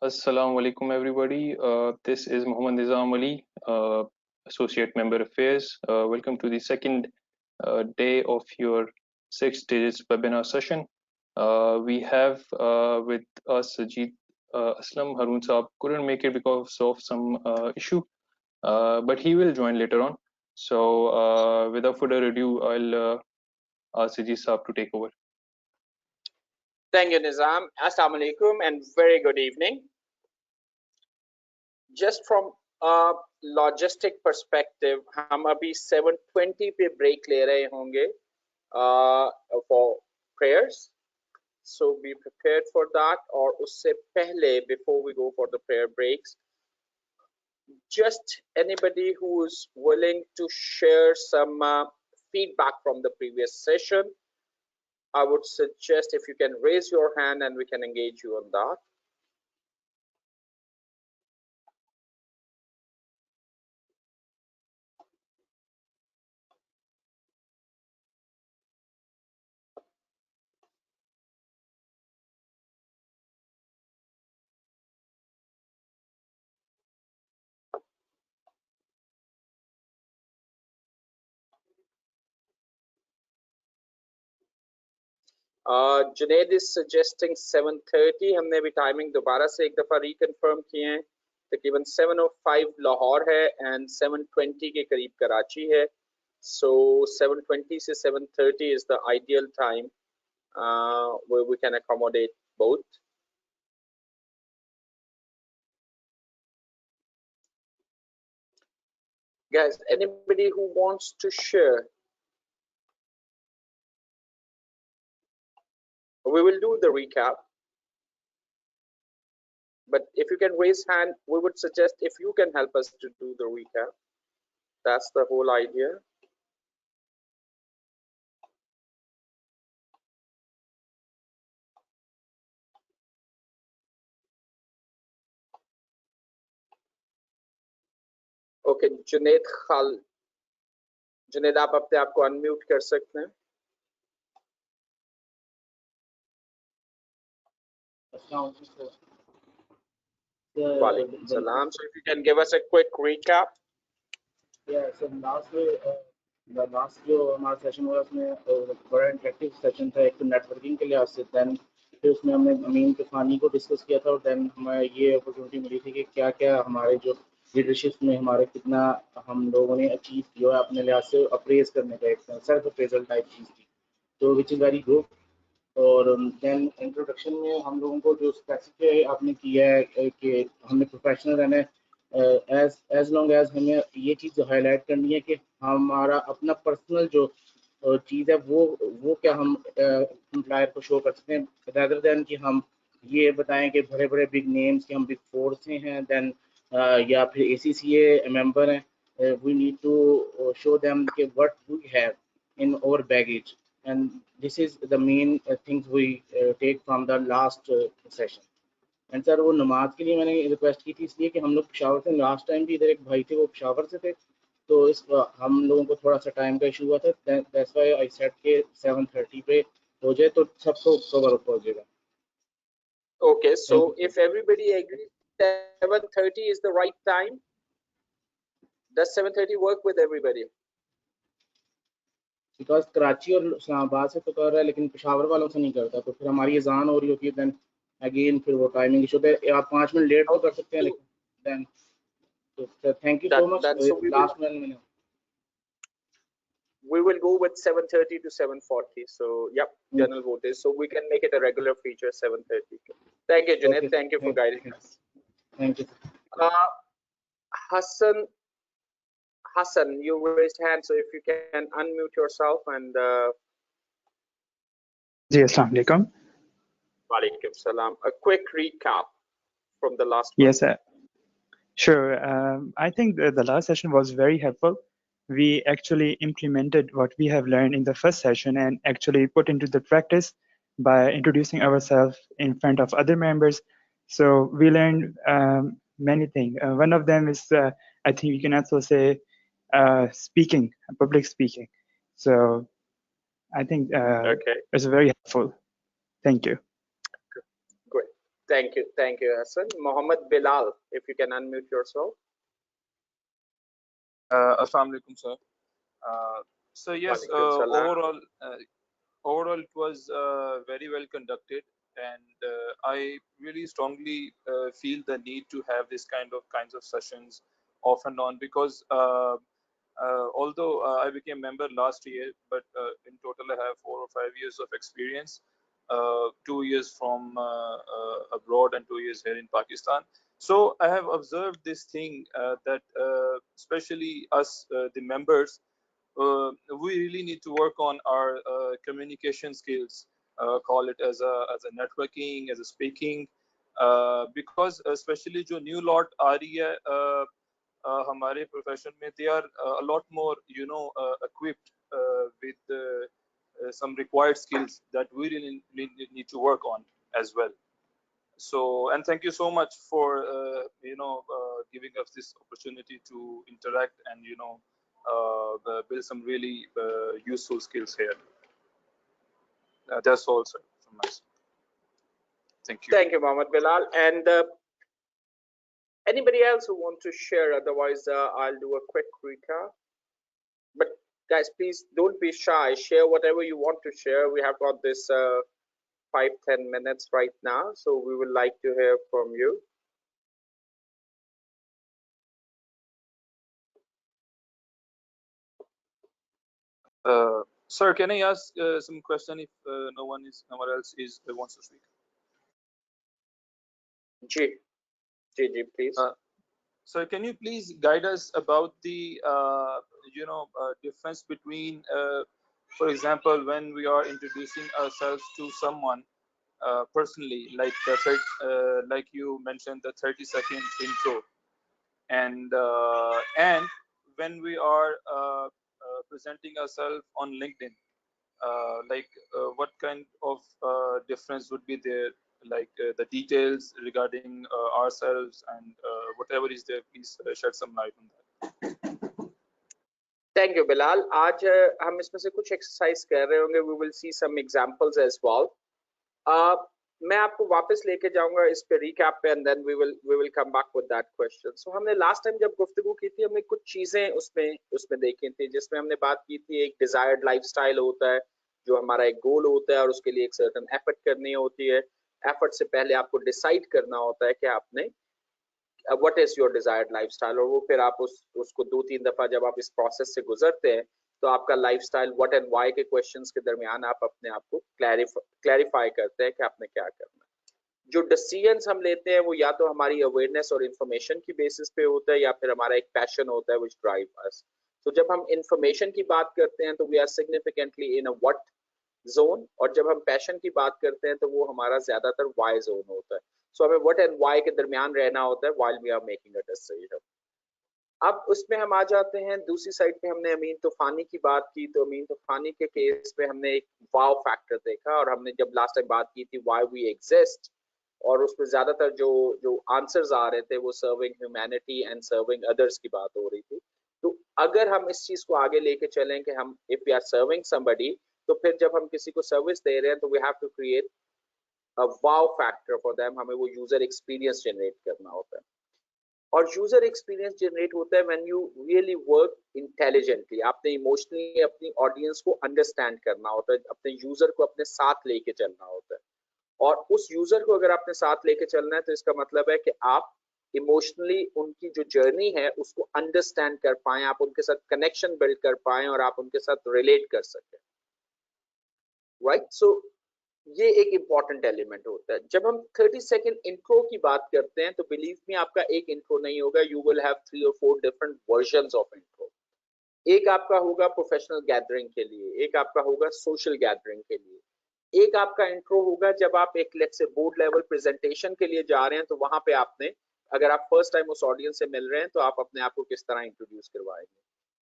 Assalamu alaikum, everybody. This is Muhammad Nizam Ali, Associate Member Affairs. Welcome to the second day of your 6 digits webinar session. We have with us Sajid Aslam. Harun Saab couldn't make it because of some issue, but he will join later on. So without further ado, I'll ask Sajid Saab to take over. Thank you, Nizam. Assalamu alaikum and very good evening. Just from a logistic perspective, हम अभी 7:20 पे break ले रहे होंगे for prayers. So be prepared for that. और उससे पहले, before we go for the prayer breaks, just anybody who is willing to share some feedback from the previous session, I would suggest if you can raise your hand and we can engage you on that. Junaid is suggesting 7:30. हमने अभी timing दोबारा से एक दफा reconfirm किए हैं. तकरीबन 7:05 लाहौर है and 7:20 के करीब कराची है. So 7:20 से 7:30 is the ideal time where we can accommodate both. Guys, anybody who wants to share? We will do the recap, but if you can raise hand, we would suggest if you can help us to do the recap. That's the whole idea. Okay, Junaid आप अपने आप को unmute कर सकते हैं. Walaikum salam. So if you can give us a quick recap. Yeah, so the last जो हमारा session हुआ उसमें बड़ा इंटरेक्टिव सेशन था. एक तो नेटवर्किंग के लिहाज से, देन फिर उसमें हमने अमीन तूफानी को डिस्कस किया था और देन हमें ये अपॉर्चुनिटी मिली थी कि क्या क्या हमारे जो लीडरशिप में हमारे कितना हम लोगों ने अचीव किया है अपने लिहाज से अप्रेज करने का एक सेल्फ अप्रेजल टाइप चीज़ थी, तो विच इज़ वेरी गुड. और देन इंट्रोडक्शन में हम लोगों को जो स्पेसिफिक आपने किया है कि हमने प्रोफेशनल रहना एज लॉन्ग एज हमें ये चीज़ हाईलाइट करनी है कि हमारा अपना पर्सनल जो चीज़ है वो क्या हम एम्प्लॉयर को शो कर सकते हैं, रदर देन कि हम ये बताएं कि बड़े बड़े बिग नेम्स के हम बिग फोर से हैं देन या फिर ACCA मेंबर हैं. We need to show them कि what we have in our baggage, and this is the main things we take from the last session. And sir, वो नमाज के लिए मैंने रिक्वेस्ट की थी इसलिए कि हम लोग पेशावर से लास्ट टाइम भी इधर एक भाई थे वो पेशावर से थे, तो इस हम लोगों को थोड़ा सा टाइम का इशू हुआ था. दैट्स व्हाई आई सेड के 7:30 पे हो जाए तो सबको कवर अप हो जाएगा. Okay, so if everybody agrees 7:30 is the right time, does 7:30 work with everybody? Because Karachi और इस्लामाबाद से तो कर रहा है लेकिन पेशावर वालों से नहीं करता, तो फिर हमारी अजान हो रही होती है. देन अगेन फिर वो टाइमिंग इशू पे आप 5 मिनट लेट तो कर सकते हैं लेकिन देन तो thank you so much. Last में we will go with 7:30 to 7:40. So yep, general vote is so we can make it a regular feature 7:30. Thank you, Junaid. Okay. Thank you for guiding us. Thank you. Hassan, you raised hand, so if you can unmute yourself and Ji, Assalamu alaikum. Walaikum salam. A quick recap from the last one. Yes, sir. Sure. I think the last session was very helpful. We actually implemented what we have learned in the first session and actually put into the practice by introducing ourselves in front of other members. So we learned many things. One of them is, I think you can also say, speaking, public speaking. So I think okay. it's very helpful. Thank you. Great. Thank you, Hassan. Mohammed Bilal, if you can unmute yourself. Assalamu alaikum, sir. So yes, Walaikum salam. overall it was very well conducted, and I really strongly feel the need to have this kinds of sessions off and on, because although I became member last year, but in total I have 4 or 5 years of experience, 2 years from abroad and 2 years here in Pakistan. So I have observed this thing that especially us, the members, we really need to work on our communication skills, call it as a networking, as a speaking, because especially जो new lot आ रही है हमारे profession में, they are a lot more equipped with some required skills that we really need to work on as well. So, and thank you so much for giving us this opportunity to interact and build some really useful skills here. That's all, sir, from my side. Thank you. Thank you, Mohammed Bilal. And anybody else who want to share? Otherwise, I'll do a quick recap. But guys, please don't be shy. Share whatever you want to share. We have got this 5-10 minutes right now, so we would like to hear from you. Sir, can I ask some question if no one else wants to speak? Ji, please. So can you please guide us about the difference between, for example, when we are introducing ourselves to someone personally, like like you mentioned, the 30-second intro, and when we are presenting ourselves on LinkedIn, what kind of difference would be there, like the details regarding ourselves and whatever is there, please shed some light on that. Thank you, Bilal. आज हम इसमें से कुछ exercise कर रहे होंगे. We will see some examples as well. मैं आपको वापस लेके जाऊंगा इस पे recap पे, and then we will come back with that question. So हमने last time जब गुफ्तगू की थी, हमने कुछ चीजें उसमें देखी थी, जिसमें हमने बात की थी एक desired lifestyle होता है, जो हमारा एक गोल होता है, और उसके लिए एक certain effort करनी होती है. Effort से पहले आपको decide करना होता है कि आपने what is your desired lifestyle, और वो फिर आप उसको 2-3 दफा जब आप इस process से गुजरते हैं, तो आपका lifestyle what and why के questions के दरमियान आप अपने आप को clarify करते हैं कि आपने क्या करना है. जो decisions हम लेते हैं वो या तो हमारी awareness और information की basis पे होता है, या फिर हमारा एक passion होता है which drive us. तो जब हम information की बात करते हैं तो we are significantly in a what zone, और जब हम passion की बात करते हैं तो वो हमारा ज्यादातर why zone होता है. So हमें what and why के दरमियान रहना होता है while we are making a decision. अब उसमें हम आ जाते हैं दूसरी साइड पे. हमने अमीन तूफानी की बात की, तो अमीन तूफानी के केस पे हमने एक वाव फैक्टर देखा, और हमने जब लास्ट टाइम बात की थी why we exist, और उसमें ज्यादातर जो आंसर्स आ रहे थे वो serving humanity and serving others की बात हो रही थी. तो अगर हम इस चीज को आगे लेके चलें कि हम if we are serving somebody, तो फिर जब हम किसी को सर्विस दे रहे हैं तो we have to create a wow factor for them. हमें वो यूजर एक्सपीरियंस जनरेट करना होता है, और यूजर एक्सपीरियंस जनरेट होता है when you really work intelligently. आपने इमोशनली अपनी ऑडियंस को अंडरस्टैंड करना होता है, अपने यूजर को अपने साथ लेके चलना होता है, और उस यूजर को अगर आपने साथ लेके चलना है तो इसका मतलब है कि आप इमोशनली उनकी जो जर्नी है उसको अंडरस्टैंड कर पाएं, आप उनके साथ कनेक्शन बिल्ड कर पाएं, और आप उनके साथ रिलेट कर सकें. राइट, सो ये एक इंपॉर्टेंट एलिमेंट होता है. जब हम 30 सेकंड इंट्रो की बात करते हैं तो बिलीव मी आपका एक इंट्रो नहीं होगा, you will have 3 or 4 different versions of intro. एक आपका होगा प्रोफेशनल गैदरिंग के लिए, एक आपका होगा सोशल गैदरिंग के लिए, एक आपका इंट्रो होगा जब आप एक let's say board level presentation के लिए जा रहे हैं, तो वहां पे आपने, अगर आप फर्स्ट टाइम उस ऑडियंस से मिल रहे हैं तो आप अपने आप को किस तरह इंट्रोड्यूस करवाएंगे.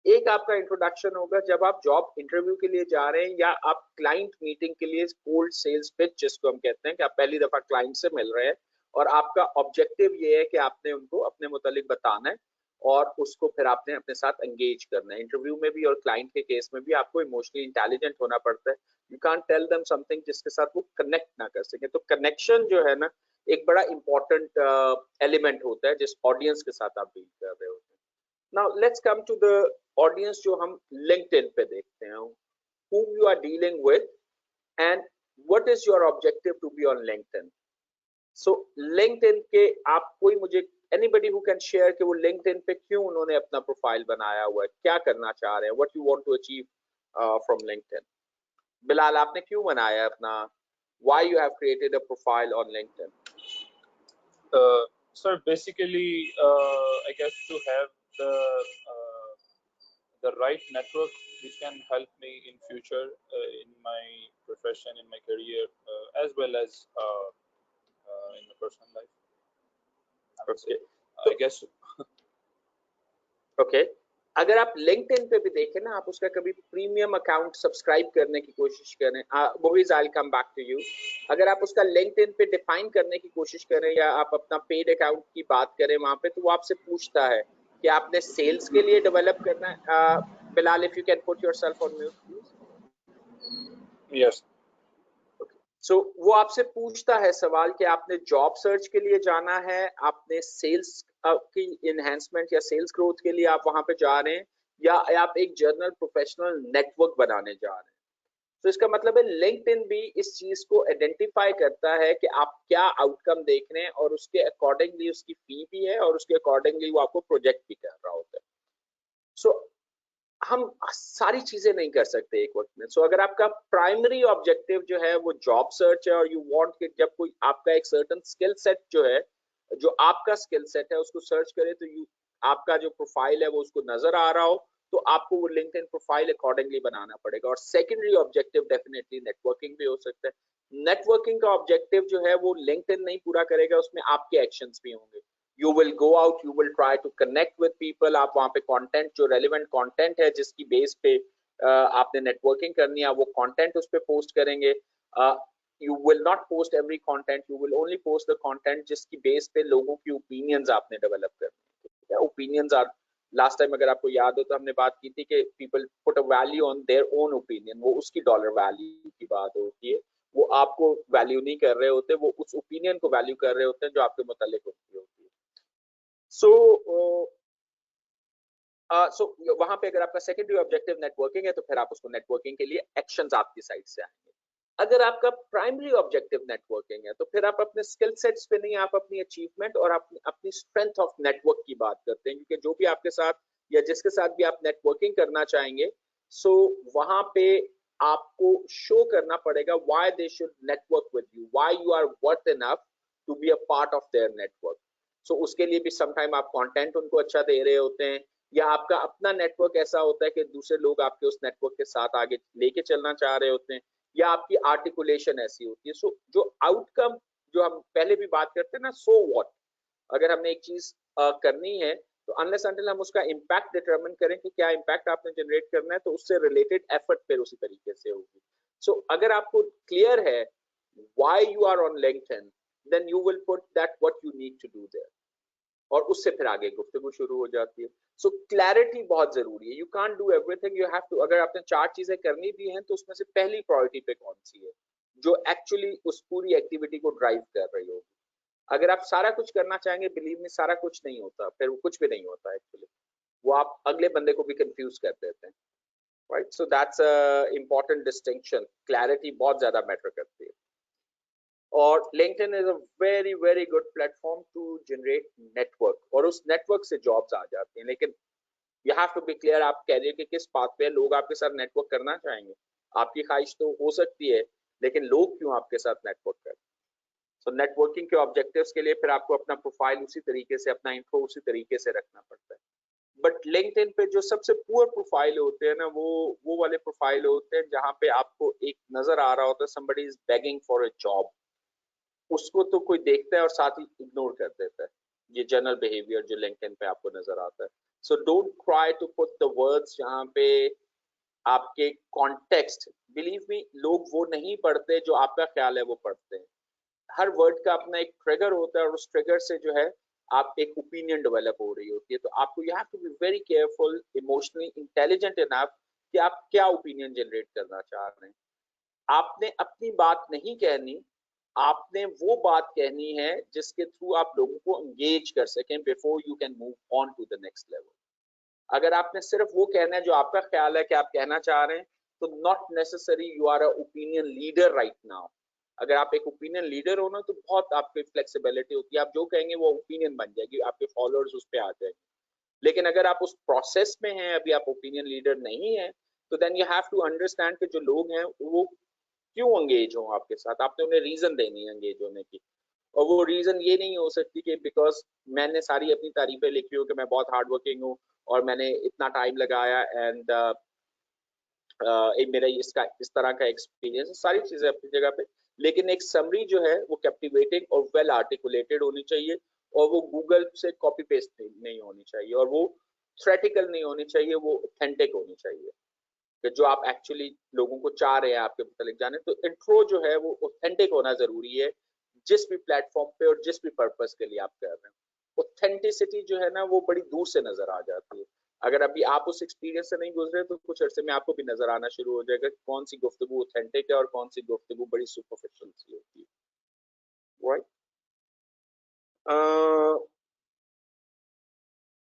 एक आपका इंट्रोडक्शन होगा जब आप जॉब इंटरव्यू के लिए जा रहे हैं, या आप क्लाइंट मीटिंग के लिए कोल्ड सेल्स पिच जिसको हम कहते हैं, कि आप पहली दफा क्लाइंट से मिल रहे हैं और आपका ऑब्जेक्टिव ये है कि आपने उनको अपने मुतालिक बताना है और उसको फिर आपने अपने साथ एंगेज करना है. इंटरव्यू में भी और क्लाइंट के केस में भी आपको इमोशनली इंटेलिजेंट होना पड़ता है. You can't tell them something जिसके साथ वो कनेक्ट ना कर सके. तो कनेक्शन जो है ना एक बड़ा इंपॉर्टेंट एलिमेंट होता है जिस ऑडियंस के साथ आप डील कर रहे होते हैं. Now let's come to the audience जो हम लिंक्डइन पे देखते हैं, whom you are dealing with and what is your objective to be on LinkedIn. So LinkedIn के आप कोई मुझे anybody who can share कि वो LinkedIn पे क्यों उन्होंने अपना प्रोफाइल बनाया हुआ है, क्या करना चाह रहे हैं, what you want to achieve from LinkedIn. Bilal आपने क्यों बनाया अपना, why you have created a profile on LinkedIn? Sir, basically, I guess to have the right network which can help me in future in my profession, in my career, as well as in my personal life. Okay. I guess. Okay. अगर आप LinkedIn पे भी देखें ना, आप उसका कभी premium account subscribe करने की कोशिश करें, Moiz, I'll come back to you. अगर आप उसका LinkedIn पे डिफाइन करने की कोशिश करें या आप अपना पेड अकाउंट की बात करें वहां पे, तो वो आपसे पूछता है कि आपने सेल्स के लिए डेवलप करना है. Bilal, if you can put yourself on mute, please. Yes. So, वो आपसे पूछता है सवाल कि आपने जॉब सर्च के लिए जाना है, आपने सेल्स की इनहेंसमेंट या सेल्स ग्रोथ के लिए आप वहां पे जा रहे हैं, या आप एक जर्नल प्रोफेशनल नेटवर्क बनाने जा रहे हैं. तो इसका मतलब है लिंक्डइन भी इस चीज को आइडेंटिफाई करता है कि आप क्या आउटकम देख रहे हैं, और उसके अकॉर्डिंगली उसकी फी भी है और उसके अकॉर्डिंगली वो आपको प्रोजेक्ट भी कर रहा होता है. सो हम सारी चीजें नहीं कर सकते एक वक्त में. सो अगर आपका प्राइमरी ऑब्जेक्टिव जो है वो जॉब सर्च है, और यू वांट कि जब कोई आपका एक सर्टेन स्किल सेट जो है, जो आपका स्किल सेट है उसको सर्च करे, तो यू आपका जो प्रोफाइल है वो उसको नजर आ रहा हो, तो आपको वो लिंक्डइन प्रोफाइल अकॉर्डिंगली बनाना पड़ेगा. और सेकेंडरी ऑब्जेक्टिव डेफिनेटली नेटवर्किंग भी हो सकता है. नेटवर्किंग का ऑब्जेक्टिव जो है वो लिंक्डइन नहीं पूरा करेगा, उसमें आपके एक्शंस भी होंगे. You will go out, you will try to connect with people. आप वहाँ पे content जो relevant content है जिसकी बेस पे आपने networking करनी है, वो content उस पे post करेंगे. You will not post every content, you will only post the content जिसकी बेस पे लोगों की opinions आपने develop करनी है. Opinions are last time अगर आपको याद हो तो हमने बात की थी कि people put a value on their own opinion. वो उसकी dollar value की बात होती है, वो आपको value नहीं कर रहे होते, वो उस opinion को value कर रहे होते हैं जो आपके मुतालिक होती है. सो वहां पे अगर आपका सेकेंडरी ऑब्जेक्टिव नेटवर्किंग है, तो फिर आप उसको नेटवर्किंग के लिए एक्शंस आपकी साइड से आएंगे. अगर आपका प्राइमरी ऑब्जेक्टिव नेटवर्किंग है, तो फिर आप अपने स्किल सेट्स पे नहीं, आप अपनी अचीवमेंट और अपनी स्ट्रेंथ ऑफ नेटवर्क की बात करते हैं. क्योंकि जो भी आपके साथ या जिसके साथ भी आप नेटवर्किंग करना चाहेंगे, सो वहां पे आपको शो करना पड़ेगा why they should network with you, why you are worth enough to be a part of their network. So उसके लिए भी समटाइम आप कंटेंट उनको अच्छा दे रहे होते हैं, या आपका अपना नेटवर्क ऐसा होता है कि दूसरे लोग आपके उस नेटवर्क के साथ आगे लेके चलना चाह रहे होते हैं, या आपकी आर्टिकुलेशन ऐसी होती है. सो जो आउटकम जो हम पहले भी बात करते हैं ना, सो व्हाट, अगर हमने एक चीज करनी है, तो अनलेस अनटिल हम उसका इम्पैक्ट डिटरमिन करें कि क्या इम्पैक्ट आपने जनरेट करना है, तो उससे रिलेटेड एफर्ट फिर उसी तरीके से होगी. सो अगर आपको क्लियर है why you are on LinkedIn, then you will put that what you need to do there, और उससे फिर आगे गुफ्तगू शुरू हो जाती है. सो क्लैरिटी बहुत जरूरी है. You can't do everything, you have to. अगर आपने 4 चीजें करनी भी हैं, तो उसमें से पहली प्रायोरिटी पे कौन सी है जो एक्चुअली उस पूरी एक्टिविटी को ड्राइव कर रही होगी. अगर आप सारा कुछ करना चाहेंगे, बिलीव में सारा कुछ नहीं होता, फिर वो कुछ भी नहीं होता एक्चुअली. वो आप अगले बंदे को भी कंफ्यूज कर देते हैं. Right, so that's a important distinction. Clarity बहुत ज्यादा मैटर करती है. और LinkedIn is a very very good platform to generate network, और उस नेटवर्क से जॉब्स आ जाती हैं. लेकिन you have to be clear आप कैरियर के किस पाथ पे लोग आपके साथ नेटवर्क करना चाहेंगे. आपकी ख्वाहिश तो हो सकती है, लेकिन लोग क्यों आपके साथ नेटवर्क करें. सो नेटवर्किंग के ऑब्जेक्टिव्स के लिए फिर आपको अपना प्रोफाइल उसी तरीके से, अपना इंट्रो उसी तरीके से रखना पड़ता है. बट LinkedIn पे जो सबसे पुअर प्रोफाइल होते हैं ना, वो वाले प्रोफाइल होते हैं जहाँ पे आपको एक नजर आ रहा होता है somebody is begging for a job. उसको तो कोई देखता है और साथ ही इग्नोर कर देता है. ये जनरल बिहेवियर जो लिंक्डइन पे आपको नजर आता है. So don't try to put the words जहाँ पे आपके कॉन्टेक्स्ट, बिलीव मी, लोग वो नहीं पढ़ते जो आपका ख्याल है वो पढ़ते हैं. हर वर्ड का अपना एक ट्रिगर होता है, और उस ट्रिगर से जो है आप एक ओपिनियन डेवलप हो रही होती है. तो आपको you have to be very careful, emotionally intelligent enough कि आप क्या ओपिनियन जनरेट करना चाह रहे हैं. आपने अपनी बात नहीं कहनी, आपने वो बात कहनी है जिसके थ्रू आप लोगों को एंगेज कर सकें before you can move on to the next level. अगर आपने सिर्फ वो कहना है जो आपका ख्याल है कि आप कहना चाह रहे हैं, तो not necessary you are a opinion leader right now. अगर आप एक ओपिनियन लीडर हो ना, तो बहुत आपकी फ्लेक्सिबिलिटी होती है, आप जो कहेंगे वो ओपिनियन बन जाएगी, आपके फॉलोअर्स उस पर आ जाएंगे। लेकिन अगर आप उस प्रोसेस में हैं, अभी आप ओपिनियन लीडर नहीं है, तो then you have to understand कि जो लोग हैं वो क्यों एंगेज हो आपके साथ, आपने उन्हें रीजन देनी है एंगेज होने की। और वो रीजन ये नहीं हो सकती कि बिकॉज मैंने सारी अपनी तारीफें लिखी हो कि मैं बहुत हार्ड वर्किंग हूँ और मैंने इतना टाइम लगाया एंड मेरा इसका इस तरह का एक्सपीरियंस, सारी चीजें अपनी जगह पे, लेकिन एक समरी जो है वो कैप्टिवेटिंग और वेल आर्टिकुलेटेड होनी चाहिए, और वो गूगल से कॉपी पेस्ट नहीं होनी चाहिए, और वो थ्रेटिकल नहीं होनी चाहिए, वो ऑथेंटिक होनी चाहिए कि जो आप एक्चुअली लोगों को चाह रहे हैं आपके मतलब जाने। तो इंट्रो जो है वो ऑथेंटिक होना जरूरी है, जिस भी प्लेटफॉर्म पे और जिस भी पर्पस के लिए आप कर रहे हैं। ऑथेंटिसिटी जो है ना वो बड़ी दूर से नजर आ जाती है। अगर अभी आप उस एक्सपीरियंस से नहीं गुजरे तो कुछ अर्से में आपको भी नजर आना शुरू हो जाएगा कि कौन सी गुफ्तगू ऑथेंटिक है और कौन सी गुफ्तगू बड़ी सुपरफिशियल सी होती है, right?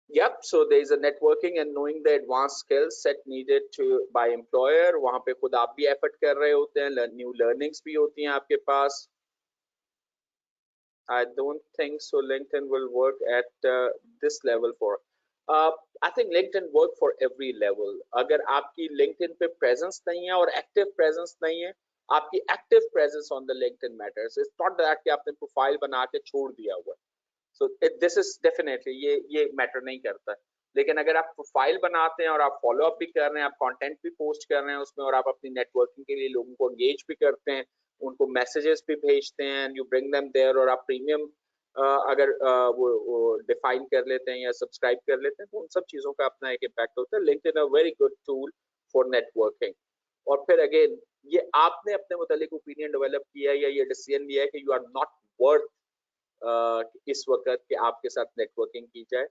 Yep, so there is a networking and knowing the advanced skills set needed to by employer. वहाँ पे खुद आप भी एफर्ट कर रहे होते हैं, न्यू लर्निंग्स भी होती हैं आपके पास। I don't think so LinkedIn will work at this level for I think LinkedIn work for every level. अगर आपकी LinkedIn पे presence नहीं है और active presence नहीं है, आपकी active presence on the LinkedIn matters. It's not that कि आपने प्रोफाइल बना के छोड़ दिया हुआ है। सो दिस इज डेफिनेटली ये मैटर नहीं करता। लेकिन अगर आप प्रोफाइल बनाते हैं और आप फॉलो अप भी कर रहे हैं, आप कंटेंट भी पोस्ट कर रहे हैं उसमें, और आप अपनी नेटवर्किंग के लिए लोगों को एंगेज भी करते हैं, उनको मैसेजेस भी भेजते हैं, यू ब्रिंग देम देयर, और आप प्रीमियम अगर वो डिफाइन कर लेते हैं या सब्सक्राइब कर लेते हैं, तो उन सब चीज़ों का अपना एक इम्पैक्ट होता है। LinkedIn a very good tool for networking. और फिर अगेन, ये आपने अपने मुतालिक ओपिनियन डेवलप किया या ये डिसीजन लिया है कि यू आर नॉट वर्थ इस वक्त कि आपके साथ नेटवर्किंग की जाए,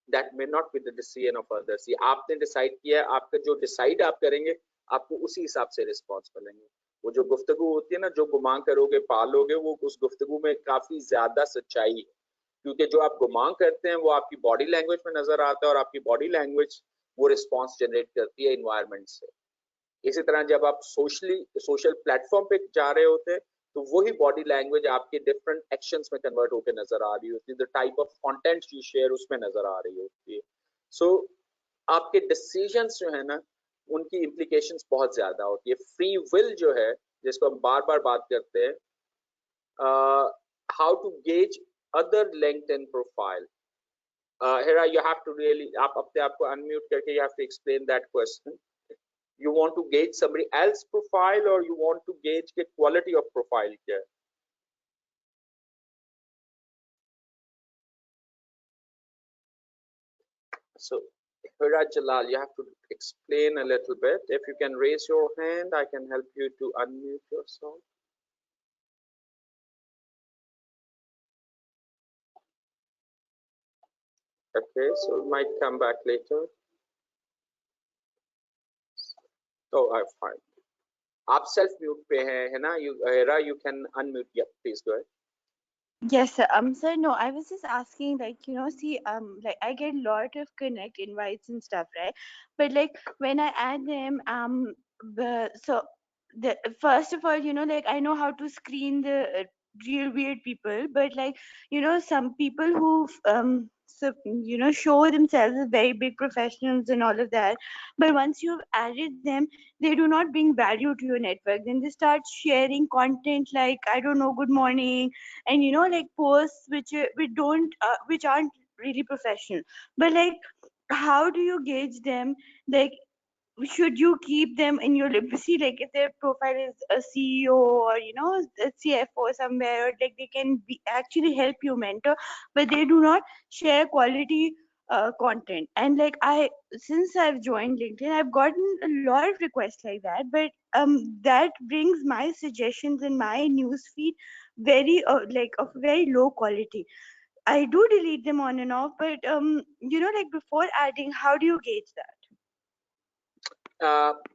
that may not be the decision of others. ये आपने डिसाइड किया है, आपका जो डिसाइड आप करेंगे आपको उसी हिसाब से रिस्पॉन्स मिलेंगे। वो जो गुफ्तगू होती है ना, जो गुमान करोगे पालोगे, वो उस गुफ्तगू में काफी ज्यादा सच्चाई है, क्योंकि जो आप गुमान करते हैं वो आपकी बॉडी लैंग्वेज में नजर आता है, और आपकी बॉडी लैंग्वेज वो रिस्पॉन्स जनरेट करती है इन्वायरमेंट से। इसी तरह जब आप सोशल प्लेटफॉर्म पे जा रहे होते हैं, तो वही बॉडी लैंग्वेज आपके डिफरेंट एक्शंस में कन्वर्ट होकर नजर आ रही होती है, the type of content you share उसमें नजर आ रही होती है। सो आपके डिसीजंस जो है ना, उनकी इम्प्लीकेशंस बहुत ज्यादा होती है। फ्री विल जो है, जिसको हम बार बार बात करते हैं, how to gauge other LinkedIn profile. Hera, you have to really, आप अपने आप को अनम्यूट करके you have to explain that question. You want to gauge somebody else profile, or you want to gauge the quality of profile here? So Hira Jalal, you have to explain a little bit. If you can raise your hand, I can help you to unmute yourself. Okay, so it might come back later. Oh, I'm fine. आप self mute पे हैं, है ना? You, Hira, you can unmute. Yeah, please go ahead. Yes, sir. Sir, no, I was just asking, like, see, like, I get a lot of connect invites and stuff, right? But like, when I add them, so the first of all, like, I know how to screen the real weird people, but like, some people who, so, show themselves as very big professionals and all of that, but once you've added them, they do not bring value to your network. Then they start sharing content like, I don't know, good morning, and like posts which aren't really professional. But like, how do you gauge them? Like, should you keep them in your see, like if their profile is a CEO or a CFO somewhere, or like they can be actually help you mentor, but they do not share quality content. And like, since I've joined LinkedIn, I've gotten a lot of requests like that, but that brings my suggestions in my news feed very like of very low quality. I do delete them on and off, but like before adding, how do you gauge that?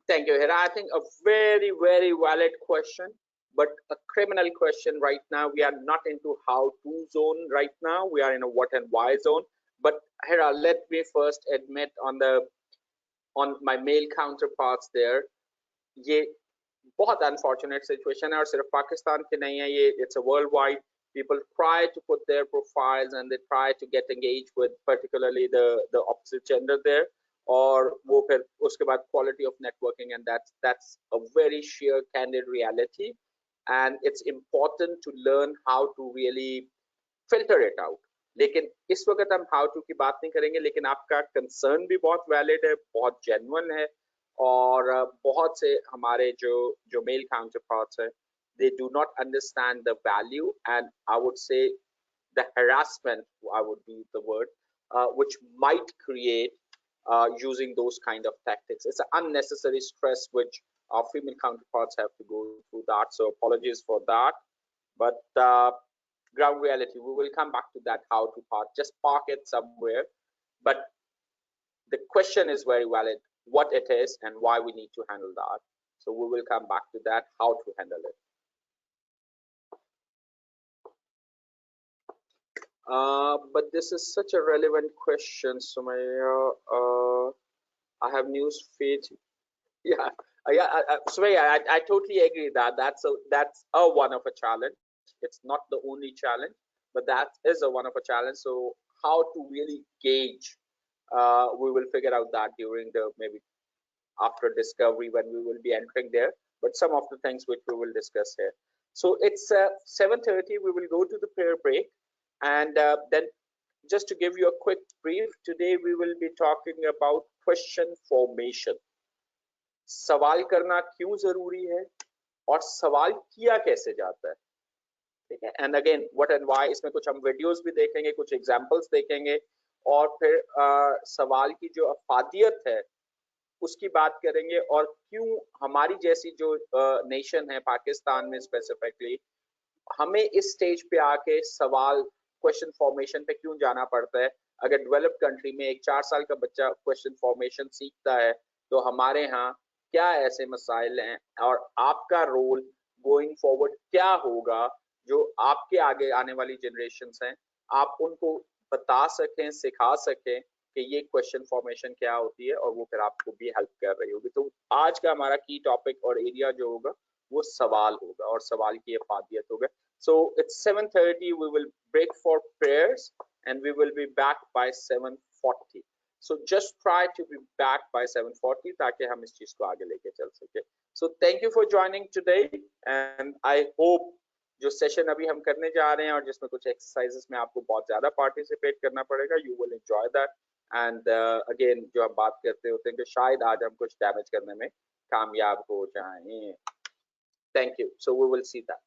Thank you, Hira. I think a very, very valid question. but a criminal question right now. We are not into how to zone right now. We are in a what and why zone. But Hera, let me first admit on my male counterparts there, ये बहुत unfortunate situation है और सिर्फ पाकिस्तान की नहीं है ये it's a world wide people try to put their profiles and they try to get engaged with particularly the opposite gender there और वो फिर उसके बाद quality of networking and that's a very sheer candid reality and it's important to learn how to really filter it out लेकिन इस वक्त हम how to की बात नहीं करेंगे लेकिन आपका कंसर्न भी बहुत वैलिड है बहुत जेन्युइन है और बहुत से हमारे जो जो मेल काउंटरपार्ट्स हैं they do not understand the value and I would say the harassment I would use the word which might create using those kind of tactics. It's an unnecessary stress which our female counterparts have to go through that, so apologies for that, but ground reality, we will come back to that how to park, just park it somewhere, but the question is very valid, what it is and why we need to handle that. So we will come back to that, how to handle it. But this is such a relevant question, Sumaya. I have news feed. Yeah, Sumaya, I totally agree that that's a one of a challenge. It's not the only challenge, but that is a one of a challenge. So how to really gauge? We will figure out that during the maybe after discovery when we will be entering there. But some of the things which we will discuss here. So it's 7:30. We will go to the prayer break. And then just to give you a quick brief, today we will be talking about question formation. सवाल करना क्यों जरूरी है और सवाल किया कैसे जाता है, ठीक है. And again what and why, इसमें कुछ हम वीडियोस भी देखेंगे, कुछ एग्जांपल्स देखेंगे और फिर सवाल की जो अफादियत है उसकी बात करेंगे और क्यों हमारी जैसी जो नेशन है पाकिस्तान में स्पेसिफिकली हमें इस स्टेज पे आके सवाल क्वेश्चन फॉर्मेशन पे क्यों जाना पड़ता है. अगर डेवलप्ड कंट्री में एक 4 साल का बच्चा क्वेश्चन फॉर्मेशन सीखता है तो हमारे यहाँ क्या ऐसे मसाइल हैं और आपका रोल गोइंग फॉरवर्ड क्या होगा जो आपके आगे आने वाली जनरेशंस हैं आप उनको बता सकें, सिखा सकें कि ये क्वेश्चन फॉर्मेशन क्या होती है और वो फिर आपको भी हेल्प कर रही होगी. तो आज का हमारा की टॉपिक और एरिया जो होगा वो सवाल होगा और सवाल की अफादियत होगा. So it's 7:30. We will break for prayers and we will be back by 7:40. So just try to be back by 7:40 ताकि हम इस चीज को आगे लेके चल सके. So thank you for joining today and I hope जो सेशन अभी हम करने जा रहे हैं और जिसमें कुछ एक्सरसाइजेस में आपको बहुत ज्यादा पार्टिसिपेट करना पड़ेगा, you will enjoy that. And again जो हम बात करते होते हैं कि शायद आज हम कुछ डैमेज करने में कामयाब हो जाएं. Thank you. So we will see that.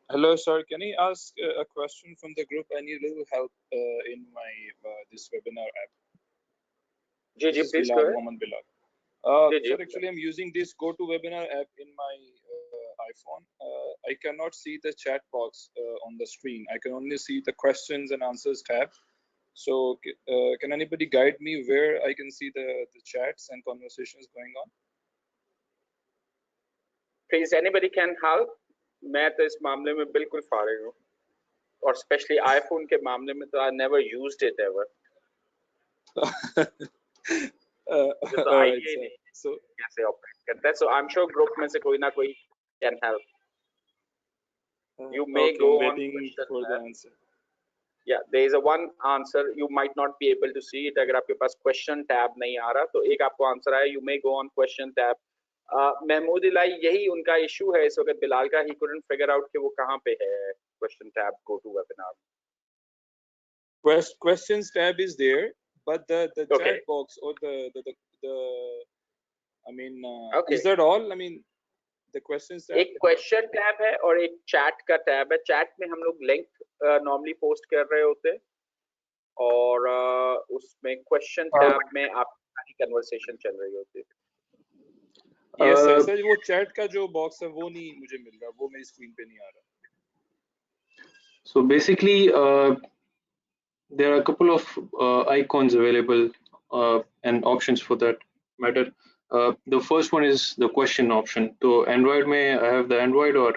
Hello, sir. Can I ask a question from the group? I need a little help in my this webinar app. जी This जी is please Bilal, go ahead Mohammed Bilal. जी जी Sir, actually, I'm using this GoToWebinar app in my iPhone. I cannot see the chat box on the screen. I can only see the questions and answers tab. So, can anybody guide me where I can see the chats and conversations going on? Please anybody can help मैं तो इस मामले में बिल्कुल फारिग हूँ और specially iPhone के मामले में तो I never used it ever मुझे तो All right, आइडिया ही sir. नहीं है So, कैसे ऑपरेट करता है सो आई एम श्योर ग्रुप में से कोई ना कोई can help you may okay, go I'm on waiting question for the tab answer. yeah there is a one answer you might not be able to see it अगर आपके पास question tab नहीं आ रहा तो एक आपको आंसर आया you may go on question tab Mahmood इलाई यही उनका इशू है इस वक्त बिलाल का he couldn't figure out कि वो कहाँ पे है question tab go to webinar Questions tab is there, but the okay chat box or the I mean, okay is that all? I mean, the questions tab. एक question tab है और एक chat का टैब है chat में हम लोग link normally post कर रहे होते हैं और उसमें क्वेश्चन टैब में आपकी कन्वर्सेशन चल रही होती है Yes, sir. सर वो चैट का जो बॉक्स है वो नहीं मुझे मिल रहा, वो मेरी स्क्रीन पे नहीं आ रहा. So basically, there are a couple of icons available and options for that matter. The first one is the question option. So Android may I have the Android or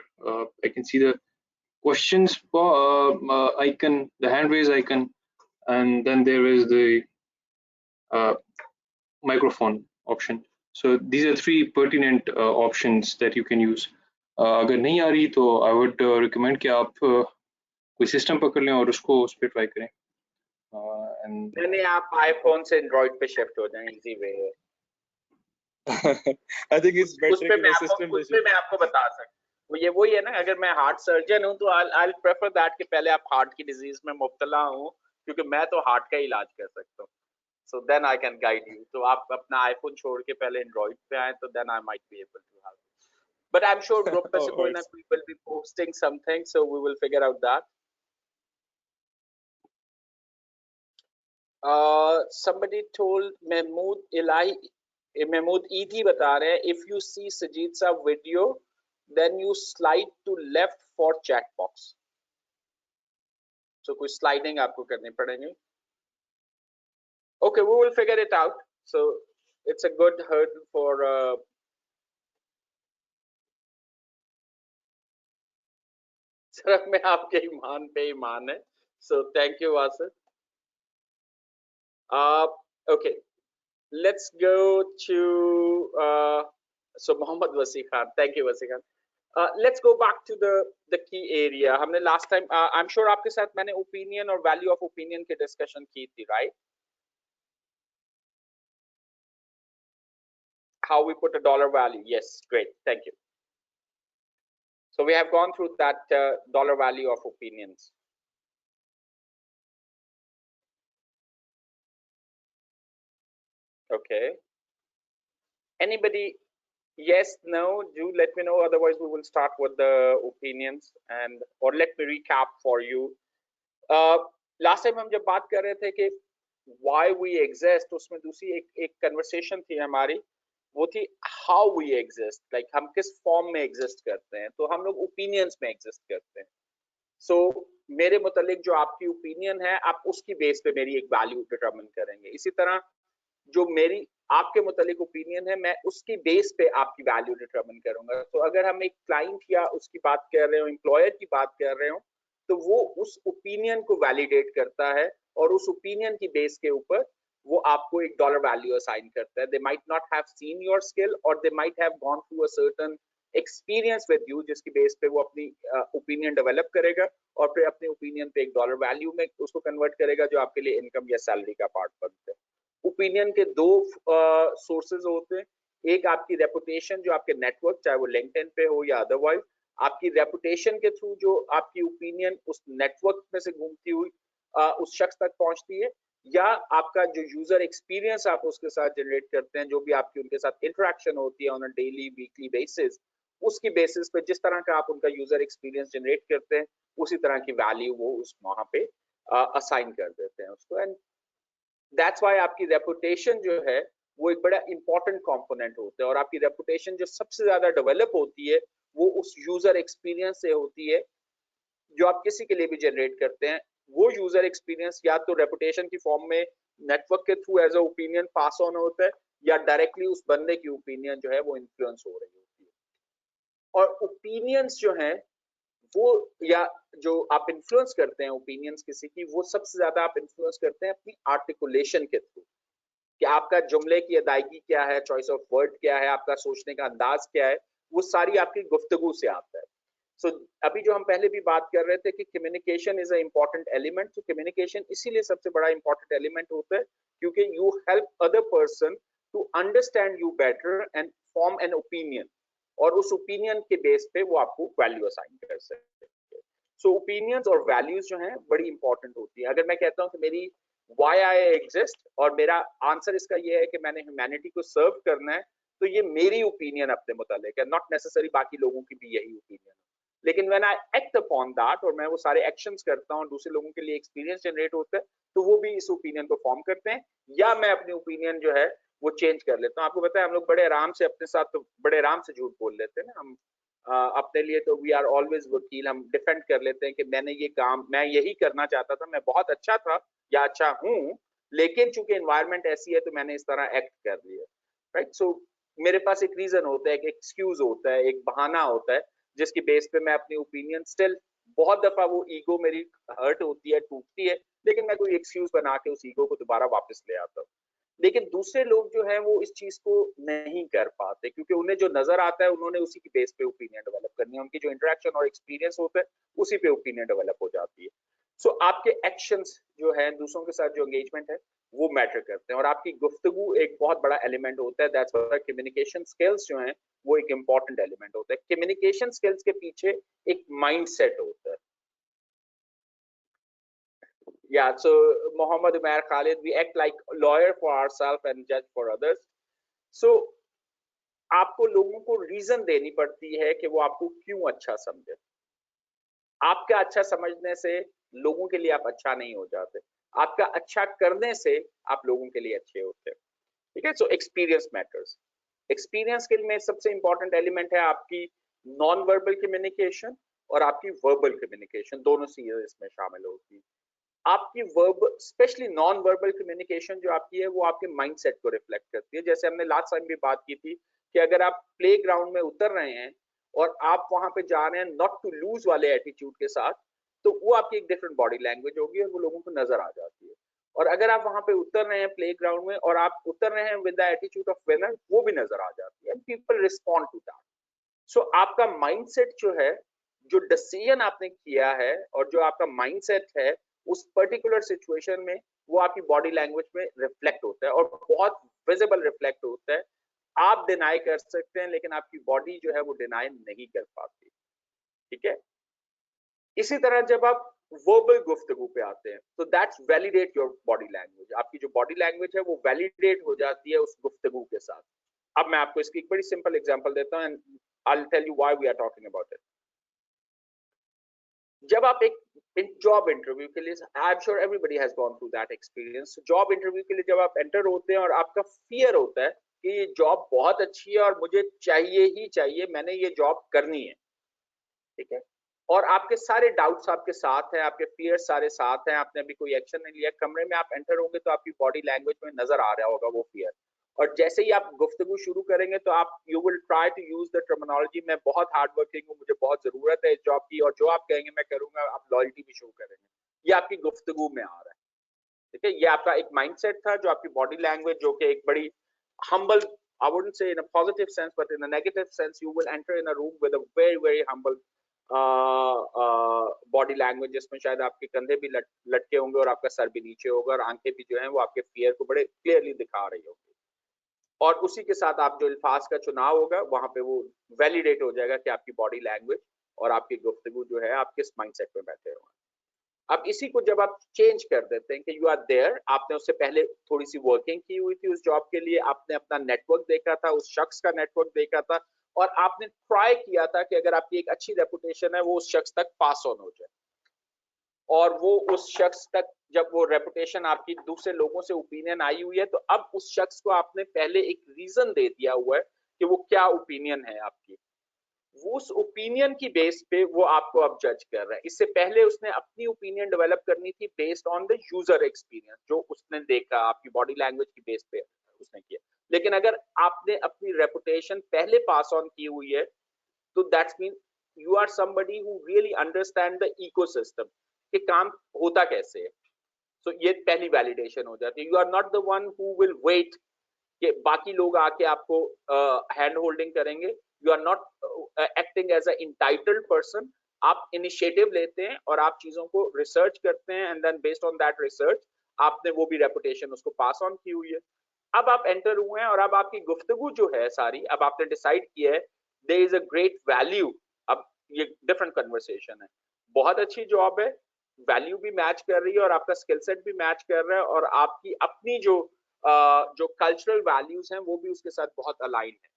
I can see the questions icon, the hand raise icon, and then there is the microphone option. So these are three pertinent options that you can use. अगर नहीं आ रही तो I would recommend कि आप कोई system पकड़ लें और उसको उस पर ट्राई करें. And नहीं आप आईफोन से एंड्रॉइड पे शिफ्ट हो जाएं इजी वे है I think it's better कि मैं system पे मैं आपको बता सकता हूँ ये वही है ना अगर मैं हार्ट सर्जन हूँ तो I'll prefer that कि पहले आप हार्ट की डिजीज में मुब्तला हूँ क्योंकि मैं तो हार्ट का इलाज कर सकता हूँ so then I can guide you तो आप अपना आईफोन छोड़ के पहले एंड्रॉइड पे आए तो then I might be able to help but I'm sure group पे से कोई ना कोई will be posting something so we will figure out that somebody told Mahmood ET बता रहे हैं if you see Sajid's video then you slide to left for chat box so कुछ sliding आपको करनी पड़ेगी okay we will figure it out so it's a good hurdle for sir में आपके ईमान पे ईमान है so thank you Wasif okay let's go to so Mohammad Wasi Khan thank you Wasi Khan let's go back to the key area हमने last time I'm sure आपके साथ मैंने opinion और value of opinion की discussion की थी right how we put a dollar value yes great thank you so we have gone through that dollar value of opinions okay anybody yes no do let me know otherwise we will start with the opinions and or let me recap for you last time हम जब बात कर रहे थे कि why we exist उसमें दूसरी एक conversation थी हमारी वो थी how we exist like हम किस form में exist करते हैं तो हम लोग opinions में exist करते हैं so मेरे मुतालिक जो आपकी opinion है आप उसकी base पे मेरी एक value determine करेंगे इसी तरह जो मेरी आपके मुतालिक ओपिनियन है मैं उसकी बेस पे आपकी वैल्यू डिटरमिन करूंगा तो अगर हम एक क्लाइंट या उसकी बात कर रहे हो एम्प्लॉयर की बात कर रहे हो तो वो उस ओपिनियन को वैलिडेट करता है और उस ओपिनियन की बेस के ऊपर वो आपको एक डॉलर वैल्यू असाइन करता है they might not have seen your skill और they might have gone through a certain experience with you जिसकी बेस पे वो अपनी ओपिनियन डेवलप करेगा और फिर अपने ओपिनियन पे एक डॉलर वैल्यू में उसको कन्वर्ट करेगा जो आपके लिए इनकम या सैलरी का पार्ट बनता है ओपिनियन के दो सोर्सेज होते हैं एक आपकी रेपुटेशन जो आपके नेटवर्क चाहे वो लिंक्डइन पे हो या अदरवाइज आपकी रेपुटेशन के थ्रू जो आपकी ओपिनियन उस नेटवर्क में से घूमती हुई उस शख्स तक पहुंचती है या आपका जो यूजर एक्सपीरियंस आप उसके साथ जनरेट करते हैं जो भी आपकी उनके साथ इंटरेक्शन होती है on a daily weekly basis उसकी बेसिस पे जिस तरह का आप उनका यूजर एक्सपीरियंस जनरेट करते हैं उसी तरह की वैल्यू वो उस वहां पे असाइन कर देते हैं उसको। एंड दैट्स व्हाई आपकी रेपुटेशन जो है वो एक बड़ा इंपॉर्टेंट कंपोनेंट होता है, और आपकी रेपुटेशन जो सबसे ज्यादा डेवलप होती है वो उस यूजर एक्सपीरियंस से होती है जो आप किसी के लिए भी जनरेट करते हैं। वो यूजर एक्सपीरियंस या तो रेपुटेशन की फॉर्म में नेटवर्क के through as a opinion pass on होता है, या डायरेक्टली उस बंदे की ओपिनियन जो है वो इन्फ्लुएंस हो रही होती है। और ओपिनियंस जो है वो, या जो आप इन्फ्लुएंस करते हैं ओपिनियंस किसी की, वो सबसे ज्यादा आप इन्फ्लुएंस करते हैं अपनी आर्टिकुलेशन के थ्रू, कि आपका जुमले की अदायगी क्या है, चॉइस ऑफ वर्ड क्या है, आपका सोचने का अंदाज क्या है, वो सारी आपकी गुफ्तगू से आता है। सो अभी जो हम पहले भी बात कर रहे थे कि communication is a important element, तो कम्युनिकेशन इसीलिए सबसे बड़ा इंपॉर्टेंट एलिमेंट होता है क्योंकि you help other person to understand you better and form an opinion, और उस ओपिनियन के बेस पे वो आपको वैल्यू असाइन कर सकते हैं। सो ओपिनियंस और वैल्यूज जो हैं बड़ी इंपॉर्टेंट होती है। अगर मैं कहता हूँ कि मेरी वाई आई एग्जिस्ट और मेरा आंसर इसका ये है कि मैंने ह्यूमैनिटी को सर्व करना है, तो ये मेरी ओपिनियन अपने मुतालिक है, नॉट नेसेसरी बाकी लोगों की भी यही ओपिनियन है। लेकिन when I act upon that, और मैं वो सारे एक्शंस करता हूँ, दूसरे लोगों के लिए एक्सपीरियंस जनरेट होता है, तो वो भी इस ओपिनियन को फॉर्म करते हैं, या मैं अपनी ओपिनियन जो है वो चेंज कर लेता हूँ। आपको पता है हम लोग बड़े आराम से अपने साथ तो बड़े आराम से झूठ बोल लेते हैं ना, हम अपने लिए तो वी आर ऑलवेज वकील, हम डिफेंड कर लेते हैं कि मैंने ये काम, मैं यही करना चाहता था, मैं बहुत अच्छा था या अच्छा हूँ, लेकिन चूंकि एनवायरनमेंट ऐसी है तो मैंने इस तरह एक्ट कर लिया, राइट। सो मेरे पास एक रीजन होता है, एक एक्सक्यूज होता है, एक बहाना होता है, जिसकी बेस पे मैं अपनी ओपिनियन स्टिल, बहुत दफा वो ईगो मेरी हर्ट होती है, टूटती है, लेकिन मैं कोई एक्सक्यूज बना के उस ईगो को दोबारा वापस ले आता हूँ। लेकिन दूसरे लोग जो है वो इस चीज को नहीं कर पाते, क्योंकि उन्हें जो नजर आता है उन्होंने उसी की बेस पे ओपिनियन डेवलप करनी है, उनकी जो इंटरेक्शन और एक्सपीरियंस होता है उसी पे ओपिनियन डेवलप हो जाती है। सो आपके एक्शंस जो है, दूसरों के साथ जो एंगेजमेंट है वो मैटर करते हैं, और आपकी गुफ्तगू एक बहुत बड़ा एलिमेंट होता है। दैट्स व्हाई कम्युनिकेशन स्किल्स जो हैं वो एक इंपॉर्टेंट एलिमेंट होता है। कम्युनिकेशन स्किल्स के पीछे एक माइंडसेट होता है। Yeah, so Muhammad Umair Khalid, we act like a lawyer for ourselves and judge for others. So आपको लोगों को रीजन देनी पड़ती है कि वो आपको क्यों अच्छा समझे। आपका अच्छा समझने से लोगों के लिए आप अच्छा नहीं हो जाते, आपका अच्छा करने से आप लोगों के लिए अच्छे होते हैं। ठीक है, so experience matters. Experience skill में सबसे इंपॉर्टेंट एलिमेंट है आपकी नॉन वर्बल कम्युनिकेशन और आपकी वर्बल कम्युनिकेशन, दोनों चीजें इसमें शामिल होती है। आपकी verb, specially non verbal communication जो आपकी है वो आपके माइंडसेट को रिफ्लेक्ट करती है। जैसे हमने लास्ट टाइम भी बात की थी कि अगर आप प्ले ग्राउंड में उतर रहे हैं और आप वहां पे जा रहे हैं नॉट टू लूज वाले एटीट्यूड के साथ, तो वो आपकी एक डिफरेंट बॉडी लैंग्वेज होगी और वो लोगों को नजर आ जाती है। और अगर आप वहां पे उतर रहे हैं प्ले ग्राउंड में और आप उतर रहे हैं with the attitude of winner, वो भी नजर आ जाती है, पीपल रिस्पॉन्ड टू दैट। सो आपका माइंडसेट जो है, जो डिसीजन आपने किया है और जो आपका माइंडसेट है उस पर्टिकुलर सिचुएशन में, वो आपकी बॉडी लैंग्वेज में रिफ्लेक्ट होता है और बहुत विजिबल रिफ्लेक्ट होता है। आप डिनाई कर सकते हैं लेकिन आपकी बॉडी जो है वो डिनाई नहीं कर पाती। ठीक है, इसी तरह जब आप वर्बल गुफ्तगू पे आते हैं तो that's validate your body language. आपकी जो बॉडी लैंग्वेज है वो वैलिडेट हो जाती है उस गुफ्तगू के साथ। अब मैं आपको इसकी एक बड़ी सिंपल एग्जांपल देता हूं and I will tell you why we are talking about it. जब आप एक जॉब इंटरव्यू के लिए, I am sure everybody has gone through that experience, job interview के लिए जब आप एंटर होते हैं और आपका फियर होता है कि ये जॉब बहुत अच्छी है और मुझे चाहिए ही चाहिए, मैंने ये जॉब करनी है। ठीक है, और आपके सारे डाउट्स आपके साथ हैं, आपके फियर्स सारे साथ हैं, आपने अभी कोई एक्शन नहीं लिया, कमरे में आप एंटर होंगे तो आपकी बॉडी लैंग्वेज में नजर आ रहा होगा वो फियर। और जैसे ही आप गुफ्तगू शुरू करेंगे तो आप you will try to use the terminology, मैं बहुत हार्ड वर्किंग हूँ, मुझे बहुत जरूरत है इस जॉब की, और जो आप कहेंगे मैं करूंगा, आप लॉयल्टी भी शो करेंगे। ये आपकी गुफ्तगू में आ रहा है। ठीक है, ये आपका एक माइंडसेट था, जो आपकी बॉडी लैंग्वेज, जो कि एक बड़ी humble, I wouldn't say in a positive sense, but in a negative sense, you will enter in a room with a very, very humble body language, जिसमें शायद आपके कंधे भी लटके होंगे और आपका सर भी नीचे होगा और आंखें भी जो हैं वो आपके फियर को बड़े क्लियरली दिखा रही होगी। और उसी के साथ आप जो अल्फाज का चुनाव होगा वहां पे वो वैलिडेट हो जाएगा कि आपकी बॉडी लैंग्वेज और आपकी गुफ्तगू जो है आप किस माइंडसेट में बैठे हुए हैं। अब इसी को जब आप चेंज कर देते हैं कि यू आर देयर, आपने उससे पहले थोड़ी सी वर्किंग की हुई थी उस जॉब के लिए, आपने अपना नेटवर्क देखा था, उस शख्स का नेटवर्क देखा था, और आपने ट्राई किया था कि अगर आपकी एक अच्छी रेपुटेशन है वो उस शख्स तक पास ऑन हो जाए, और वो उस शख्स तक जब वो रेपुटेशन आपकी दूसरे लोगों से ओपिनियन आई हुई है, तो अब उस शख्स को आपने पहले एक रीजन दे दिया हुआ है कि वो क्या ओपिनियन है आपकी, वो उस ओपिनियन की बेस पे वो आपको अब जज कर रहा है। इससे पहले उसने अपनी ओपिनियन डेवलप करनी थी based on the user experience, जो उसने देखा आपकी बॉडी लैंग्वेज की बेस पे उसने किया। लेकिन अगर आपने अपनी रेपुटेशन पहले पास ऑन की हुई है, तो that's mean you are somebody who really understand the ecosystem कि काम होता कैसे है। सो ये पहली वैलिडेशन हो जाती है। You are not the one who will wait कि बाकी लोग आके आपको हैंड होल्डिंग करेंगे। You are not acting as a entitled person. आप इनिशिएटिव लेते हैं और आप चीजों को रिसर्च करते हैं, and then based on that research आपने वो भी रेपुटेशन उसको पास ऑन की हुई है। अब आप एंटर हुए हैं और अब आपकी गुफ्तगू जो है सारी, अब आपने डिसाइड किया है there is a great value. अब ये डिफरेंट कन्वर्सेशन है, बहुत अच्छी जॉब है, वैल्यू भी मैच कर रही है और आपका स्किल सेट भी मैच कर रहा है, और आपकी अपनी जो कल्चरल वैल्यूज हैं वो भी उसके साथ बहुत अलाइन है।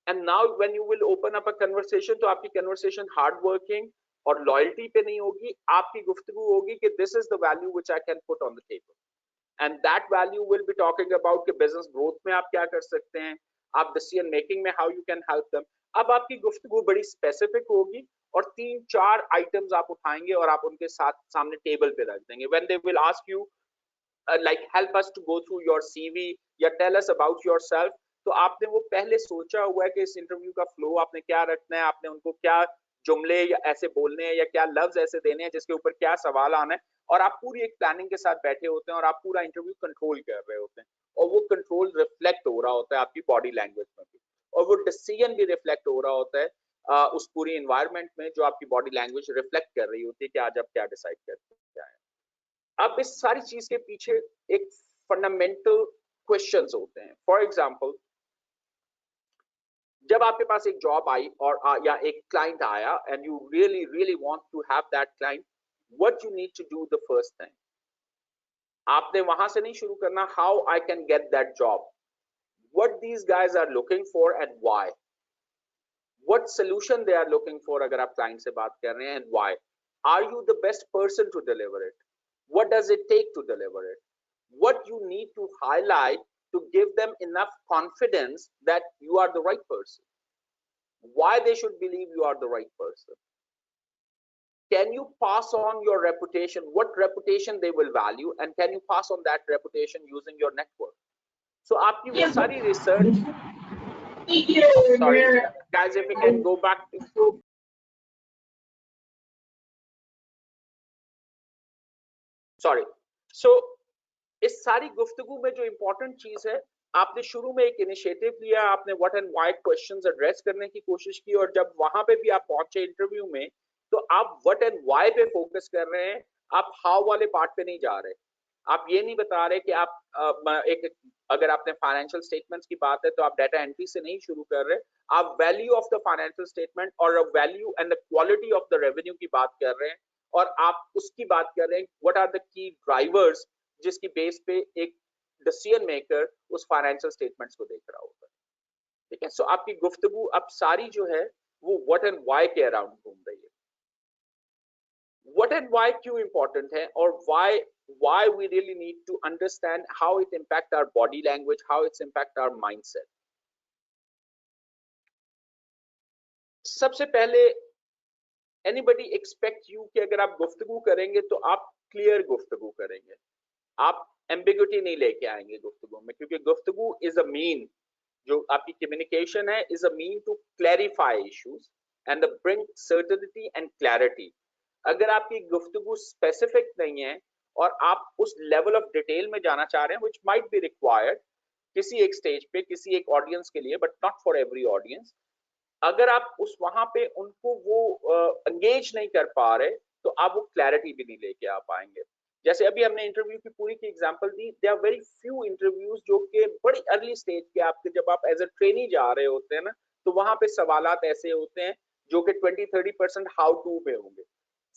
And now when you will open up a conversation, तो आपकी कन्वर्सेशन हार्ड वर्किंग और लॉयल्टी पे नहीं होगी, आपकी गुफ्तगू होगी कि this is the value which I can put on the table, and that value will be talking about कि बिजनेस ग्रोथ में आप क्या कर सकते हैं, आप डिसीजन मेकिंग में how you can help them. अब आपकी गुफ्तगू बड़ी स्पेसिफिक होगी और 3-4 आइटम्स आप उठाएंगे और आप उनके साथ सामने टेबल पे रख देंगे। When they will ask you like help us to go through your CV या tell us about yourself, तो आपने वो पहले सोचा हुआ है कि इस इंटरव्यू का फ्लो आपने क्या रखना है, आपने उनको क्या जुमले या ऐसे बोलने हैं या क्या लफ्ज ऐसे देने हैं जिसके ऊपर क्या सवाल आना है, और आप पूरी एक प्लानिंग के साथ बैठे होते हैं और आप पूरा इंटरव्यू कंट्रोल कर रहे होते हैं, और वो कंट्रोल रिफ्लेक्ट हो रहा होता है आपकी बॉडी लैंग्वेज में भी, और वो डिसीजन भी रिफ्लेक्ट हो रहा होता है उस पूरी एनवायरनमेंट में जो आपकी बॉडी लैंग्वेज रिफ्लेक्ट कर रही होती है कि आज आप क्या डिसाइड करते हैं। अब इस सारी चीज के पीछे एक फंडामेंटल क्वेश्चंस होते हैं। फॉर एग्जांपल, जब आपके पास एक जॉब आई और या एक क्लाइंट आया and you really really want to have that client, what you need to do the first thing, आपने वहां से नहीं शुरू करना how I can get that job, what these guys are looking for and why, what solution they are looking for, अगर आप client से बात कर रहे हैं, and why, are you the best person to deliver it, what does it take to deliver it, what you need to highlight to give them enough confidence that you are the right person, why they should believe you are the right person, can you pass on your reputation, what reputation they will value, and can you pass on that reputation using your network. So aapki wo sari research, sorry guys, if we can go back to, sorry, so इस सारी गुफ्तगू में जो important चीज है, आपने शुरू में एक इनिशिएटिव लिया, आपने what and why questions address करने की कोशिश की, और जब वहां पे भी आप पहुंचे इंटरव्यू में, तो आप व्हाट एंड व्हाई पे फोकस कर रहे हैं, आप हाउ वाले पार्ट पे नहीं जा रहे। आप ये नहीं बता रहे कि आप एक, अगर आपने फाइनेंशियल स्टेटमेंट्स की बात है तो आप डाटा एंट्री से नहीं शुरू कर रहे, आप value of the financial statement और value and the quality of the revenue की बात कर रहे हैं, और आप उसकी बात कर रहे हैं what are the key drivers जिसकी बेस पे एक डिसीजन मेकर उस फाइनेंशियल स्टेटमेंट्स को देख रहा होगा। ठीक है, सो आपकी गुफ्तगू अब सारी जो है वो व्हाट एंड व्हाई के अराउंड घूम रही है। व्हाट एंड व्हाई क्यों इंपॉर्टेंट है, और why we really need to understand how it impact our body language, how it's impact our mindset. सबसे पहले, एनीबडी एक्सपेक्ट यू कि अगर आप गुफ्तगू करेंगे तो आप क्लियर गुफ्तगू करेंगे, आप एम्बिग्युइटी नहीं लेके आएंगे गुफ्तगू में, क्योंकि गुफ्तगू इज अ मीन, जो आपकी कम्युनिकेशन है is a mean to clarify issues and bring certainty and clarity. अगर आपकी गुफ्तगू स्पेसिफिक नहीं है और आप उस लेवल ऑफ डिटेल में जाना चाह रहे हैं व्हिच माइट बी रिक्वायर्ड किसी एक स्टेज पे किसी एक ऑडियंस के लिए, but not for every audience, अगर आप उस वहां पे उनको वो एंगेज नहीं कर पा रहे, तो आप वो क्लैरिटी भी नहीं लेके आ पाएंगे। जैसे अभी हमने इंटरव्यू की पूरी की एग्जांपल दी, there are very few interviews जो कि बड़ी अर्ली स्टेज के आपके, जब आप एज अ ट्रेनी जा रहे होते हैं ना, तो वहां पे सवालात ऐसे होते हैं जो कि 20-30% हाउ टू पे होंगे,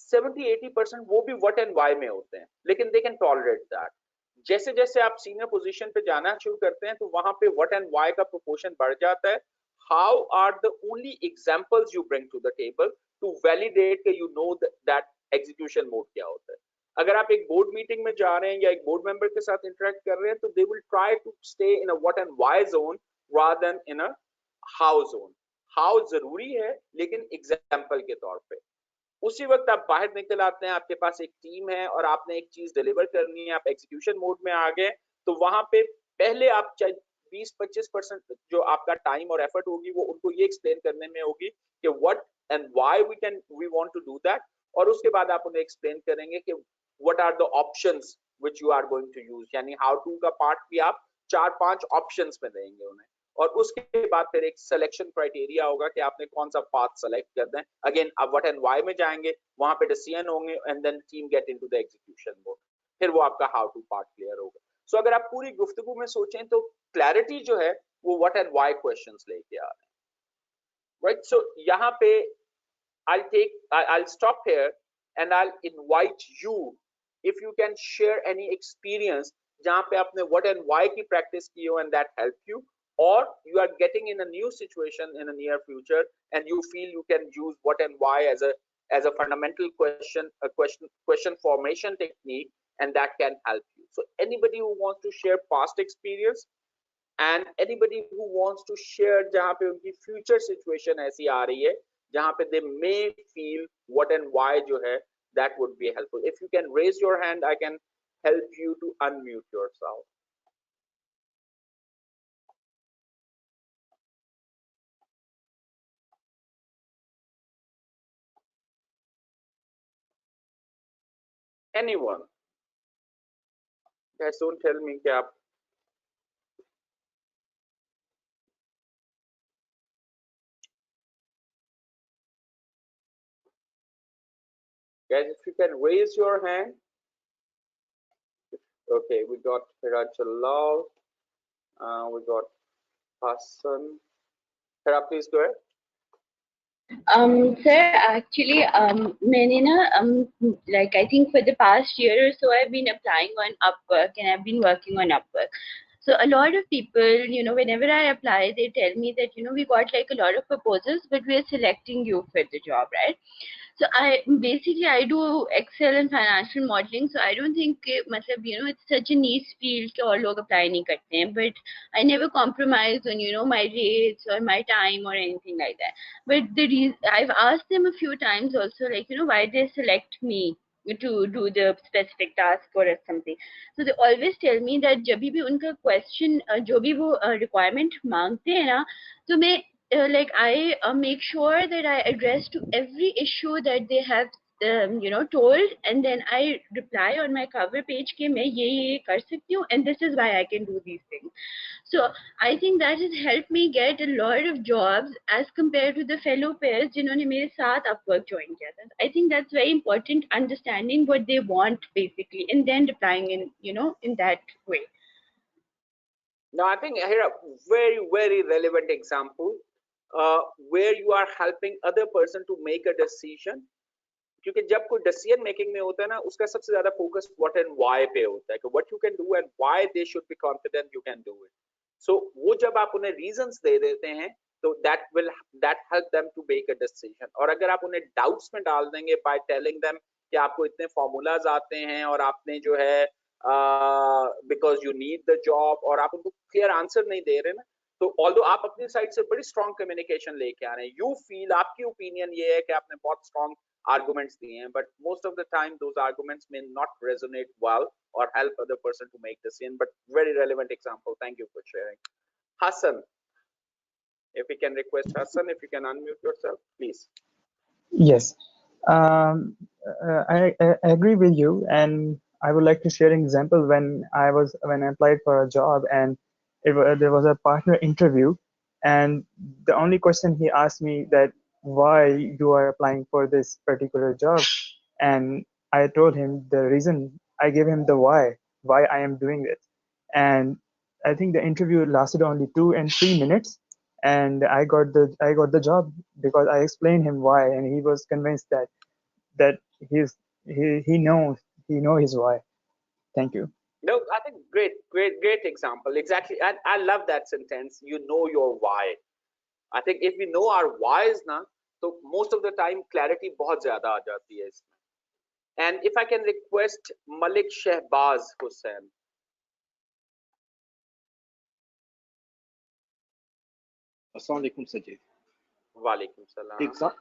70-80% वो भी what and why में होते हैं, लेकिन they can tolerate that. जैसे जैसे आप सीनियर पोजीशन पे जाना शुरू करते हैं तो वहां पे what and why का प्रोपोर्शन बढ़ जाता है. How are the only examples you bring to the table to validate that you know that execution mode क्या होता है. अगर आप एक बोर्ड मीटिंग में जा रहे हैं या एक बोर्ड मेंबर के साथ इंटरेक्ट कर रहे हैं तो they will try to stay in a what and why zone rather than in a how zone. how जरूरी है लेकिन एग्जांपल के तौर पे. उसी वक्त आप बाहर निकल आते हैं, आपके पास एक टीम है और आपने एक चीज डिलीवर करनी है, आप एग्जीक्यूशन मोड में आ गए, तो वहां पे पहले आप 20-25% जो आपका टाइम और एफर्ट होगी वो उनको ये एक्सप्लेन करने में होगी कि what and why we want to do that, और उसके बाद आप उन्हें एक्सप्लेन करेंगे कि what are the options which you are going to use. यानी हाउ टू का पार्ट भी आप 4-5 ऑप्शंस में देंगे उन्हें, और उसके बाद फिर एक सिलेक्शन क्राइटेरिया होगा कि आपने कौन सा पाथ सेलेक्ट करना है. अगेन आप व्हाट एंड व्हाई में जाएंगे, वहां पे डिसीजन होंगे and then team get into the execution mode. फिर वो आपका हाउ टू पार्ट क्लियर होगा. सो अगर आप पूरी गुफ्तगू में सोचें तो क्लैरिटी जो है वो व्हाट एंड व्हाई क्वेश्चंस लेके आ रहे हैं. राइट, सो यहाँ पे I'll stop here and I'll invite you if you can share any experience जहाँ पे आपने what and why की practice की हो and that helped you, or you are getting in a new situation in a near future and you feel you can use what and why as a fundamental question formation technique, and that can help you. So anybody who wants to share past experience and anybody who wants to share जहाँ पे उनकी future situation ऐसी आ रही है जहाँ पे they may feel what and why जो है, that would be helpful. If you can raise your hand, I can help you to unmute yourself. Anyone? Guys, don't tell me कि आप guys, if you can raise your hand. Okay, we got Hirachalal, we got Hassan. Hira, please go ahead. Sir, actually, मैंने ना like I think for the past year or so I've been applying on Upwork and I've been working on Upwork. So a lot of people, whenever I apply, they tell me that, we got like a lot of proposals, but we're selecting you for the job, right? So I do Excel and financial modeling, so I don't think matlab, it's such a niche field कि और लोग apply नहीं करते हैं, but I never compromise on my rates or my time or anything like that. But I've asked them a few times also, like why they select me to do the specific task or something. So they always tell me that जब भी उनका question जो भी वो requirement मांगते हैं ना, तो मैं like I make sure that I address to every issue that they have told, and then I reply on my cover page कि मैं ये कर सकती हूँ and this is why I can do these things. So I think that has helped me get a lot of jobs as compared to the fellow peers जिन्होंने मेरे साथ Upwork join किया था. I think that's very important, understanding what they want basically and then replying in in that way. Now I think here a very relevant example where you are helping other person to make a decision. क्योंकि जब कोई decision making में होता है ना, उसका सबसे ज्यादा फोकस व्हाट एंड व्हाई पे होता है कि what you can do and why they should be confident you can do it. So वो जब आप उन्हें रीजंस दे देते हैं तो that help them to make a decision. और अगर आप उन्हें डाउट्स में डाल देंगे बाय टेलिंग देम कि आपको इतने फॉर्मूलाज आते हैं और आपने जो है because you need the job, और आप उनको क्लियर आंसर नहीं दे रहे ना, तो ऑल्दो आप अपनी साइड से बड़ी स्ट्रॉन्ग कम्युनिकेशन लेके आ रहे हैं, यू फील आपकी ओपिनियन ये है कि आपने बहुत strong arguments diye hain, but most of the time those arguments may not resonate well or help other person to make decision. But very relevant example, thank you for sharing. Hassan, if we can request Hassan, if you can unmute yourself please. Yes, I agree with you, and I would like to share an example when I applied for a job, and there was a partner interview, and the only question he asked me that why you are applying for this particular job, and I told him the reason. I gave him the why I am doing it, and I think the interview lasted only 2 and 3 minutes, and I got the job because I explained him why, and he was convinced that that he knows his why. Thank you. No, I think great example. Exactly. And I love that sentence. You know your why. I think if we know our whys na, so most of the time clarity बहुत ज़्यादा आ जाती है इसमें. And if I can request Malik Shehbaz Hussain. Assalamu alaikum, Sajid. Walaikum salam.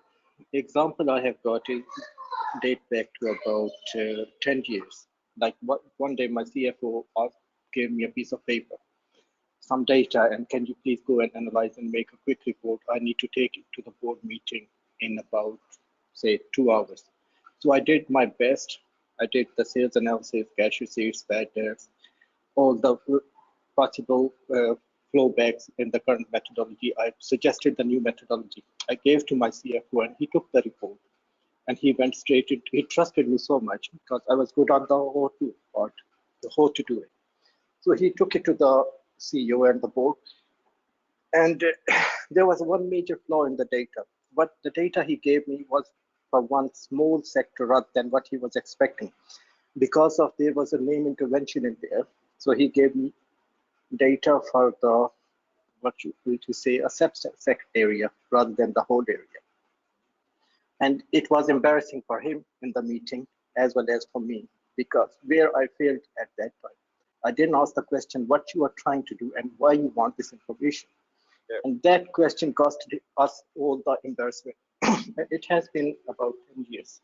Example I have got is date back to about 10 years. Like one day my CFO gave me a piece of paper, some data, and can you please go and analyze and make a quick report? I need to take it to the board meeting in about, say, 2 hours. So I did my best. I did the sales analysis, cash receipts, bad debts, all the possible flowbacks in the current methodology. I suggested the new methodology. I gave to my CFO and he took the report and he went straight into, he trusted me so much because I was good on the how-to part, the how to do it. So he took it to the CEO and the board, and there was one major flaw in the data. What the data he gave me was for one small sector rather than what he was expecting. Because of there was a name intervention in there, so he gave me data for the what you say a subset area rather than the whole area. And it was embarrassing for him in the meeting as well as for me, because where I failed at that time, I didn't ask the question what you are trying to do and why you want this information. Yeah. And that question cost us all the embarrassment. It has been about 10 years.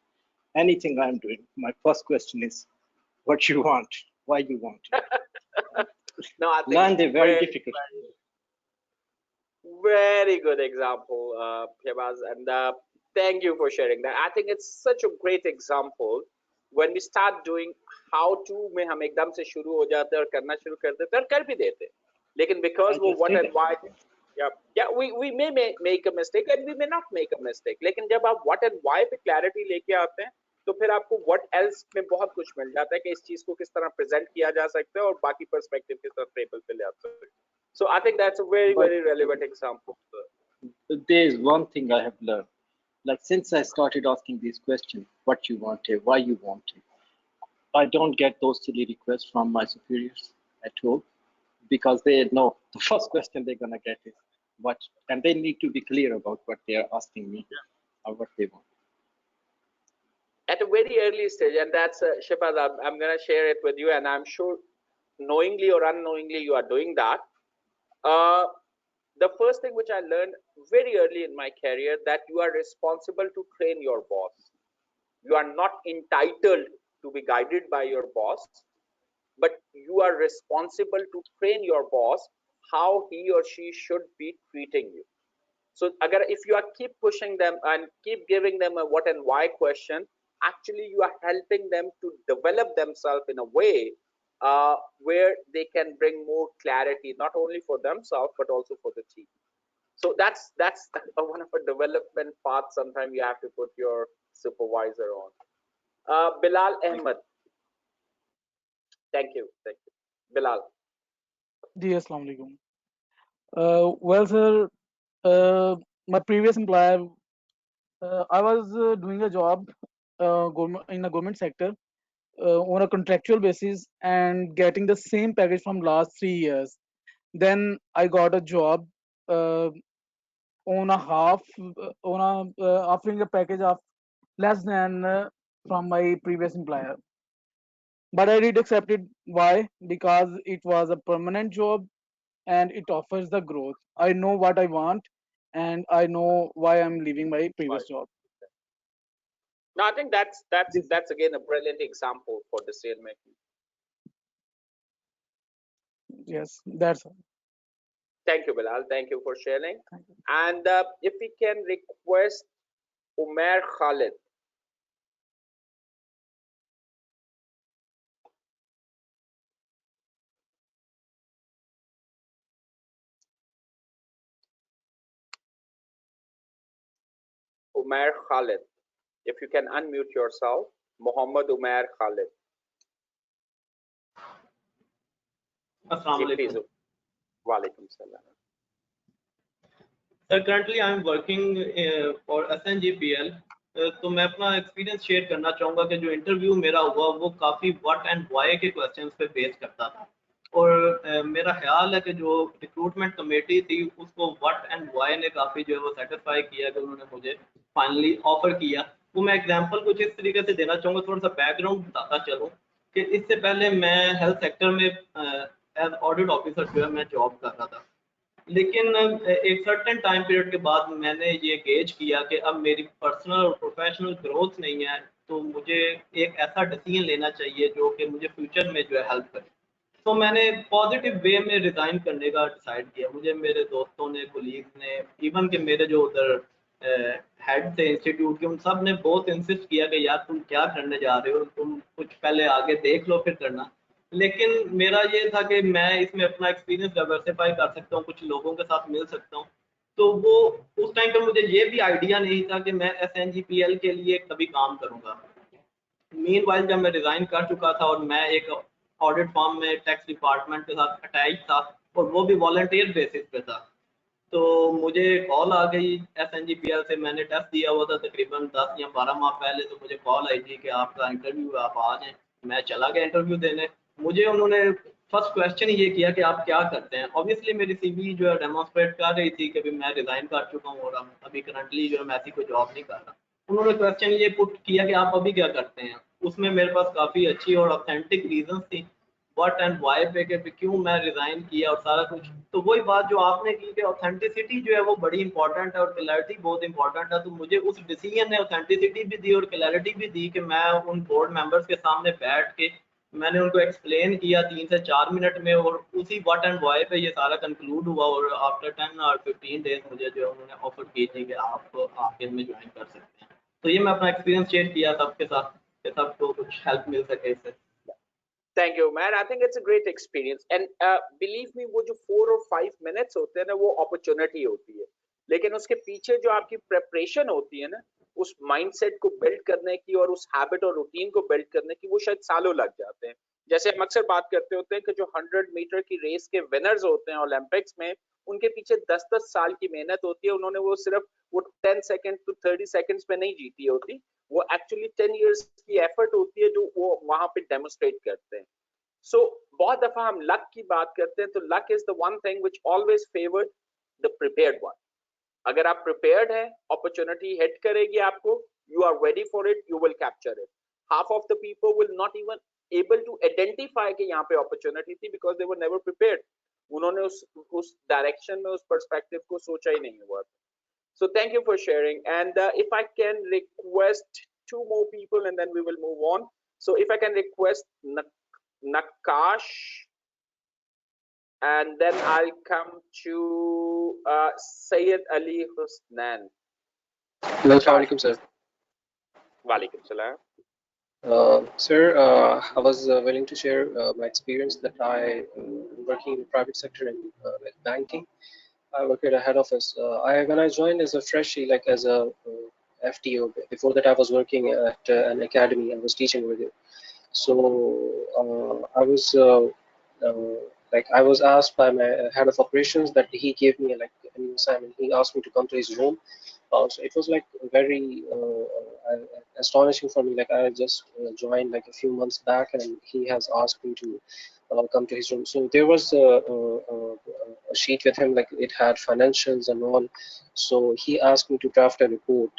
Anything I'm doing, my first question is what you want, why you want it. No, I think Learned it very difficult. Very good example, Shehbaz, and thank you for sharing that. I think it's such a great example. When we start doing how to में हम एकदम से शुरू हो जाते हैं और करना शुरू कर देते हैं और कर भी देते हैं, लेकिन because वो what and why, yeah, we may make a mistake and we may not make a mistake, लेकिन जब आप what and why पे clarity लेके आते हैं तो फिर आपको what else में बहुत कुछ मिल जाता है कि इस चीज को किस तरह present किया जा सकता है और बाकी perspective किस तरह table पे ले आ सकते हैं. So I think that's a very relevant example. There's one thing I have learned. Like since I started asking these questions, what you wanted, why you wanted, I don't get those silly requests from my superiors at all, because they know the first question they're gonna get is what, and they need to be clear about what they are asking me or what they want. At a very early stage, and that's Shehbaz, I'm gonna share it with you, and I'm sure knowingly or unknowingly you are doing that. The first thing which I learned very early in my career, that you are responsible to train your boss. You are not entitled to be guided by your boss, but you are responsible to train your boss how he or she should be treating you. So if you are keep pushing them and keep giving them a what and why question, actually you are helping them to develop themselves in a way where they can bring more clarity, not only for themselves but also for the team. So that's one of a development path. Sometimes you have to put your supervisor on. Bilal Ahmed. Thank you. Bilal. Yes, Assalamu alaikum. Well, sir, my previous employer, I was doing a job in a government sector on a contractual basis and getting the same package from last 3 years. Then I got a job on a half, offering a package of less than from my previous employer. But I did accept it. Why? Because it was a permanent job and it offers the growth. I know what I want and I know why I'm leaving my previous job. No, I think that's again a brilliant example for decision making. Yes, that's all. Thank you, Bilal. Thank you for sharing. And if we can request Umair Khalid. Umair Khalid. If you can unmute yourself, Muhammad Umair Khalid. Assalamu alaikum. Walaikum salam. Sir, currently I'm working for SNGPL तो मैं अपना experience share करना चाहूँगा कि जो interview मेरा हुआ वो काफ़ी व्हाट एंड व्हाई के क्वेश्चंस पे बेस करता था। और मेरा ख्याल है कि जो रिक्रूटमेंट कमेटी थी उसको व्हाट एंड व्हाई ने काफ़ी जो है वो सेटिस्फाई किया कि उन्होंने मुझे फाइनली ऑफर किया। तो मैं एग्जांपल कुछ इस तरीके से देना चाहूँगा, थोड़ा सा बैकग्राउंड बताता चलूँ कि इससे पहले मैं हेल्थ सेक्टर में एज ऑडिट ऑफिसर जो है मैं जॉब कर रहा था। लेकिन एक सर्टेन टाइम पीरियड के बाद मैंने ये गेज किया कि अब मेरी पर्सनल और प्रोफेशनल ग्रोथ नहीं है, तो मुझे एक ऐसा डिसीजन लेना चाहिए जो कि मुझे फ्यूचर में जो है हेल्प करे। तो मैंने पॉजिटिव वे में रिज़ाइन करने का डिसाइड किया। मुझे मेरे दोस्तों ने, कोलीग्स ने, इवन के मेरे जो उधर हेड थे इंस्टीट्यूट के, उन सब ने बहुत इंसिस्ट किया कि यार तुम क्या करने जा रहे हो, तुम कुछ पहले आगे देख लो फिर करना। लेकिन मेरा ये था कि मैं इसमें अपना एक्सपीरियंस डाइवर्सिफाई कर सकता हूँ, कुछ लोगों के साथ मिल सकता हूँ। तो वो उस टाइम पे मुझे ये भी आइडिया नहीं था कि मैं SNGPL के लिए कभी काम करूँगा। मीनवाइल जब मैं रिज़ाइन कर चुका था और मैं एक ऑडिट फर्म में टैक्स डिपार्टमेंट के साथ अटैच था, और वो भी वॉलंटियर बेसिस पे था, तो मुझे कॉल आ गई SNGPL से। मैंने टेस्ट दिया हुआ था तकरीबन 10 या 12 माह पहले, तो मुझे कॉल आई थी कि आपका इंटरव्यू है, आप आ जाएँ। मैं चला गया इंटरव्यू देने। मुझे उन्होंने फर्स्ट क्वेश्चन ये किया कि आप क्या करते हैं। ऑब्वियसली मेरी सीवी जो है डेमोंस्ट्रेट कर रही थी कि अभी मैं रिज़ाइन कर चुका हूँ और अभी करंटली जो है मैं ऐसी कोई जॉब नहीं कर रहा। उन्होंने क्वेश्चन ये पुट किया कि आप अभी क्या करते हैं। उसमें मेरे पास काफ़ी अच्छी और ऑथेंटिक रीजंस थी व्हाट एंड व्हाई पे कि क्यों मैं रिज़ाइन किया और सारा कुछ। तो वही बात जो आपने की कि ऑथेंटिसिटी जो है वो बड़ी इंपॉर्टेंट है और क्लैरिटी बहुत इंपॉर्टेंट है। तो मुझे उस डिसीजन ने ऑथेंटिसिटी भी दी और क्लैरिटी भी दी कि मैं उन बोर्ड मेंबर्स के सामने बैठ के मैंने उनको एक्सप्लेन किया 3 से 4 मिनट में, और उसी व्हाट एंड व्हाई पे ये सारा कंक्लूड हुआ। और आफ्टर 10 और 15 डेज मुझे जो है उन्होंने ऑफर की थी कि आप आके में ज्वाइन कर सकते हैं। तो ये मैं अपना एक्सपीरियंस शेयर किया सबके साथ कि सबको कुछ हेल्प मिल सके इससे। Thank you man, I think it's a great experience and believe me, वो जो 4 और 5 मिनट्स होते हैं ना, वो अपॉर्चुनिटी होती है, लेकिन उसके पीछे जो आपकी प्रेपरेशन होती है ना, उस माइंडसेट को बिल्ड करने की और उस हैबिट और रूटीन को बिल्ड करने की, वो शायद सालों लग जाते हैं। जैसे हम अक्सर बात करते होते हैं कि जो 100 मीटर की रेस के विनर्स होते हैं ओलंपिक्स में, उनके पीछे 10-10 साल की मेहनत होती है। उन्होंने वो सिर्फ वो 10 सेकेंड टू 30 सेकेंड्स पे नहीं जीती होती, वो एक्चुअली 10 years की एफर्ट होती है जो वो वहां पे डेमोस्ट्रेट करते हैं। सो बहुत दफा हम लक की बात करते हैं, तो luck is the one thing which always favoured the prepared one. अगर आप प्रिपेयर्ड है, अपॉर्चुनिटी हिट करेगी आपको, you are ready for it, you will capture it. Half of the people will not even able to identify कि यहाँ पे opportunity थी, because they were never prepared. उन्होंने उस डायरेक्शन में, उस पर्सपेक्टिव को सोचा ही नहीं हुआ। So thank you for sharing. And if I can request two more people, and then we will move on. So if I can request Nakash, and then I'll come to Sayyid Ali Husnan. Hello, Assalamualaikum, sir. Walaikum salam. Sir, I was willing to share my experience that I working in the private sector in with banking. I work at a head office. When I joined as a freshie, like as a FTO. Before that, I was working at an academy. I was teaching over there. So I was like I was asked by my head of operations that he gave me like a new assignment. He asked me to come to his room. So it was like very astonishing for me. Like I just joined like a few months back, and he has asked me to come to his room. So there was a sheet with him, like it had financials and all. So he asked me to draft a report.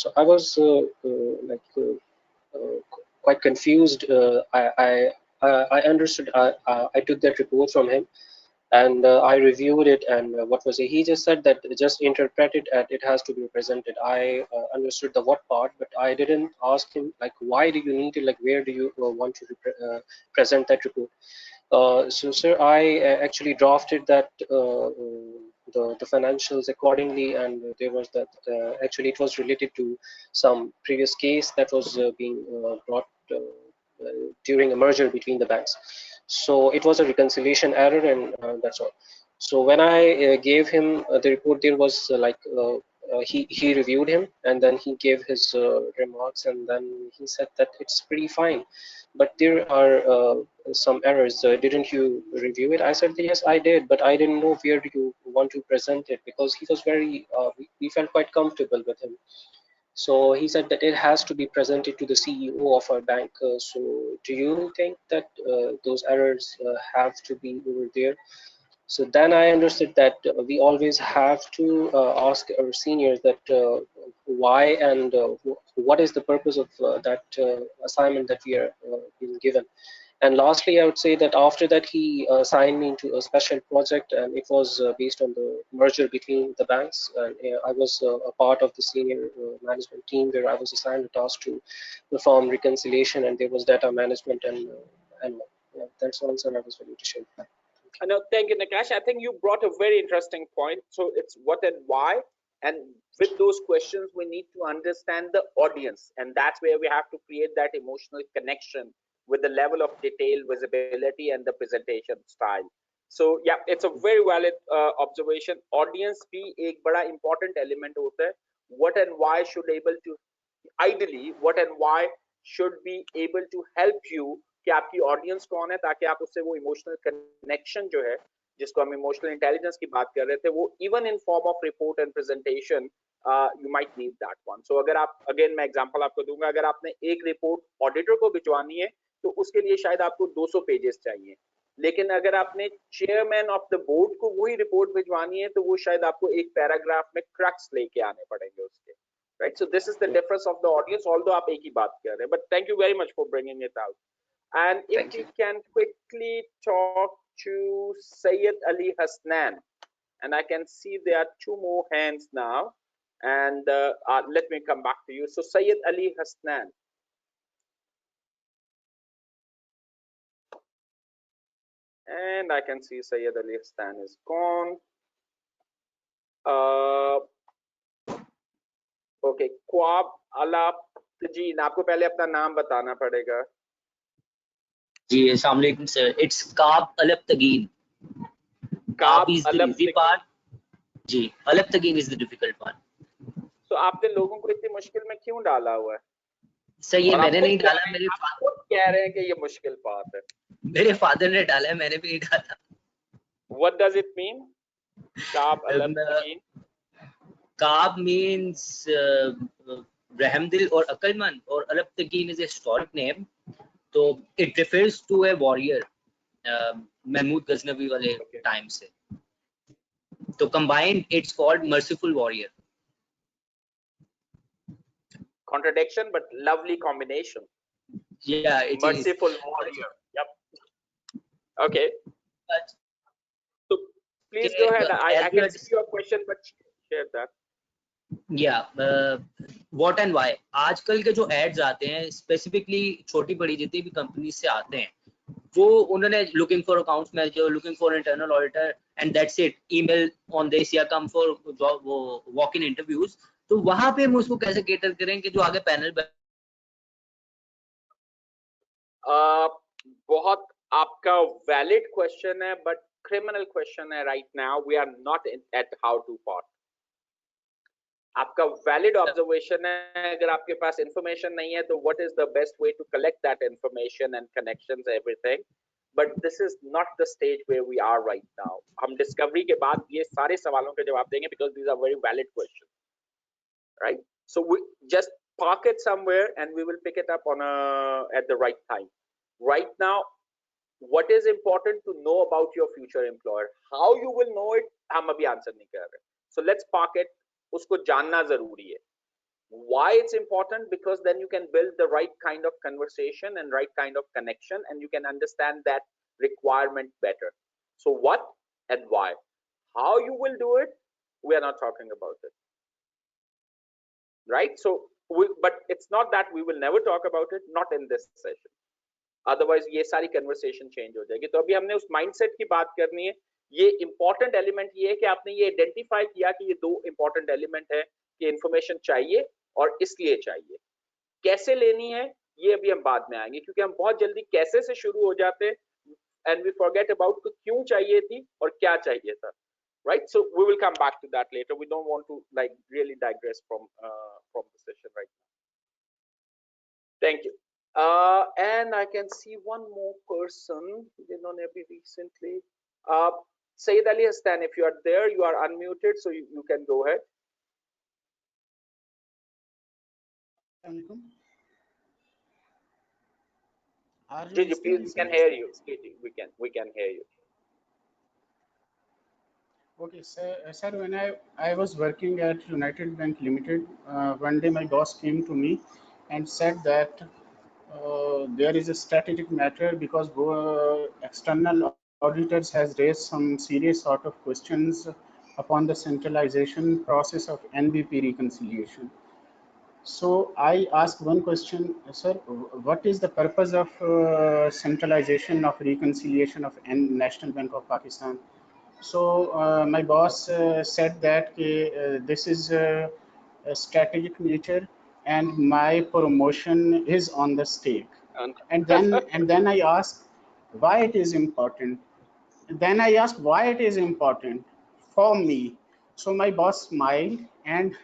So I was quite confused. I understood. I took that report from him, and I reviewed it. And what was it? He just said that just interpret it and it has to be presented. I understood the what part, but I didn't ask him like why do you need it? Like where do you want to present that report? So, sir, I actually drafted that the financials accordingly, and there was that actually it was related to some previous case that was being brought during a merger between the banks. So it was a reconciliation error, and that's all. So when I gave him the report, there was he reviewed him, and then he gave his remarks, and then he said that it's pretty fine, but there are some errors. Didn't you review it? I said yes, I did, but I didn't know where do you want to present it, because he was very we felt quite comfortable with him. So he said that it has to be presented to the CEO of our bank. So do you think that those errors have to be over there? So then I understood that we always have to ask our seniors that why and what is the purpose of that assignment that we are being given. And lastly, I would say that after that, he signed me into a special project, and it was based on the merger between the banks. And I was a part of the senior management team where I was assigned a task to perform reconciliation, and there was data management and yeah, that's all, sir. I was ready to share. No, thank you, Nakash. I think you brought a very interesting point. So it's what and why. And with those questions, we need to understand the audience. And that's where we have to create that emotional connection with the level of detail, visibility, and the presentation style. So yeah, it's a very valid observation. Audience भी एक बड़ा important element होता है. What and why should able to ideally what and why should be able to help you कि आपकी audience कौन है ताकि आप उससे वो इमोशनल कनेक्शन जो है जिसको हम इमोशनल इंटेलिजेंस की बात कर रहे थे वो even in form of report and presentation you might need that one so अगर आप अगेन मैं एग्जांपल आपको दूंगा अगर आपने एक रिपोर्ट ऑडिटर को भिजवानी है तो उसके लिए शायद आपको 200 पेजेस चाहिए लेकिन अगर आपने चेयरमैन ऑफ द बोर्ड को वही रिपोर्ट भिजवानी है तो वो शायद आपको एक पैराग्राफ में क्रक्स लेके आने पड़ेंगे उसके right so this is the difference of the audience although आप एक ही बात कर रहे हैं but thank you very much for bringing it out and if Thank we you. can quickly talk to Sayyid Ali Hasnan and I can see there are two more hands now and let me come back to you so Sayyid Ali Hasnan and I can see Sayyid Ali Hasnan is gone okay ख्वाब अलाप तजीन आपको पहले अपना नाम बताना पड़ेगा जी अस्सलाम वालेकुम sir it's Kab Alp Tigin Kab is the easy part जी Alp Tigin is the difficult part तो आपने लोगों को इतनी मुश्किल में क्यों डाला हुआ है सर ये मैंने नहीं डाला मेरे खुद कह रहे हैं कि ये मुश्किल बात है मेरे फादर ने डाला है मैंने भी नहीं डाला what does it mean Kab Alp Tigin Kab means रहमदिल और अक्लमंद और Alp Tigin is a historic name तो it refers to a warrior Mahmud Ghaznavi वाले टाइम से तो combined it's called merciful warrior contradiction but lovely combination yeah it merciful is. warrior yep okay so please go ahead I can see your question but share that what and why आजकल के जो ads आते हैं specifically छोटी बड़ी जितनी भी companies से आते हैं वो उन्होंने looking for accounts manager looking for internal auditor and that's it email on this या कम फॉर वो वॉक इन इंटरव्यूज तो वहां पे हम उसको कैसे केटर करें कि जो आगे पैनल बहुत आपका वैलिड क्वेश्चन है बट क्रिमिनल क्वेश्चन है right now we are not at how to part आपका वैलिड ऑब्जर्वेशन है अगर आपके पास इंफॉर्मेशन नहीं है तो what is the best way to collect that information and connections everything but this is not the stage where we are right now हम discovery के बाद ये सारे सवालों के जवाब देंगे because these are very valid question right so we just park it somewhere and we will pick it up on at the right time right now what is important to know about your future employer how you will know it हम अभी answer नहीं कर रहे so let's park it उसको जानना जरूरी है why it's important because then you can build the right kind of conversation and right kind of connection and you can understand that requirement better so what and why how you will do it we are not talking about it right so but it's not that we will never talk about it not in this session otherwise ये सारी conversation change हो जाएगी तो अभी हमने उस mindset की बात करनी है ये important element ये है कि आपने ये identify किया कि ये दो important element है कि information चाहिए और इसलिए चाहिए कैसे लेनी है ये अभी हम बाद में आएंगे क्योंकि हम बहुत जल्दी कैसे से शुरू हो जाते हैं and we forget about कि क्यों चाहिए थी और क्या चाहिए था right so we will come back to that later we don't want to like really digress from the session right now thank you and I can see one more person जिन्होंने अभी recently Sayyid Ali Hassan if you are there you are unmuted so you can go ahead Are you Ji, listening please, me, we sir? can hear you. We can hear you. Okay, sir, when I was working at United Bank Limited, one day my boss came to me and said that there is a strategic matter because external auditors has raised some serious sort of questions upon the centralization process of NBP reconciliation. So I asked one question, sir, what is the purpose of centralization of reconciliation of National Bank of Pakistan? So my boss said that this is a strategic nature and my promotion is on the stake. And then I asked why it is important. Then I asked why it is important for me. So my boss smiled and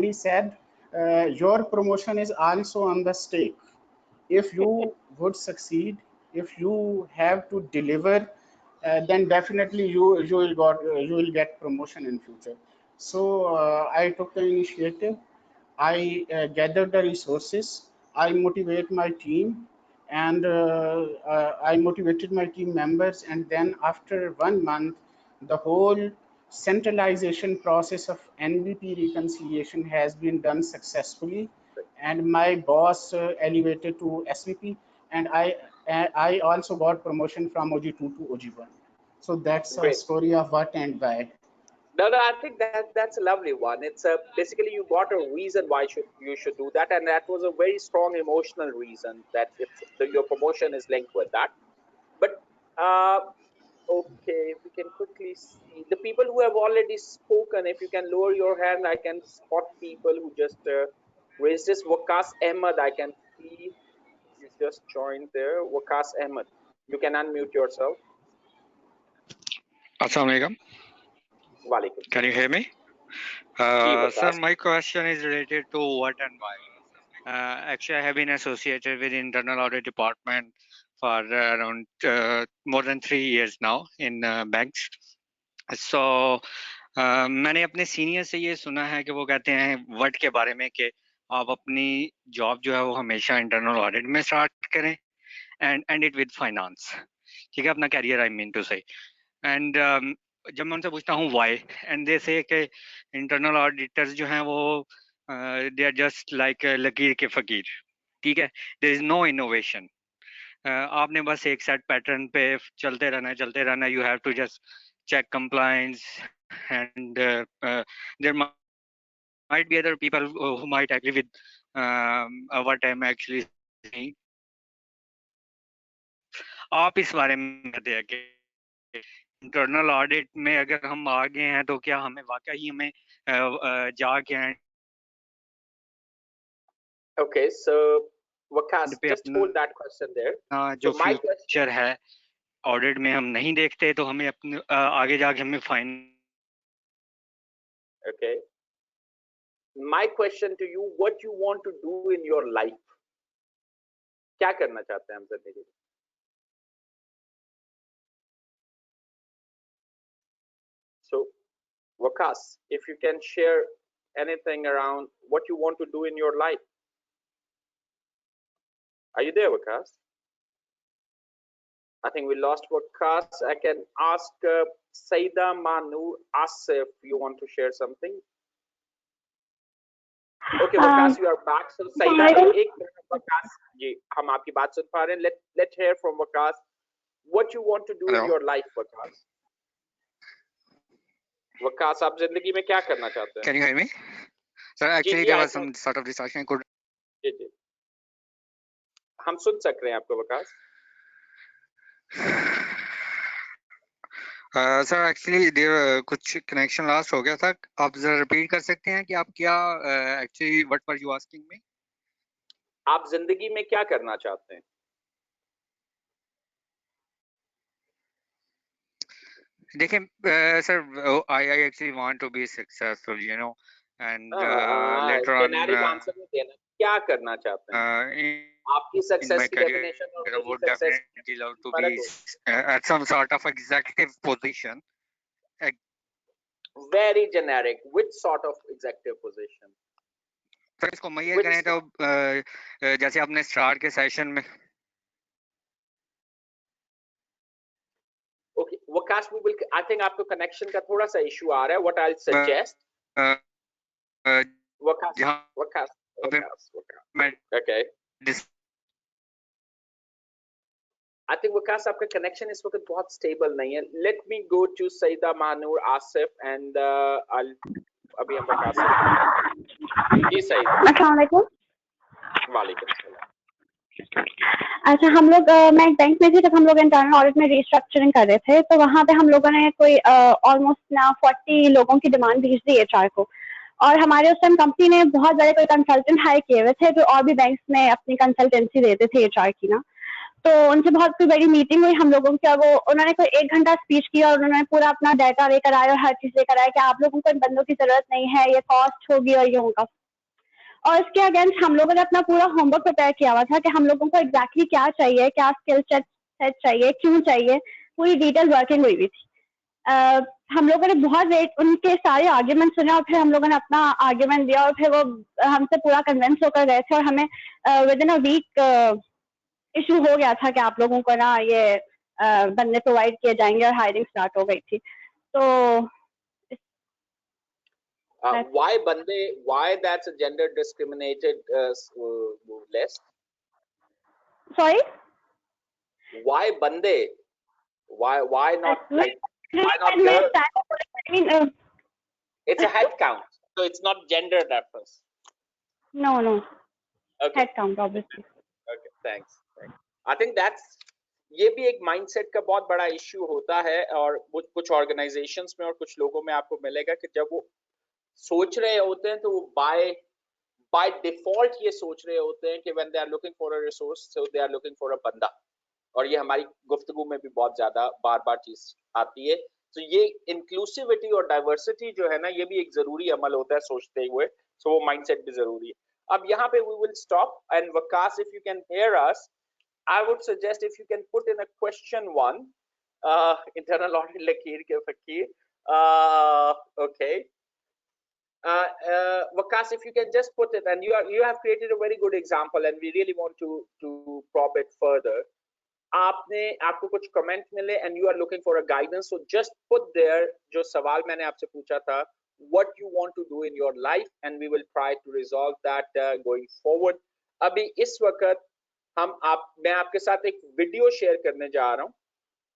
he said, your promotion is also on the stake. If you would succeed, if you have to deliver, then definitely you will get promotion in future. So I took the initiative. I gathered the resources. I motivate my team, and I motivated my team members. And then after 1 month, the whole centralization process of NVP reconciliation has been done successfully. And my boss elevated to SVP, and I also got promotion from OG2 to OG1. So that's a Great. story of what and why. No, I think that's a lovely one. It's basically you got a reason why you should do that, and that was a very strong emotional reason that your promotion is linked with that. But uh, okay, we can quickly see the people who have already spoken. If you can lower your hand, I can spot people who just raised this. Wakas Ahmed, I can see he's just joined there. Wakas Ahmed, you can unmute yourself. Assalamu alaikum. Walaikum Can you salam. hear me? Ji Sir, Wakas. my question is related to what and why. Actually, I have been associated with internal audit department for around more than 3 years now in banks. So मैंने अपने senior से ये सुना है कि वो कहते हैं वर्ड के बारे में कि आप अपनी जॉब जो है वो हमेशा इंटरनल ऑडिट में स्टार्ट करें and and it with finance, ठीक है, अपना कैरियर आई मीन टू से. एंड जब मैं उनसे पूछता हूँ वाई, एंड दे से कि इंटरनल ऑडिटर्स जो हैं वो दे आर जस्ट लाइक लकीर के फकीर, ठीक है, देयर इज नो इनोवेशन. आपने बस एक सेट पैटर्न पे चलते रहना, you have to just check compliance, and there might be other people who might agree with what I'm actually saying. आप इस बारे में कहते हैं कि इंटरनल ऑडिट में अगर हम आगे हैं तो क्या हमें वाकई हमें जाके Okay, so Wakas, पे just hold that question there. अपना So जो my question, फ्यूचर है ऑडिट में हम नहीं देखते तो हमें अपने आगे जाके हमें fine. okay, my question to you, what you want to do in your life? क्या करना चाहते हैं हम जिंदगी में? So Wakas, if you can share anything around what you want to do in your life. Are you there, Wakas? I think we lost Wakas. I can ask Saida Manu Asif if you want to share something. Okay, Wakas, you are back. So Saida, एक minute Wakas, जी हम आपकी बात सुन पा रहे हैं. Let's hear from Wakas. What you want to do in your life, Wakas? Wakas, आप जिंदगी में क्या करना चाहते हैं? Can you hear me? Sir, actually there was some sort of discussion. जी हम सुन सक रहे हैं आपको Wakas. सर एक्चुअली देर कुछ कनेक्शन लॉस्ट हो गया था. आप जरा रिपीट कर सकते हैं कि आप क्या actually what were you asking me? आप जिंदगी में क्या करना चाहते हैं? देखिए sir, I actually want to be successful, you know, and later on generic answer नहीं देना. क्या करना चाहते हैं? आपकी in सक्सेस my की career डेफिनेशन और I मेरी would success definitely love to फर्क be हो. at some sort of executive position. Very generic. Which sort of executive position? Sir इसको मैयर करें तो जैसे आपने स्टार्ट के सेशन में Okay, Wakash, we will. I think आपको connection का थोड़ा सा issue आ रहा है. What I'll suggest. Wakash. Okay. I think Wakash आपका connection इस वक्त बहुत stable नहीं है. Let me go to Saida Manur Asif and I'll अभी हम Wakash से. जी सईदा. अस्सलाम वालेकुम. वालेकुम सलाम. अच्छा हम लोग मैं एक बैंक में थी जब हम लोग इंटरनल ऑडिट में रिस्ट्रक्चरिंग कर रहे थे तो वहाँ पे हम लोगों ने कोई ऑलमोस्ट ना 40 लोगों की डिमांड भेज दी एचआर को और हमारे उस टाइम कंपनी ने बहुत बड़े कोई कंसल्टेंट हायर किए हुए थे जो और भी बैंक्स में अपनी कंसल्टेंसी देते थे एचआर की ना. तो उनसे बहुत कोई बड़ी मीटिंग हुई हम लोगों की और वो उन्होंने कोई 1 घंटा स्पीच किया और उन्होंने पूरा अपना डाटा लेकर आए और हर चीज लेकर आए कि आप लोगों को इन बंदों की जरूरत नहीं है, ये कॉस्ट होगी और ये होगा. और इसके अगेंस्ट हम लोगों ने अपना पूरा होमवर्क प्रिपेयर किया हुआ था कि हम लोगों को एग्जैक्टली क्या चाहिए, क्या स्किल सेट चाहिए, क्यों चाहिए, पूरी डिटेल वर्किंग हुई थी. हम लोगों ने बहुत वेट उनके सारे आर्ग्यूमेंट सुने और फिर हम लोगों ने अपना आर्ग्यूमेंट दिया और फिर वो हमसे पूरा कन्विंस होकर गए थे और हमें within a week issue हो गया था कि आप लोगों को ना ये बंदे प्रोवाइड किए जाएंगे और हायरिंग स्टार्ट हो गई थी. तो why that's a gender discriminated list? Sorry? Why bande? Why not like why not girls? I mean, it's a head count, so it's not gender reference. No. Okay. Head count, obviously. Okay, thanks. I think that's ये भी एक mindset का बहुत बड़ा issue होता है और कुछ ऑर्गेनाइजेशंस में और कुछ लोगों में आपको मिलेगा कि जब वो सोच रहे होते हैं तो वो बाय डिफॉल्ट ये सोच रहे होते हैं कि when they are looking for a resource so they are looking for a बंदा. और ये हमारी गुफ्तगू में भी बहुत ज्यादा बार चीज आती है. तो ये इंक्लूसिविटी और डाइवर्सिटी जो है ना ये भी एक जरूरी अमल होता है सोचते हुए. सो वो माइंडसेट भी जरूरी है. अब यहाँ पे we will stop and Waqas if you can hear us I would suggest if you can put in a question 1 internal audit Lakir ke fakir. Okay. Waqas, if you can just put it, and you have created a very good example, and we really want to probe it further. आपको कुछ comment मिले, and you are looking for a guidance, so just put there जो सवाल मैंने आपसे पूछा था, what you want to do in your life, and we will try to resolve that going forward. अभी इस वक्त मैं आपके साथ एक वीडियो शेयर करने जा रहा हूँ.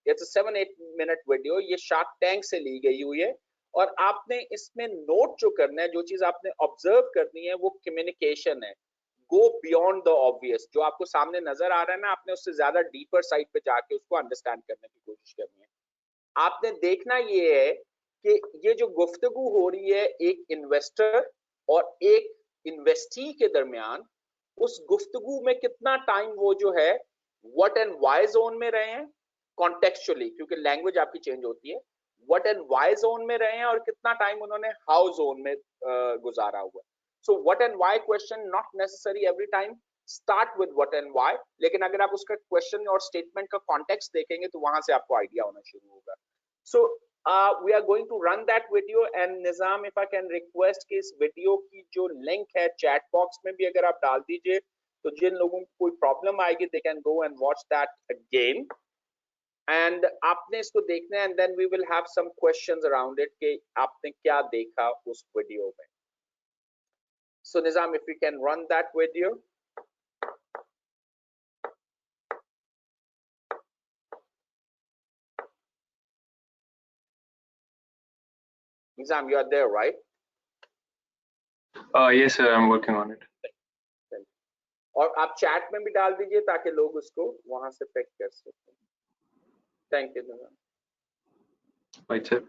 It's a 7-8 minute video. ये शार्क टैंक से ली गई हुई है और आपने इसमें नोट जो करना है, जो चीज आपने ऑब्जर्व करनी है वो कम्युनिकेशन है. Go beyond the obvious. जो आपको सामने नजर आ रहा है ना, आपने उससे ज्यादा डीपर साइड पे जाके उसको अंडरस्टैंड करने की कोशिश करनी है. आपने देखना ये है कि ये जो गुफ्तगू हो रही है एक इन्वेस्टर और एक इन्वेस्टी के दरमियान, उस गुफ्तगू में कितना टाइम वो जो है व्हाट एंड व्हाई जोन में रहे हैं कॉन्टेक्चुअली, क्योंकि लैंग्वेज आपकी चेंज होती है. व्हाट एंड व्हाई जोन में रहे हैं और कितना टाइम उन्होंने हाउ जोन में गुजारा हुआ. So what and why question not necessary every time start with what and why, लेकिन अगर आप उसका क्वेश्चन और स्टेटमेंट का कॉन्टेक्स्ट देखेंगे तो वहां से आपको आइडिया होना शुरू होगा. सो we are going to run that video and Nizam, if I can request कि इस वीडियो की जो लिंक है चैट बॉक्स में भी अगर आप डाल दीजिए तो जिन लोगों को कोई प्रॉब्लम आएगी they can go and watch that again. And आपने इसको देखना है and then we will have some questions around it कि आपने क्या देखा उस वीडियो में. So Nizam, if you can run that video. Nizam, you are there, right? Yes, sir. I'm working on it. और आप चैट में भी डाल दीजिए ताकि लोग उसको वहां से पिक कर सकें. Thank you. Right, sir.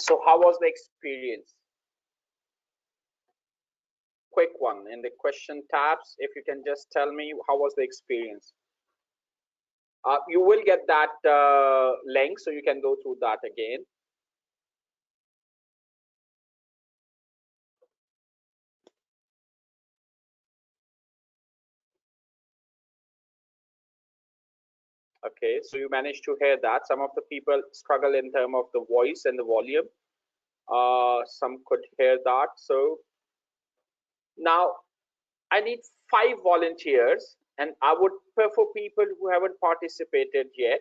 So how was the experience? Quick one in the question tabs. If you can just tell me how was the experience. You will get that link, so you can go through that again. Okay, so you managed to hear that. Some of the people struggle in terms of the voice and the volume. Some could hear that. So now I need 5 volunteers, and I would prefer people who haven't participated yet.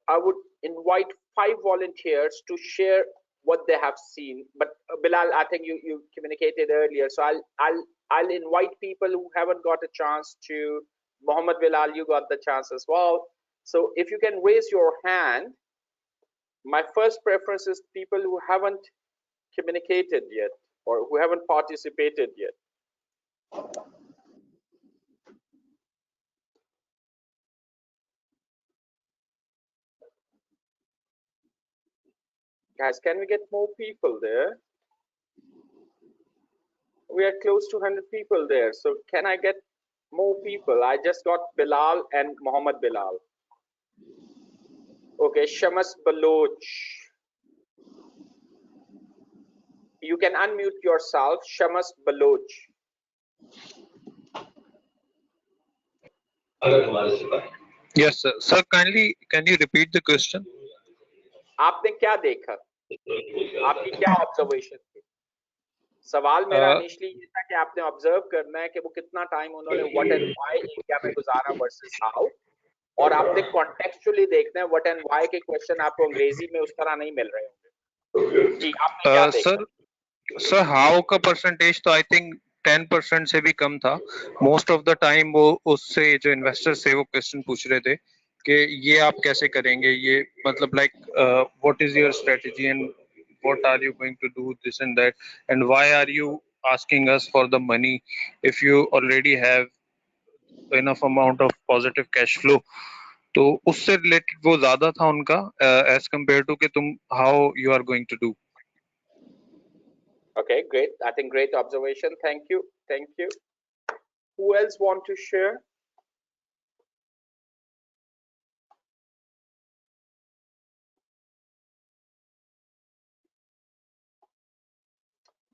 I would invite 5 volunteers to share what they have seen. But Bilal, I think you communicated earlier, so I'll invite people who haven't got a chance to. Mohammed Bilal, you got the chance as well. So if you can raise your hand, my first preference is people who haven't communicated yet or who haven't participated yet. Guys, can we get more people there? We are close to 100 people there. So can I get more people? I just got Bilal and Mohammed Bilal. Okay, Shamas Baloch. You can unmute yourself, Shamas Baloch. Yes, sir. Sir, kindly, can you repeat the question? आपने क्या देखा? आपकी क्या observation थी? सवाल मेरा initially ये था कि आपने ऑब्जर्व करना है कि वो कितना टाइम उन्होंने व्हाट एंड व्हाई एरिया में गुजारा वर्सेस हाउ, और आपने कॉन्टेक्चुअली देखना है व्हाट एंड व्हाई के क्वेश्चन आपको अंग्रेजी में उस तरह नहीं मिल रहे होंगे। जी, आपने क्या देखा? सर हाउ का परसेंटेज तो आई थिंक 10% से भी कम था। मोस्ट ऑफ द टाइम वो उससे जो इन्वेस्टर्स थे वो क्वेश्चन पूछ रहे थे कि ये आप कैसे करेंगे, ये मतलब like what is your strategy and what are you going to do this and that, and why are you asking us for the money if you already have enough amount of positive cash flow. तो उससे related वो ज्यादा था उनका as compare to कि तुम how you are going to do. Okay, great. I think great observation. Thank you. Thank you. Who else want to share?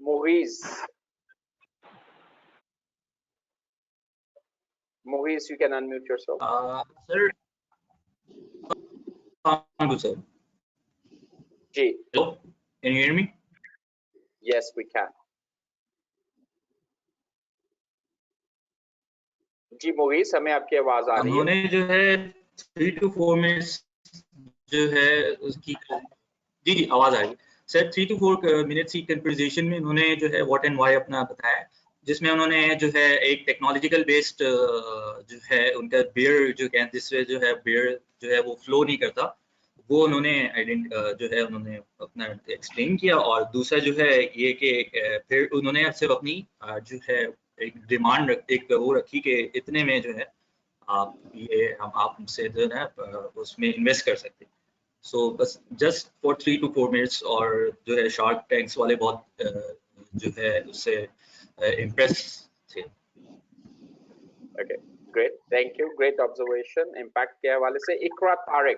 Maurice. Maurice, you can unmute yourself. Sir. Sir. Ji. Hello. Can you hear me? Yes, we can. जी मोहिस, हमें आपकी आवाज आ रही है। उन्होंने जो है 3 to 4 minutes जो है उसकी जी आवाज आ रही है सर। 3 to 4 मिनट्स की कन्वर्सेशन में उन्होंने जो है व्हाट एंड व्हाई अपना बताया, जिसमें उन्होंने जो है एक टेक्नोलॉजिकल बेस्ड जो है उनका बेयर जो है जिससे जो है बेयर जो है वो फ्लो नहीं करता, वो उन्होंने जो है उन्होंने अपना एक्सप्लेन किया। और दूसरा जो है ये कि फिर उन्होंने सिर्फ अपनी जो है एक डिमांड एक वो रखी कि इतने में जो है आप ये हम आपसे जो है उसमें इन्वेस्ट कर सकते हैं। सो बस जस्ट फॉर 3 to 4 मिनट्स, और जो है शार्क टैंक्स वाले बहुत जो है उससे इम्प्रेस थे। Okay, great, thank you, great observation. Impact के हवाले से इकरा Tariq.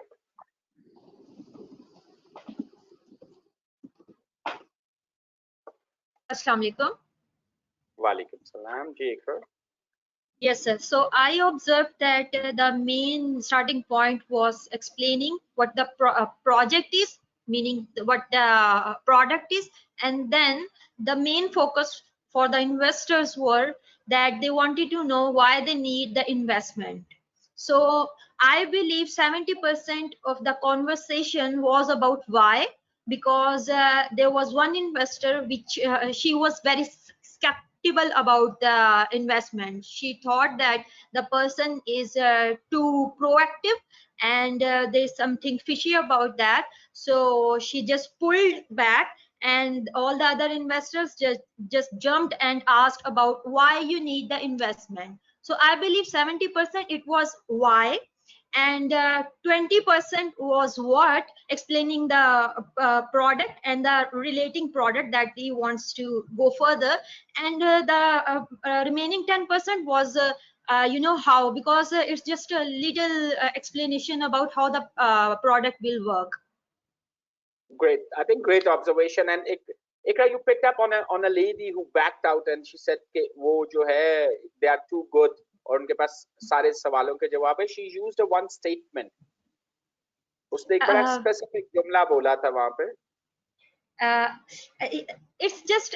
Assalamu alaikum. Walaikum salam. Ji Ikra. Yes, sir. So I observed that the main starting point was explaining what the project is, meaning what the product is, and then the main focus for the investors were that they wanted to know why they need the investment. So I believe 70% of the conversation was about why, because there was one investor which she was very skeptical about the investment. She thought that the person is too proactive and there's something fishy about that, so she just pulled back, and all the other investors just jumped and asked about why you need the investment. So I believe 70% it was why, and 20% was what explaining the product and the relating product that he wants to go further, and the remaining 10% was how, because it's just a little explanation about how the product will work. Great. I think great observation. And Ikra, you picked up on a lady who backed out and she said कि वो जो है they are too good और उनके पास सारे सवालों के जवाब है. She used a one statement. उसने एक बड़ा स्पेसिफिक जुमला बोला था वहां पे. It's just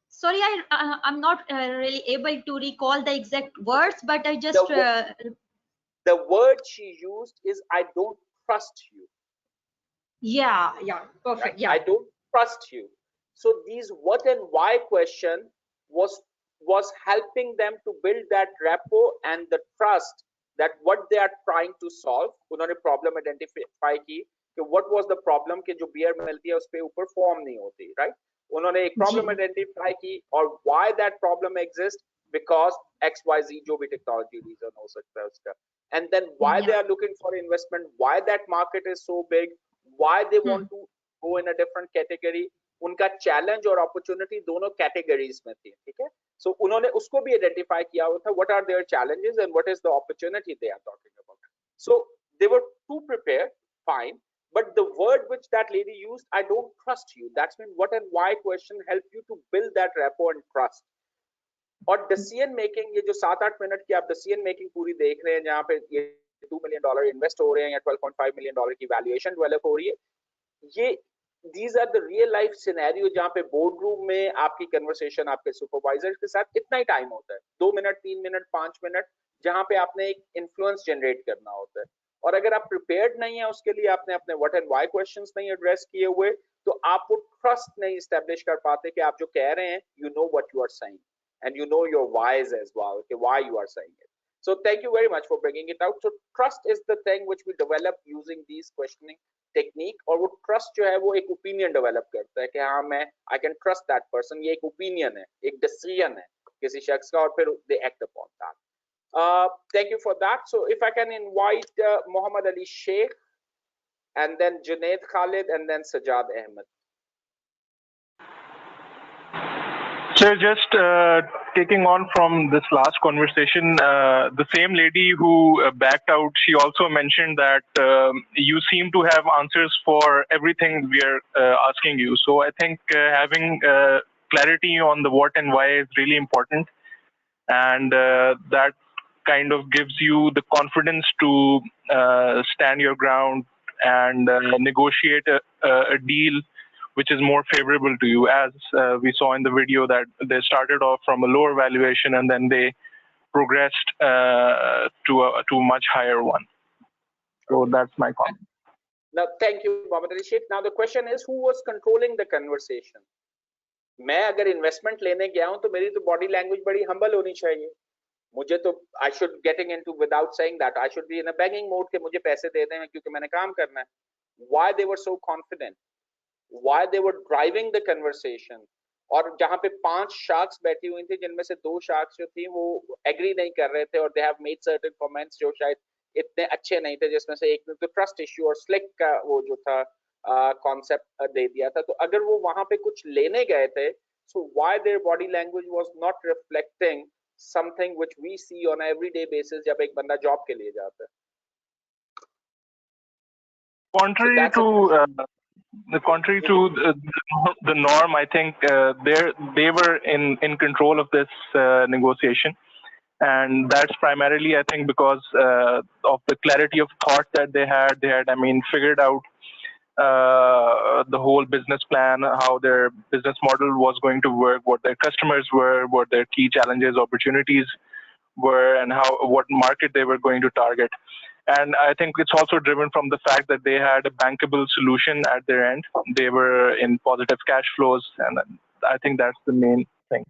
sorry, I'm not really able to recall the exact words, but I just the word she used is I don't trust you. Yeah, perfect. Yeah, I don't trust you. So these what and why question was helping them to build that rapport and the trust that what they are trying to solve. उन्होंने problem identify की कि what was the problem कि जो beer मिलती है उस पे ऊपर form नहीं होती, right? उन्होंने एक problem identify की और why that problem exists because XYZ जो भी technology reason हो सकता है उसका, and then why they are looking for investment, why that market is so big, why they want to go in a different category. उनका challenge और opportunity दोनों categories में थी, ठीक है. सो उन्होंने उसको भी आइडेंटिफाई किया हुआ था, what are their challenges and what is the opportunity they are talking about. So they were too prepared, fine, but the word which that lady used, I don't trust you, that's when what and why question help you to build that rapport and trust. और decision making, ये जो 7-8 minute की आप decision making पूरी देख रहे हैं जहाँ पे ये $2 million इन्वेस्ट हो रहे हैं या $12.5 million की वैल्यूएशन डेवलप हो रही है, ये these are the real life scenario जहाँ पे बोर्ड रूम में आपकी कन्वर्सेशन आपके सुपरवाइजर के साथ इतना ही टाइम होता है, 2 मिनट 3 मिनट 5 मिनट, जहाँ पे आपने एक इन्फ्लुएंस जनरेट करना होता है. और अगर आप प्रिपेयर्ड नहीं है उसके लिए, आपने अपने व्हाट एंड व्हाई क्वेश्चंस नहीं एड्रेस किए हुए, तो आप वो ट्रस्ट नहीं एस्टेब्लिश कर पाते कि आप जो कह रहे हैं you know what you are saying and you know your whys as well, okay, why you are saying it. So thank you very much for bringing it out. So trust is the thing which we develop using these questioning technique. और वो trust जो है वो एक opinion develop करता है कि हाँ मैं I can trust that person, ये एक opinion है, एक decision है किसी शख्स का, और फिर they act upon that. Thank you for that. So if I can invite Muhammad Ali Sheikh and then Junaid Khalid and then Sajad Ahmed. So just taking on from this last conversation, the same lady who backed out, she also mentioned that you seem to have answers for everything we are asking you. So I think having clarity on the what and why is really important, and that kind of gives you the confidence to stand your ground and negotiate a deal which is more favorable to you, as we saw in the video that they started off from a lower valuation and then they progressed to a much higher one. So that's my comment. Now, thank you, Muhammad Ali Sheikh. Now the question is, who was controlling the conversation? मैं अगर investment लेने गया हूं तो मेरी तो body language बड़ी humble होनी चाहिए. मुझे तो I should getting into without saying that I should be in a begging mode कि मुझे पैसे दे दें क्योंकि मैंने काम करना है. Why they were so confident? Why they were driving the conversation? और जहाँ पे 5 शार्क्स बैठी हुई थी जिनमें से 2 शार्क्स जो थी वो एग्री नहीं कर रहे थे और they have made certain comments जो शायद इतने अच्छे नहीं थे, जिसमें से एक ने तो ट्रस्ट इश्यू और स्लिक का वो जो था कॉन्सेप्ट दे दिया था. तो अगर वो वहां पे कुछ लेने गए थे, so why their body language was not reflecting something which we see on an everyday basis जब एक बंदा जॉब के लिए जाता है? Contrary to the norm, I think they were in control of this negotiation, and that's primarily, I think, because of the clarity of thought that they had. I mean, figured out the whole business plan, how their business model was going to work, what their customers were, what their key challenges, opportunities were, and what market they were going to target. And I think it's also driven from the fact that they had a bankable solution at their end. They were in positive cash flows, and I think that's the main thing.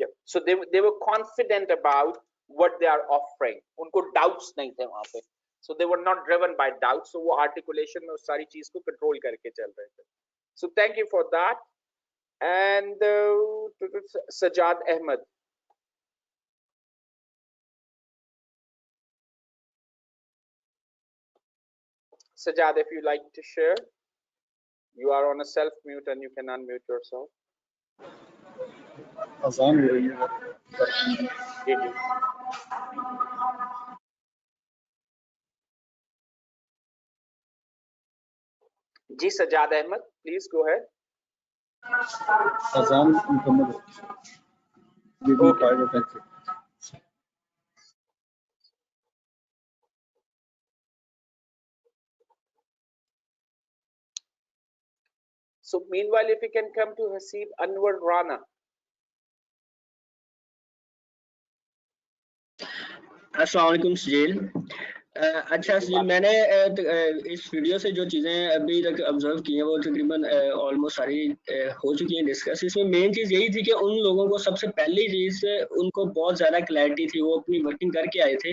Yeah. So they were confident about what they are offering. उनको doubts नहीं थे वहाँ पे. So they were not driven by doubts. So वो articulation में उस सारी चीज को control करके चल रहे थे. So thank you for that. And Sajad Ahmed. Sajad, if you like to share, you are on a self mute and you can unmute yourself. आसान हो रही है जी जी जी Sajad Ahmed, please go ahead. आसान मुकम्मल हो maybe Okay. 5 or 10 seconds. So meanwhile, if you can come to Hasib Anwar Rana. अस्सलाम वालेकुम सुजील। अच्छा सुजील, मैंने इस वीडियो से जो चीज़ें अभी तक ऑब्जर्व की हैं वो तकरीबन ऑलमोस्ट सारी हो चुकी हैं डिस्कस। इसमें मेन चीज़ यही थी कि उन लोगों को सबसे पहली चीज़ उनको बहुत ज़्यादा क्लैरिटी थी, वो अपनी वर्किंग करके आए थे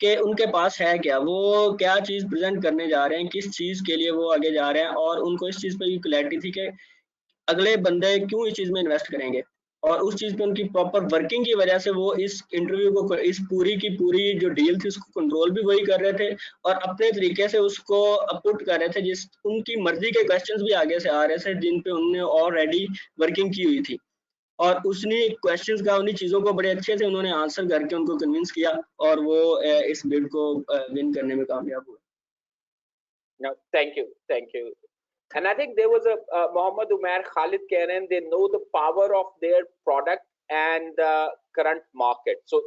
कि उनके पास है क्या, वो क्या चीज़ प्रेजेंट करने जा रहे हैं, किस चीज़ के लिए वो आगे जा रहे हैं, और उनको इस चीज़ पर भी क्लैरिटी थी कि अगले बंदे क्यों इस चीज़ में इन्वेस्ट करेंगे, और उस चीज़ पे उनकी प्रॉपर वर्किंग की वजह से वो इस इंटरव्यू को, इस पूरी की पूरी जो डील थी उसको कंट्रोल भी वही कर रहे थे और अपने तरीके से उसको पुट कर रहे थे, जिस उनकी मर्जी के क्वेश्चंस भी आगे से आ रहे थे जिन पे उन्होंने ऑलरेडी वर्किंग की हुई थी, और उसने क्वेश्चंस का उन्हीं चीज़ों को बड़े अच्छे से उन्होंने आंसर करके उनको कन्विंस किया और वो इस बिड को विन करने में कामयाब हुए। No, thank you. And I think there was a Mohammed Umair Khalid Karen, they know the power of their product and the current market. So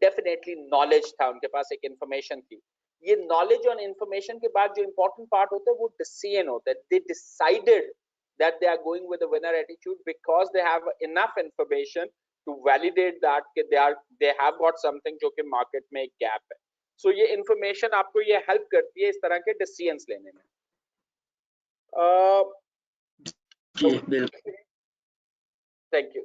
definitely knowledge था उनके पास, एक information थी। ये knowledge और information के बाद जो important part होता है वो decision होता है। They decided that they are going with a winner attitude because they have enough information to validate that कि they have got something जो कि market में एक gap है। So ये information आपको ये help करती है इस तरह के decisions लेने में। जी बिल्कुल। Thank you.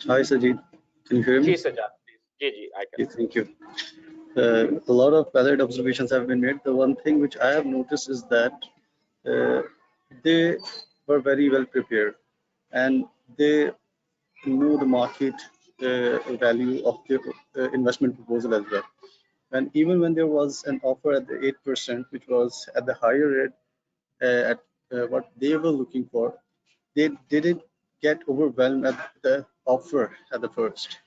Hi Sajid, can you hear me? Ji Sajad, please. Ji, I can. Okay, thank you. A lot of valid observations have been made. The one thing which I have noticed is that they were very well prepared and they know the market value of their investment proposal as well. And even when there was an offer at the 8%, which was at the higher rate at what they were looking for, they didn't get overwhelmed at the offer at the first.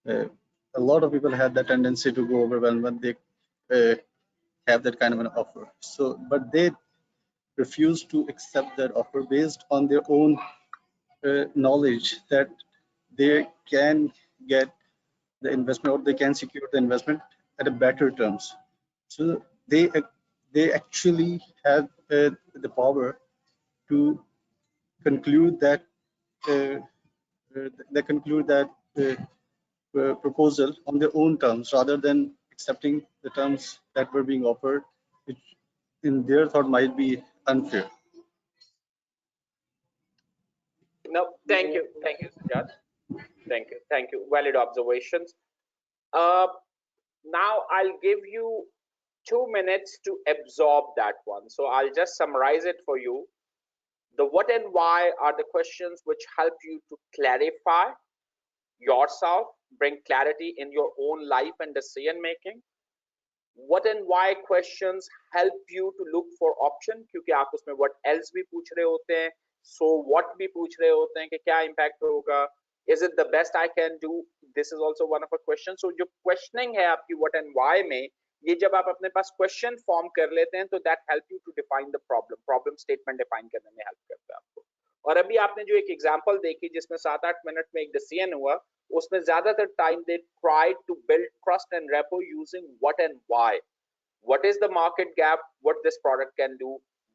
A lot of people had that tendency to go overwhelmed when they have that kind of an offer. So, but they refused to accept that offer based on their own knowledge that they can get the investment or they can secure the investment at a better terms. So they actually have the power to conclude that proposal on their own terms rather than accepting the terms that were being offered, which in their thought might be unfair. No, thank you, Sajad. Thank you. Valid observations. Now I'll give you 2 minutes to absorb that one. So I'll just summarize it for you. The what and why are the questions which help you to clarify yourself, bring clarity in your own life and decision making. What and why questions help you to look for option, क्योंकि आप उसमें what else भी पूछ रहे होते हैं, so what भी पूछ रहे होते हैं कि क्या impact होगा, is it the best I can do, this is also one of a question. So जो questioning है आपकी what and why में, ये जब आप अपने पास question form कर लेते हैं तो that help you to define the problem statement define करने में help करता है आपको। और अभी आपने जो एक एग्जांपल देखी जिसमें 7-8 मिनट में एक डिसीजन हुआ, उसमें ज्यादातर time they try to build trust and rapport using what and why. What is the market gap, what this product can do,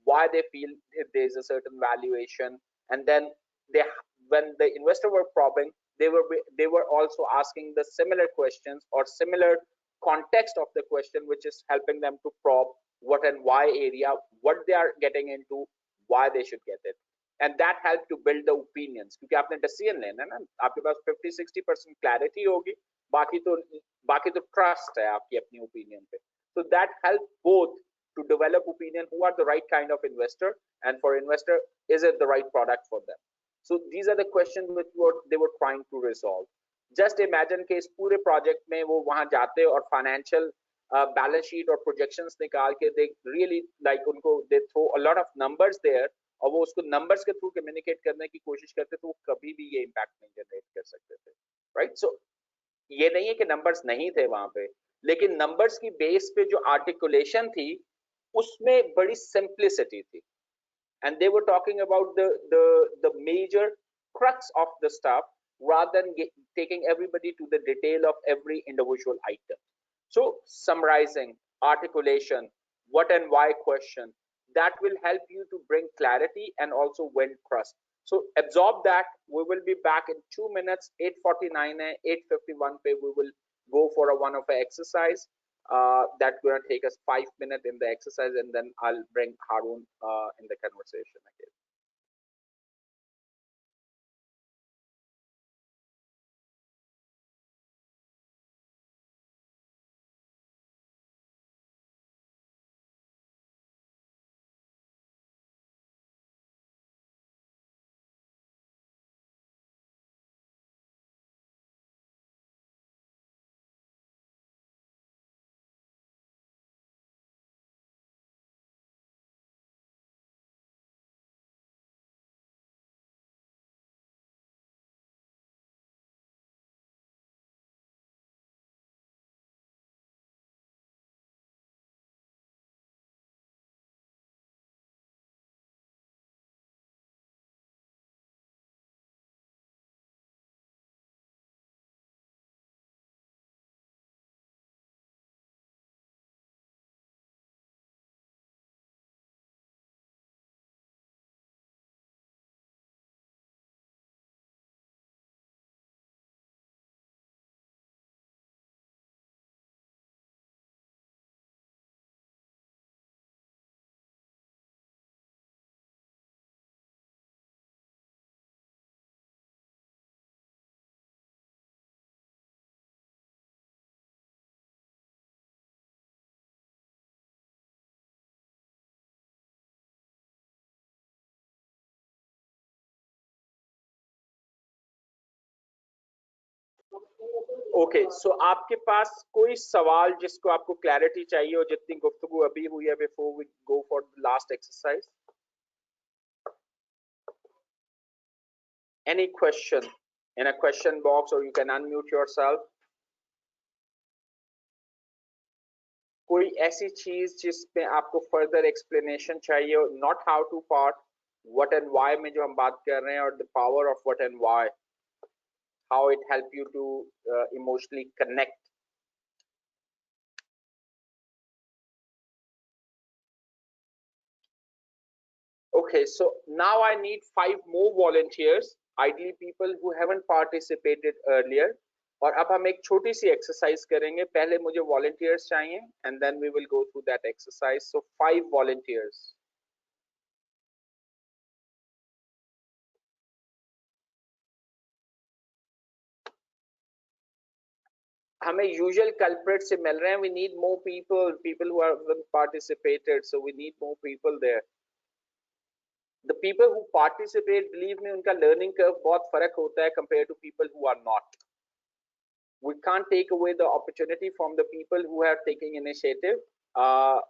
why they feel there is a certain valuation, and then they, when the investor were probing, they were also asking the similar questions or similar context of the question, which is helping them to probe what and why area, what they are getting into, why they should get it. And that help to build the opinions, क्योंकि आपने decision लेना है ना, आपके पास 50-60% clarity होगी, बाकी तो trust है आपकी अपनी opinion पे. So that help both to develop opinion who are the right kind of investor, and for investor, is it the right product for them. So these are the questions which they were trying to resolve. Just imagine कि इस पूरे project में वो वहां जाते और financial balance sheet और projections निकाल के दे रियली लाइक उनको they throw a lot of numbers there और वो उसको नंबर्स के थ्रू कम्युनिकेट करने की कोशिश करते तो वो कभी भी ये इम्पैक्ट नहीं जनरेट कर सकते थे, राइट? सो ये नहीं है कि नंबर्स नहीं थे वहां पे, लेकिन नंबर्स की बेस पे जो आर्टिकुलेशन थी उसमें बड़ी सिंप्लिसिटी थी, and they were talking about the major crux of the stuff rather than taking everybody to the detail of every individual item. So summarizing, articulation, what and why question, that will help you to bring clarity and also win trust. So absorb that. We will be back in 2 minutes. 8:49 hai, 8:51 pe we will go for a one of a exercise. That's going to take us 5 minutes in the exercise, and then I'll bring Harun in the conversation again. Okay, so आपके पास कोई सवाल जिसको आपको clarity चाहिए हो जितनी गुफ्तगू अभी हुई है before we go for the last exercise? Any question in a question box, or you can unmute yourself. कोई ऐसी चीज जिसमें आपको फर्दर एक्सप्लेनेशन चाहिए हो, not how to part, what and why में जो हम बात कर रहे हैं, और the power of what and why, how it help you to emotionally connect. Okay, so now I need 5 more volunteers, ideally people who haven't participated earlier. और अब हम एक छोटी सी एक्सरसाइज करेंगे. पहले मुझे volunteers चाहिए and then we will go through that exercise. So 5 volunteers. हमें यूजुअल कल्प्रिट से मिल रहे हैं. We need more people, people who have participated, so we need more people there. The people who participate, believe me, उनका learning curve बहुत फर्क होता है compared to people who are not. We can't take away the opportunity from the people who are taking initiative,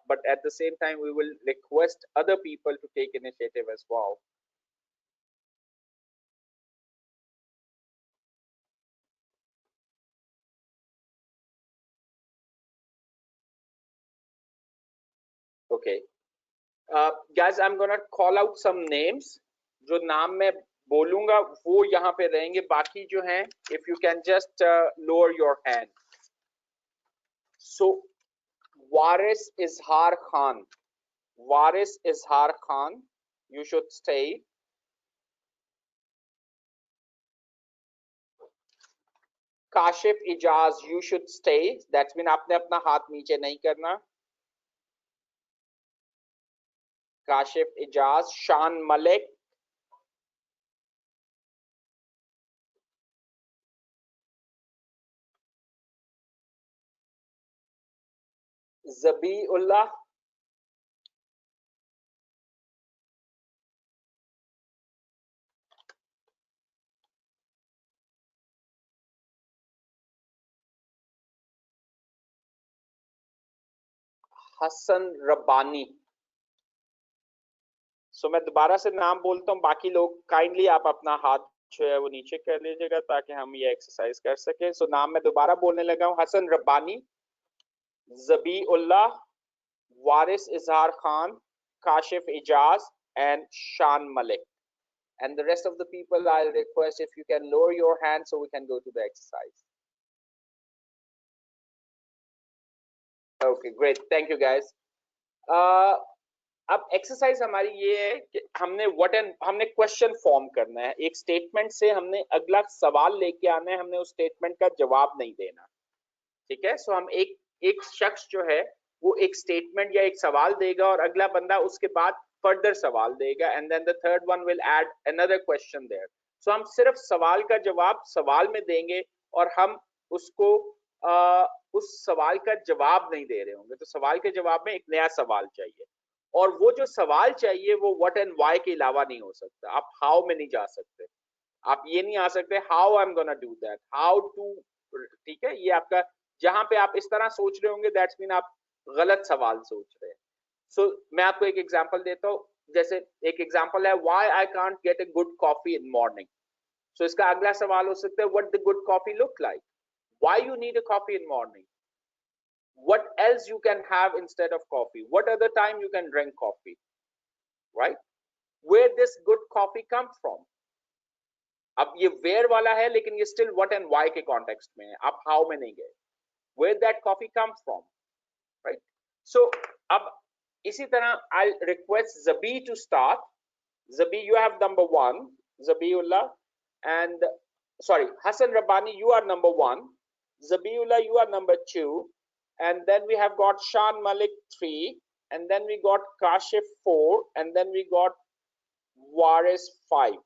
but at the same time we will request other people to take initiative as well. Okay, guys, I'm gonna call out some names. जो नाम मैं बोलूंगा वो यहाँ पे रहेंगे, बाकी जो हैं if you can just lower your hand. So Waris Izhar Khan, Waris Izhar Khan, you should stay. Kashif Ijaz, you should stay. That's mean आपने अपना हाथ नीचे नहीं करना. Kashif Ijaz. Shan Malik, Zabiullah, Hasan Rabbani. सो मैं दोबारा से नाम बोलता हूँ, बाकी लोग काइंडली आप अपना हाथ जो है वो नीचे कर लीजिएगा ताकि हम ये एक्सरसाइज कर सके। सो नाम मैं दोबारा बोलने लगा हूँ, Hasan Rabbani, Zabiullah, Waris Izhar Khan, Kashif Ijaz and Shan Malik. And the rest of the people, I'll request if you can lower your hand so we can go to the exercise. Okay, great. Thank you guys. अब एक्सरसाइज हमारी ये है कि हमने क्वेश्चन फॉर्म करना है। एक statement से हमने अगला सवाल लेके आना है, हमने उस स्टेटमेंट का जवाब नहीं देना। ठीक है, सो हम एक शख्स जो है वो एक स्टेटमेंट या एक सवाल देगा और अगला बंदा उसके बाद फर्दर सवाल देगा, and then the third one will add another question there. So हम सिर्फ सवाल का जवाब सवाल में देंगे और हम उसको उस सवाल का जवाब नहीं दे रहे होंगे। तो सवाल के जवाब में एक नया सवाल चाहिए, और वो जो सवाल चाहिए वो व्हाट एंड व्हाई के अलावा नहीं हो सकता। आप हाउ में नहीं जा सकते, आप ये नहीं आ सकते how I am gonna do that, how to. ठीक है, ये आपका जहां पे आप इस तरह सोच रहे होंगे दैट्स मीन आप गलत सवाल सोच रहे हैं। सो मैं आपको एक एग्जांपल देता हूँ। जैसे एक एग्जांपल है, why I can't get a good coffee in morning. So इसका अगला सवाल हो सकता है, what the good coffee look like, why you need a coffee in morning, what else you can have instead of coffee, what other time you can drink coffee, right? Where this good coffee comes from। अब ये where वाला है लेकिन ये still what and why के context में है, आप how में नहीं गए। where that coffee comes from, right? So अब इसी तरह I'll request Zabi to start। Zabi, you have number 1, Zabiullah, and sorry, Hassan Rabbani, you are number 1, Zabiullah, you are number 2, and then we have got Shan Malik 3, and then we got Kashif 4, and then we got Waris 5.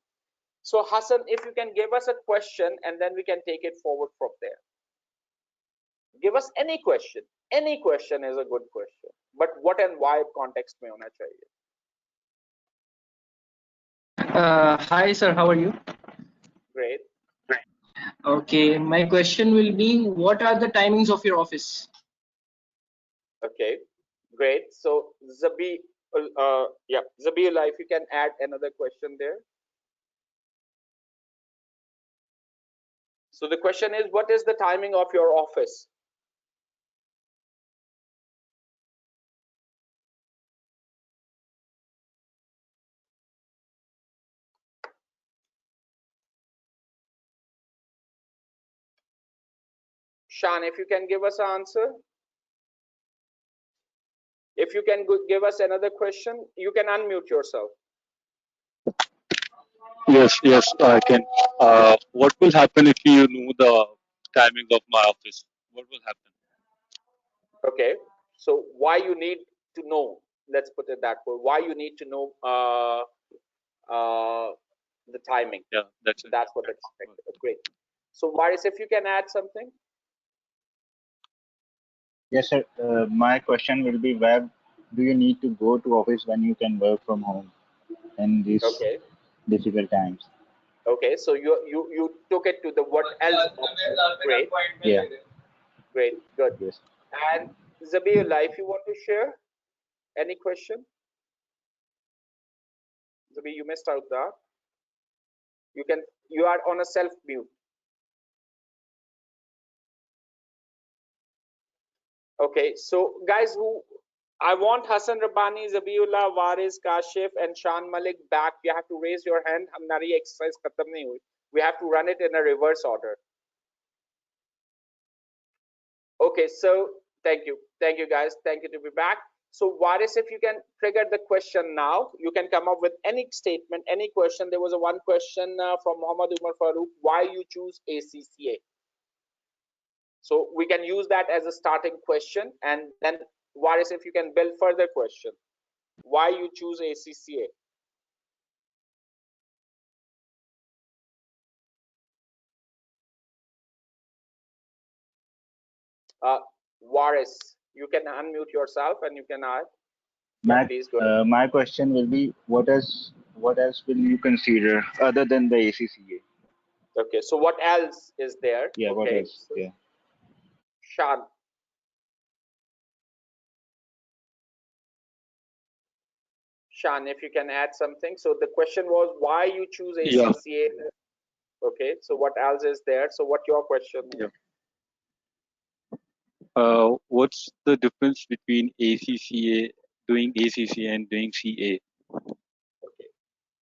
So Hassan, if you can give us a question and then we can take it forward from there. Give us any question. Any question is a good question, but what and why context में होना चाहिए। Hi sir, how are you? Great. Okay, my question will be, what are the timings of your office? Okay, great. So Zabiullah, if you can add another question there. So the question is, what is the timing of your office? Shan, if you can give us an answer. If you can give us another question, you can unmute yourself. Yes, I can. What will happen if you know the timing of my office? What will happen? Okay, so why you need to know? Let's put it that way. Why you need to know the timing? Yeah, that's it. That's what expected. Great. So Waris, if you can add something. Yes, sir. My question will be, where do you need to go to office when you can work from home in these difficult times? Okay, so you took it to the what else option. Great. Yeah. Great. Good. Yes. And Zabiullah, if you want to share any question. Zabi, you missed out that. You are on a self mute. Okay, so guys, I want Hassan Rabbani, Zabiullah, Waris, Kashif, and Shan Malik back. You have to raise your hand. Hamari exercise khatam nahi hui. We have to run it in a reverse order. Okay, so thank you guys. Thank you to be back. So Waris, if you can trigger the question now, you can come up with any statement, any question. There was a one question from Muhammad Umar Farooq, why you choose ACCA. So we can use that as a starting question, and then Waris, if you can build further question, why you choose ACCA. Waris, you can unmute yourself and you can add. Please go ahead. My question will be, what else will you consider other than the ACCA? Okay, so what else is there? Yeah, okay. What else? Yeah. Shan. Shan, if you can add something. So the question was why you choose Yeah. ACCA. Okay, so what else is there? So what your question? Yeah. What's the difference between ACCA, doing ACCA and doing CA? Okay.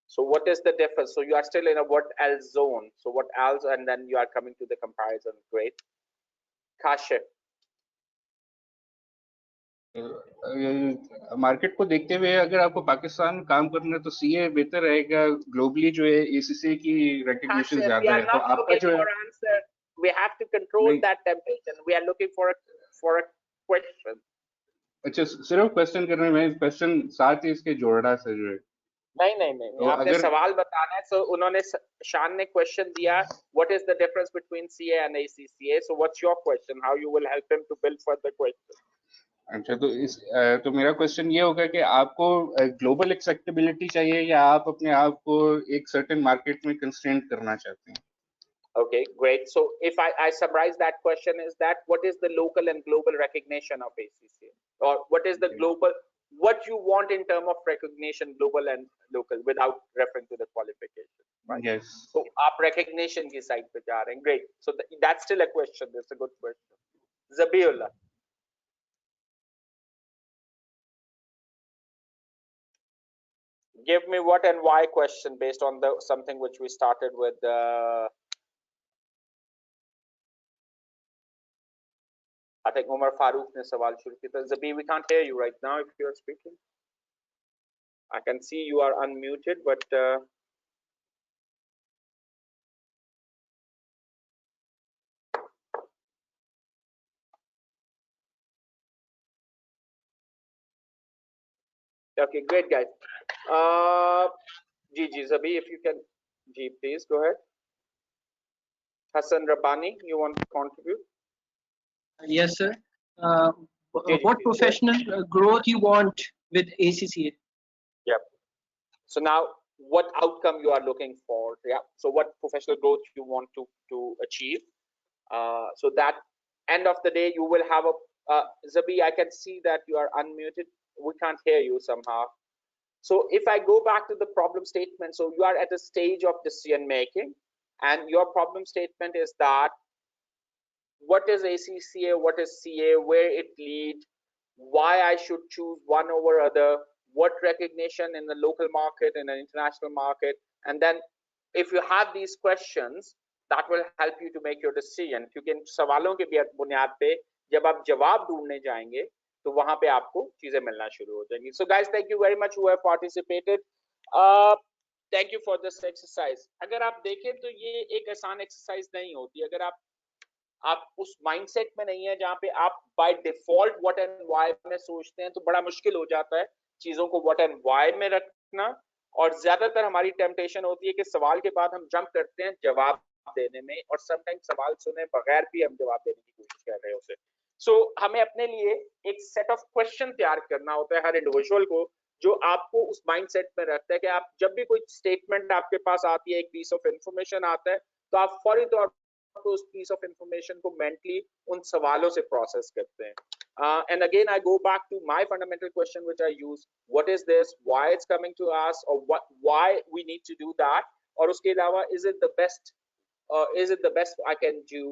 So what is the difference? So you are still in a what else zone. So what else, and then you are coming to the comparison. Great. Kashif. Market को देखते हुए अगर आपको पाकिस्तान में काम करना है तो सीए बेहतर रहेगा ग्लोबली जो है एसीसी की रिकॉग्निशन Kashif, we ज्यादा are है तो not आपका looking जो है for answer. We have to control नहीं that temptation. We are looking for a question. अच्छा सिर्फ क्वेश्चन करने में क्वेश्चन साथ ही इसके जोड़ना से जो है नहीं नहीं नहीं तो आपने अगर सवाल बताना है. So उन्होंने शान ने क्वेश्चन दिया what is the difference between CA and ACCA. So what's your question? How you will help him to build further question? अच्छा तो मेरा क्वेश्चन ये होगा कि आपको ग्लोबल एक्सेप्टेबिलिटी चाहिए या आप अपने आप को एक सर्टेन मार्केट में कंस्ट्रेंट करना चाहते हैं. Okay, great. So if I summarize that question is that what is the local and global recognition of ACCA, or what is the global, what you want in terms of recognition, global and local, without referring to the qualification, right? Yes. So आप recognition की side पे जा रहे हैं. Great. So that's still a question. That's a good question. Zabiullah. Give me what and why question based on the something which we started with. I think Umar Farooq ne sawal shuru kiya. Zabi, we can't hear you right now if you are speaking. I can see you are unmuted, but okay, great guys. Ji, Zabi, if you can, Ji, please go ahead. Hassan Rabbani, you want to contribute? Yes, sir. What professional growth you want with ACCA? Yep. So now, what outcome you are looking for? Yeah. So what professional growth you want to achieve? So that end of the day, you will have a Zabi. I can see that you are unmuted. We can't hear you somehow. So if I go back to the problem statement, so you are at a stage of decision making, and your problem statement is that what is ACCA, what is CA, where it leads, why I should choose one over other, what recognition in the local market, in an international market, and then if you have these questions, that will help you to make your decision. क्योंकि इन सवालों के बुनियाद पे जब आप जवाब ढूंढने जाएंगे तो वहां पे आपको चीजें मिलना शुरू हो जाएंगी. So guys, thank you very much who have participated. Thank you for this exercise. अगर आप देखें तो ये एक आसान एक्सरसाइज नहीं होती अगर आप उस माइंडसेट में नहीं है जहां पे आप by default what and why में सोचते हैं तो बड़ा मुश्किल हो जाता है चीजों को व्हाट एंड व्हाई में रखना. और ज्यादातर हमारी टेम्पटेशन होती है कि सवाल के बाद हम जंप करते हैं जवाब देने में और समटाइम्स सवाल सुने बगैर भी हम जवाब देने की कोशिश कर रहे होते हैं. सो हमें अपने लिए एक सेट ऑफ क्वेश्चन तैयार करना होता है हर इंडिविजुअल को जो आपको उस माइंडसेट में रखता है कि आप जब भी कोई स्टेटमेंट आपके पास आती है एक पीस ऑफ इंफॉर्मेशन आता है तो आप फौरी तौर पर उस पीस ऑफ इंफॉर्मेशन को मेंटली उन सवालों से प्रोसेस करते हैं. And again, I go back to my fundamental question, which I use: what is this? Why it's coming to us, or why we need to do that? और उसके अलावा, is it the best? Is it the best I can do?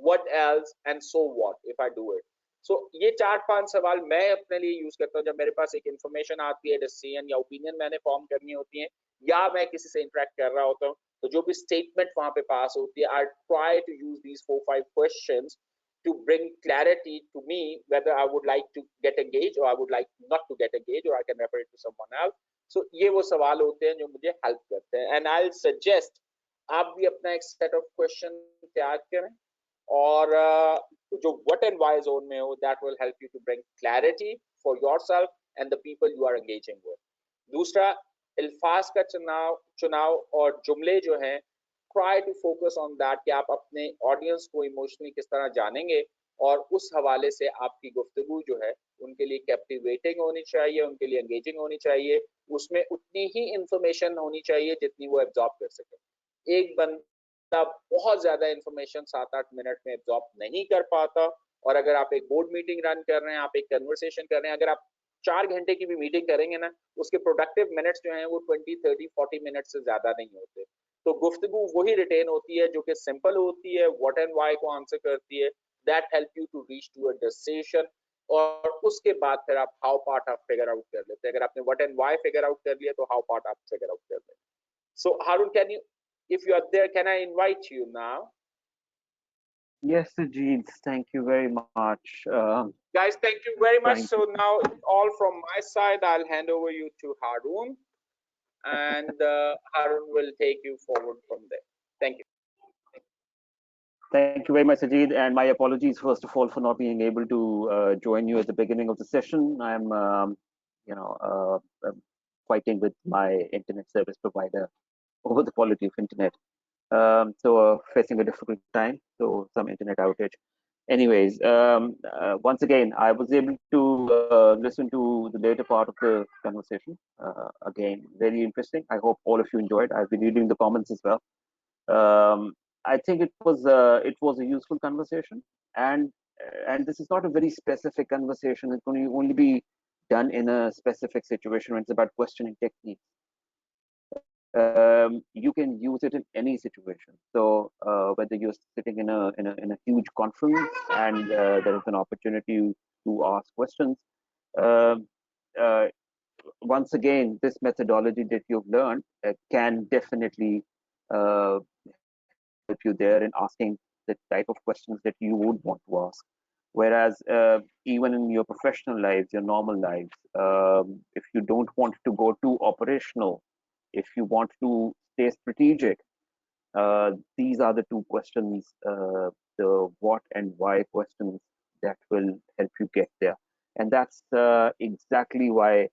What else? And so what if I do it? So ये 4-5 सवाल मैं अपने लिए use करता हूँ जब मेरे पास एक इंफॉर्मेशन आती है, डिसीजन या ओपिनियन मैंने फॉर्म करनी होती है या मैं किसी से इंटरेक्ट कर रहा होता हूँ तो जो भी स्टेटमेंट वहां पे पास होती है, I try to use these 4-5 questions to bring clarity to me whether I would like to get engaged or I would like not to get engaged, or I can refer it to someone else. So ये वो सवाल होते हैं जो मुझे help करते हैं. And I'll suggest आप भी अपना एक सेट ऑफ क्वेश्चन तैयार करें और जो what and why zone में हो, that will help you to bring clarity for yourself and the people you are engaging with. दूसरा, अल्फाज का चुनाव और जुमले जो हैं, try to focus on that कि आप अपने ऑडियंस को इमोशनली किस तरह जानेंगे और उस हवाले से आपकी गुफ्तगू जो है उनके लिए कैप्टिवेटिंग होनी चाहिए, उनके लिए एंगेजिंग होनी चाहिए, उसमें उतनी ही इंफॉर्मेशन होनी चाहिए जितनी वो एब्जॉर्ब कर सके. एक बंदा बहुत ज्यादा इंफॉर्मेशन 7-8 मिनट में एब्जॉर्ब नहीं कर पाता और अगर आप एक बोर्ड मीटिंग रन कर रहे हैं, आप एक कन्वर्सेशन कर रहे हैं, अगर आप 4 घंटे की भी मीटिंग करेंगे ना, उसके प्रोडक्टिव मिनट्स जो हैं वो 20, 30, 40 मिनट से ज्यादा नहीं होते। तो गुफ्तगू वही रिटेन होती है जो कि सिंपल होती है, व्हाट एंड व्हाई को आंसर करती है, that help you to reach to a decision. और उसके बाद फिर आप हाउ पार्ट आप फिगर आउट कर लेते हैं। अगर आपने what and why figure out कर लिया तो हाउ पार्ट आप फिगर आउट कर लेते हैं। So Haroon, can you, if you are there, can I invite you now? Yes, Sajid, thank you very much. Guys, thank you very much. Thank So now it's all from my side. I'll hand over you to Haroon, and Haroon will take you forward from there. Thank you. Thank you very much, Sajid, and my apologies first of all for not being able to join you at the beginning of the session. I'm, fighting with my internet service provider over the quality of internet. So facing a difficult time, so some internet outage. Anyways, once again, I was able to listen to the later part of the conversation. Again, very interesting. I hope all of you enjoyed. I've been reading the comments as well. I think it was a useful conversation, and this is not a very specific conversation. It can only be done in a specific situation when it's about questioning techniques. You can use it in any situation. So whether you're sitting in a huge conference and there is an opportunity to ask questions, um, uh, once again, this methodology that you've learned can definitely help you there in asking the type of questions that you would want to ask. Whereas even in your professional lives, your normal lives, if you don't want to go too operational, if you want to stay strategic, these are the two questions, the what and why questions that will help you get there. And that's exactly why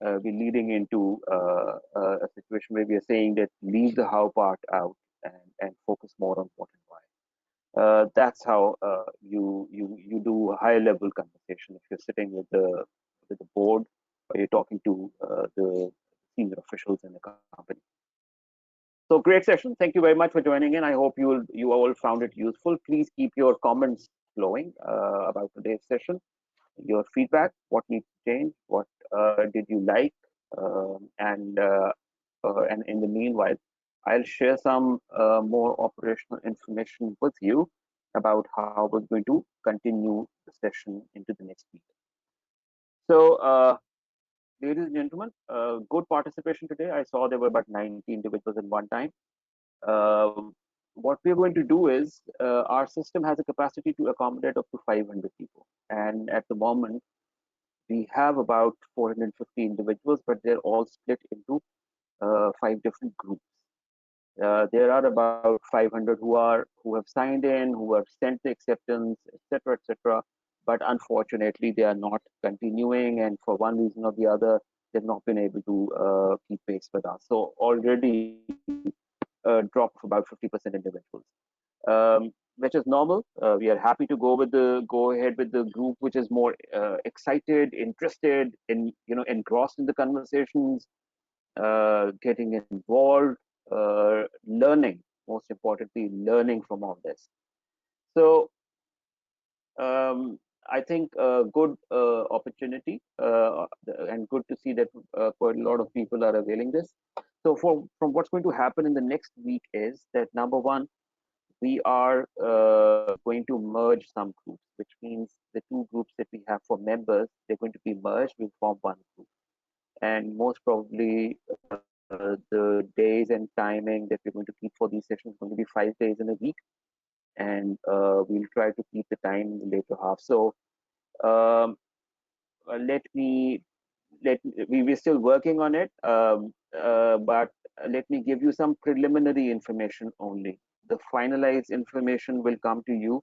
we're leading into a situation where we are saying that leave the how part out and focus more on what and why. That's how you do a high level conversation if you're sitting with the board or you're talking to the senior officials in the company. So great session. Thank you very much for joining in. I hope you all found it useful. Please keep your comments flowing about today's session. Your feedback, what needs to change, what did you like, and in the meanwhile, I'll share some more operational information with you about how we're going to continue the session into the next week. So, ladies and gentlemen, good participation today. I saw there were about 90 individuals at one time. What we're going to do is our system has a capacity to accommodate up to 500 people. And at the moment, we have about 450 individuals, but they're all split into 5 different groups. There are about 500 who have signed in, who have sent the acceptance, etc., etc. But unfortunately, they are not continuing, and for one reason or the other, they've not been able to keep pace with us. So already a drop of about 50% individuals, which is normal. We are happy to go ahead with the group which is more excited, interested in, engrossed in the conversations, getting involved, learning, most importantly, learning from all this. So I think a good opportunity and good to see that quite a lot of people are availing this. So from what's going to happen in the next week is that number one, we are going to merge some groups, which means the two groups that we have for members, they're going to be merged, we'll form one group. And most probably the days and timing that we're going to keep for these sessions is going to be 5 days in a week. And we'll try to keep the time in the later half. So um, let me, we're still working on it, but let me give you some preliminary information only. The finalized information will come to you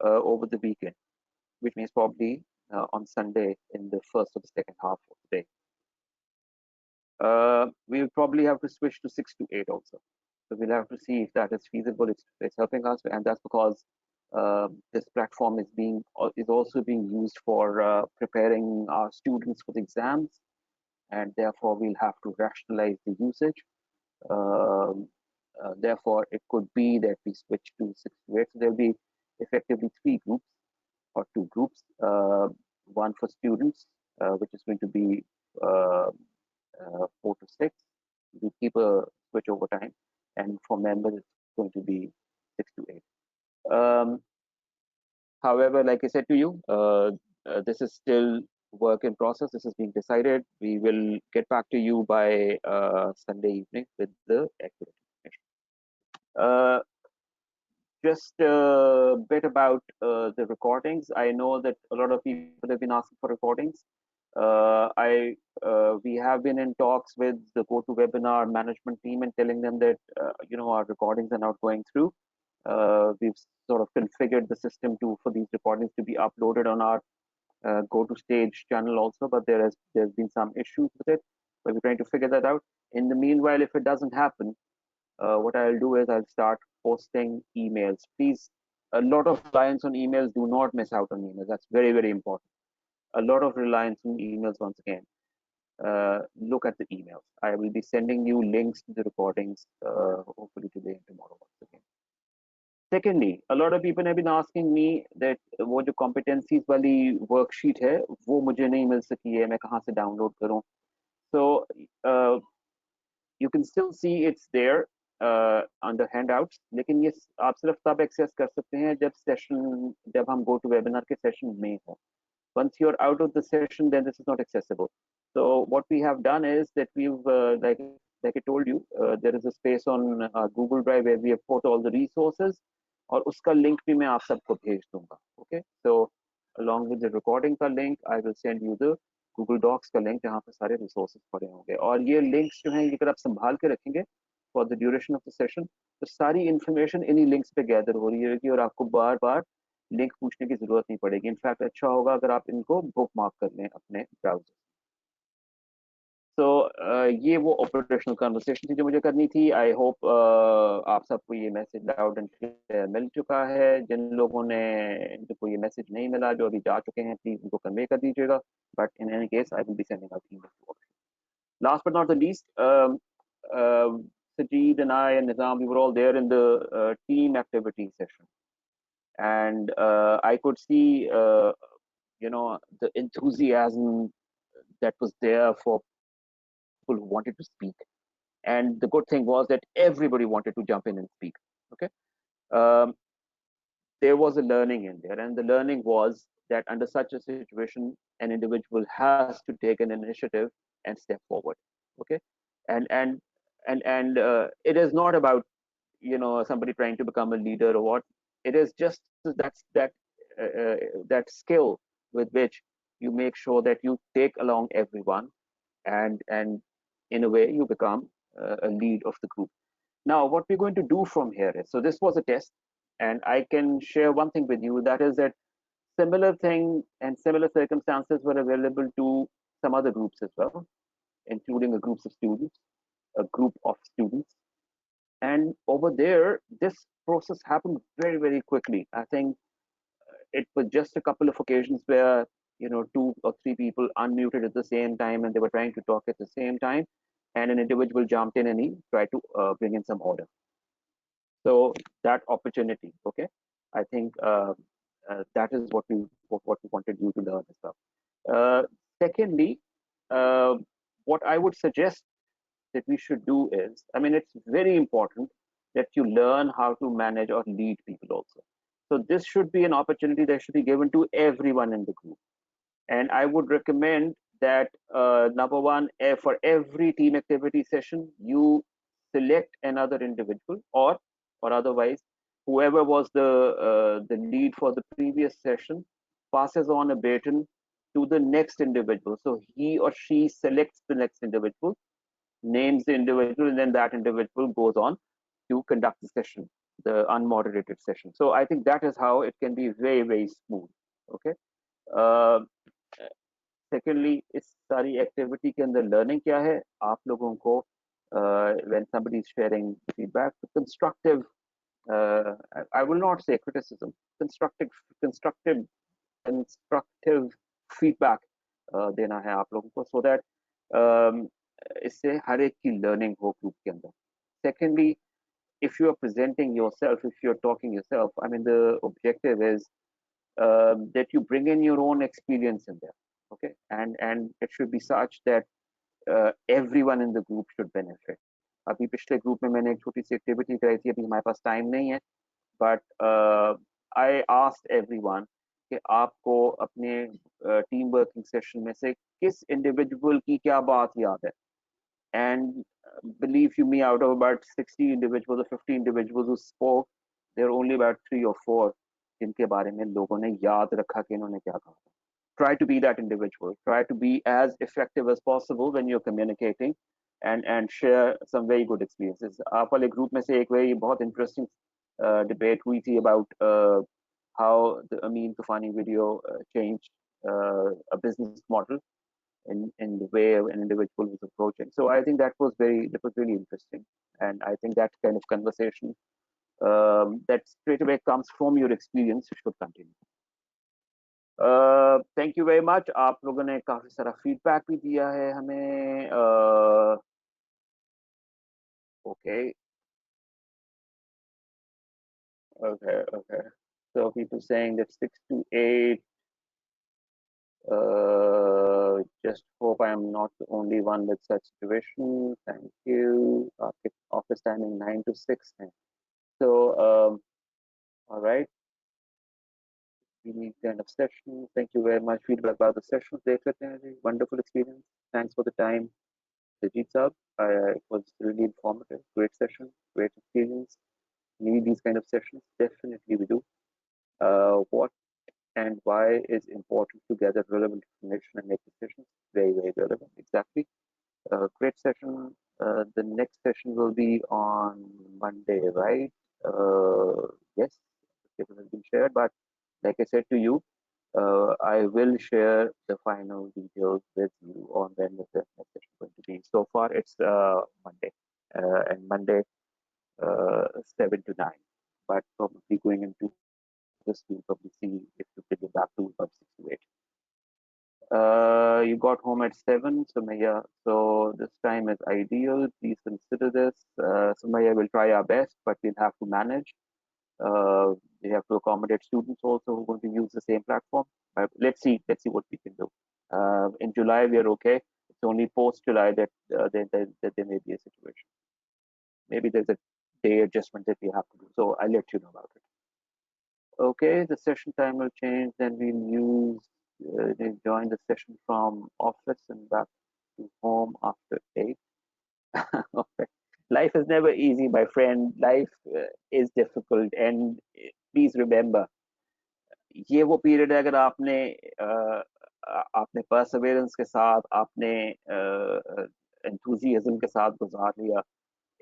over the weekend, which means probably on Sunday in the first or the second half of the day. We'll probably have to switch to 6 to 8 also. So we'll have to see if that is feasible. It's helping us, and that's because this platform is also being used for preparing our students for the exams, and therefore we'll have to rationalize the usage. Therefore, it could be that we switch to 6 to 8. So there'll be effectively 3 groups or 2 groups, one for students which is going to be 4 to 6. We keep a switch over time, and for members it's going to be 6 to 8. However, like I said to you, this is still work in process. This is being decided. We will get back to you by Sunday evening with the accurate information. Just a bit about the recordings. I know that a lot of people have been asking for recordings. We have been in talks with the GoToWebinar management team and telling them that our recordings are not going through. We've sort of configured the system for these recordings to be uploaded on our GoToStage channel also, but there's been some issues with it. But we're trying to figure that out. In the meanwhile, if it doesn't happen, what I'll do is I'll start posting emails. Please, a lot of reliance on emails. Do not miss out on emails. That's very, very important. A lot of reliance on emails once again. Look at the emails. I will be sending you links to the recordings, hopefully today and tomorrow once again. Secondly, a lot of people have been asking me that वो जो competencies वाली worksheet है, वो मुझे नहीं मिल सकी है, मैं कहाँ से download करूँ? So you can still see it's there under handouts, लेकिन ये आप सिर्फ तब access कर सकते हैं जब हम GoToWebinar के session में हो. Once you're out of the session, then this is not accessible. So what we have done is that we've, like I told you, there is a space on Google Drive where we have put all the resources, और उसका link भी मैं आप सबको भेज दूंगा. Okay, so along with the recording का link, I will send you the Google Docs का link जहाँ पे सारे resources पड़े होंगे. और ये links जो हैं, अगर आप संभाल के रखेंगे for the duration of the session, तो सारी information इन्हीं links पे gather हो रही है और आपको बार-बार लिंक पूछने की जरूरत नहीं पड़ेगी. इनफैक्ट अच्छा होगा अगर आप इनको बुक मार्क कर लें अपने ब्राउजर. तो ये वो ऑपरेशनल कन्वर्सेशन थी जो मुझे करनी थी. आई होप आप सबको ये मैसेज लाउड एंड क्लियर मिल चुका है. जिन लोगों ने जिनको ये मैसेज नहीं मिला, जो अभी जा चुके हैं, प्लीज उनको कन्वे कर दीजिएगा. But in any case I will be sending out email to all. Last but not the least, Sajid and I and Nizam, we were all there in the team activity session. And I could see, the enthusiasm that was there for people who wanted to speak. And the good thing was that everybody wanted to jump in and speak. Okay, there was a learning in there, and the learning was that under such a situation, an individual has to take an initiative and step forward. Okay, and it is not about somebody trying to become a leader or what. It is just that skill with which you make sure that you take along everyone, and in a way you become a lead of the group. Now what we're going to do from here is, so this was a test, and I can share one thing with you, that is that similar thing and similar circumstances were available to some other groups as well, including a group of students. And over there, this process happened very, very quickly. I think it was just a couple of occasions where 2 or 3 people unmuted at the same time and they were trying to talk at the same time, and an individual jumped in and he tried to bring in some order. So that opportunity, okay, I think that is what we wanted you to learn as well. Secondly, what I would suggest that we should do is, I mean, it's very important that you learn how to manage or lead people also. So this should be an opportunity that should be given to everyone in the group. And I would recommend that number one, for every team activity session, you select another individual, or otherwise, whoever was the lead for the previous session passes on a baton to the next individual. So he or she selects the next individual, names the individual, and then that individual goes on to conduct the session, the unmoderated session. So I think that is how it can be very, very smooth. Okay. Secondly, इस सारी activity के अंदर learning क्या है? आप लोगों को when somebody is sharing feedback, constructive, I will not say criticism, constructive feedback देना है आप लोगों को, so that इससे हर एक की learning हो group के अंदर. Secondly, if you are presenting yourself, if you're talking yourself, I mean, the objective is that you bring in your own experience in there. Okay, and it should be such that everyone in the group should benefit. अभी पिछले group में मैंने एक छोटी सी activity कराई थी, अभी हमारे पास टाइम नहीं है, बट आई आस्क्ड एवरीवन कि आपको अपने टीम वर्किंग सेशन में से किस इंडिविजुअल की क्या बात याद है. And believe you me, out of about 60 individuals or 50 individuals who spoke, there are only about 3 or 4 जिनके बारे में लोगों ने याद रखा कि इन्होंने क्या कहा. Try to be that individual. Try to be as effective as possible when you're communicating and share some very good experiences. आप वाले ग्रुप में से एक very बहुत interesting debate हुई थी about how the Amin Tufani video changed a business model in the way an individual was approaching. So I think that was really interesting, and I think that kind of conversation that straight away comes from your experience should continue. Thank you very much. आप लोगों ने काफी सारा feedback भी दिया है हमें. Okay. So people saying that 6 to 8. Just hope I am not the only one with such situation. Thank you. Office timing 9 to 6. So, all right. We need kind of session. Thank you very much. Feedback about the sessions. Wonderful experience. Thanks for the time. Sajid Saab, it was really informative. Great session. Great experience. Need these kind of sessions. Definitely we do. What and why is important to gather relevant information and make decisions. Very, very relevant. Exactly. Great session. The next session will be on Monday, right? Yes, it has been shared, but like I said to you, I will share the final details with you on when the next session is going to be. So far, it's Monday, and Monday 7 to 9. But probably going into this, we'll probably see if we can get back to about 6 to 8. You got home at 7, Sumaya. So this time is ideal. Please consider this. Sumaya will try our best, but we'll have to manage. We have to accommodate students also who are going to use the same platform. Let's see what we can do. In July, we are okay. It's only post July that there may be a situation. Maybe there's a day adjustment that we have to do. So I'll let you know about it. Okay, the session time will change. Then we'll use they join the session from office and back to home after 8. Okay. Life is never easy, my friend. Life is difficult, and please remember, ये वो period है अगर आपने Perseverance के साथ, आपने enthusiasm के साथ गुजार लिया,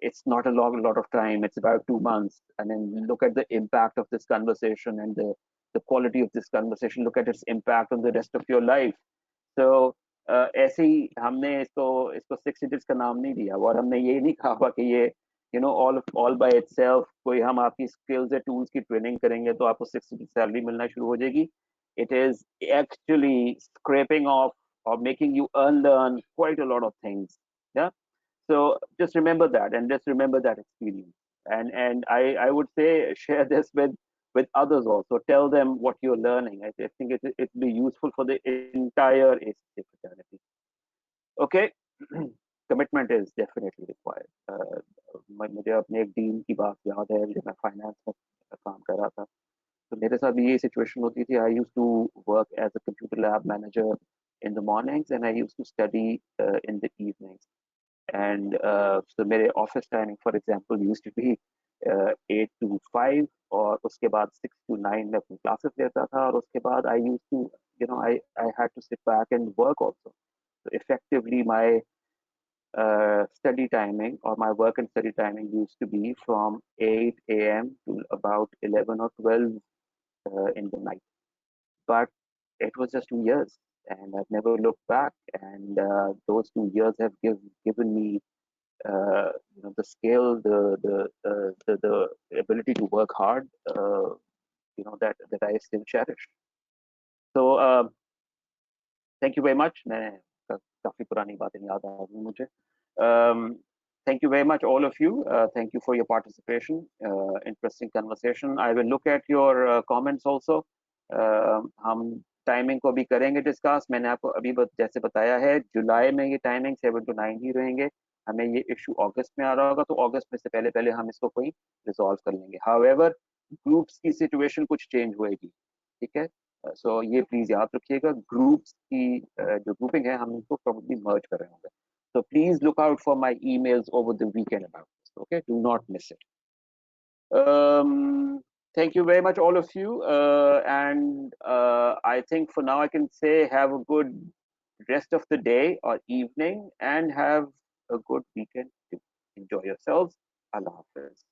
it's not a lot of time. It's about 2 months. And then look at the impact of this conversation and the quality of this conversation. Look at its impact on the rest of your life. So ऐसे ही हमने इसको 6 digits का नाम नहीं दिया, और हमने ये नहीं कहा कि ये all by itself कोई हम आपकी skills या tools की training करेंगे तो आपको 6 digit salary मिलना शुरू हो जाएगी. It is actually scraping off or making you unlearn quite a lot of things. Yeah. So just remember that, and just remember that experience. And I would say share this with others also. Tell them what you're learning. I think it will be useful for the entire ACC fraternity. Okay, commitment is definitely required. मुझे अपने एक dean की बात याद है जब मैं finance में काम कर रहा था, तो मेरे साथ भी ये सिचुएशन होती थी. I used to work as a computer lab manager in the mornings, and I used to study in the evenings. And so मेरे office timing, for example, used to be 8 to 5, और उसके बाद 6 to 9 में अपनी classes लेता था, और उसके बाद I used to, I had to sit back and work also. So effectively, my study timing, or my work and study timing, used to be from 8 a.m. to about 11 or 12 in the night. But it was just 2 years, and I've never looked back. And those 2 years have given me the skill, the ability to work hard, that I still cherish. So thank you very much. काफी पुरानी बातें याद आ गई मुझे. Thank you very much, all of you. Thank you for your participation. Interesting conversation. I will look at your comments also. हम timing को भी करेंगे डिस्कस। मैंने आपको अभी जैसे बताया है, जुलाई में ये टाइमिंग 7 to 9 ही रहेंगे। हमें ये इशू अगस्त में आ रहा होगा, तो अगस्त में से पहले पहले हम इसको कोई रिजॉल्व कर लेंगे। हाउएवर ग्रुप्स की सिचुएशन कुछ चेंज होएगी, ठीक है। सो ये प्लीज याद रखिएगा, ग्रुप्स की जो ग्रुपिंग है हम इनको प्रॉब्ली मर्ज कर रहे होंगे। So please look out for my emails over the weekend about this. Okay, do not miss it. Thank you very much, all of you. And I think for now I can say have a good rest of the day or evening, and have a good weekend too. Enjoy yourselves. Allah Hafiz.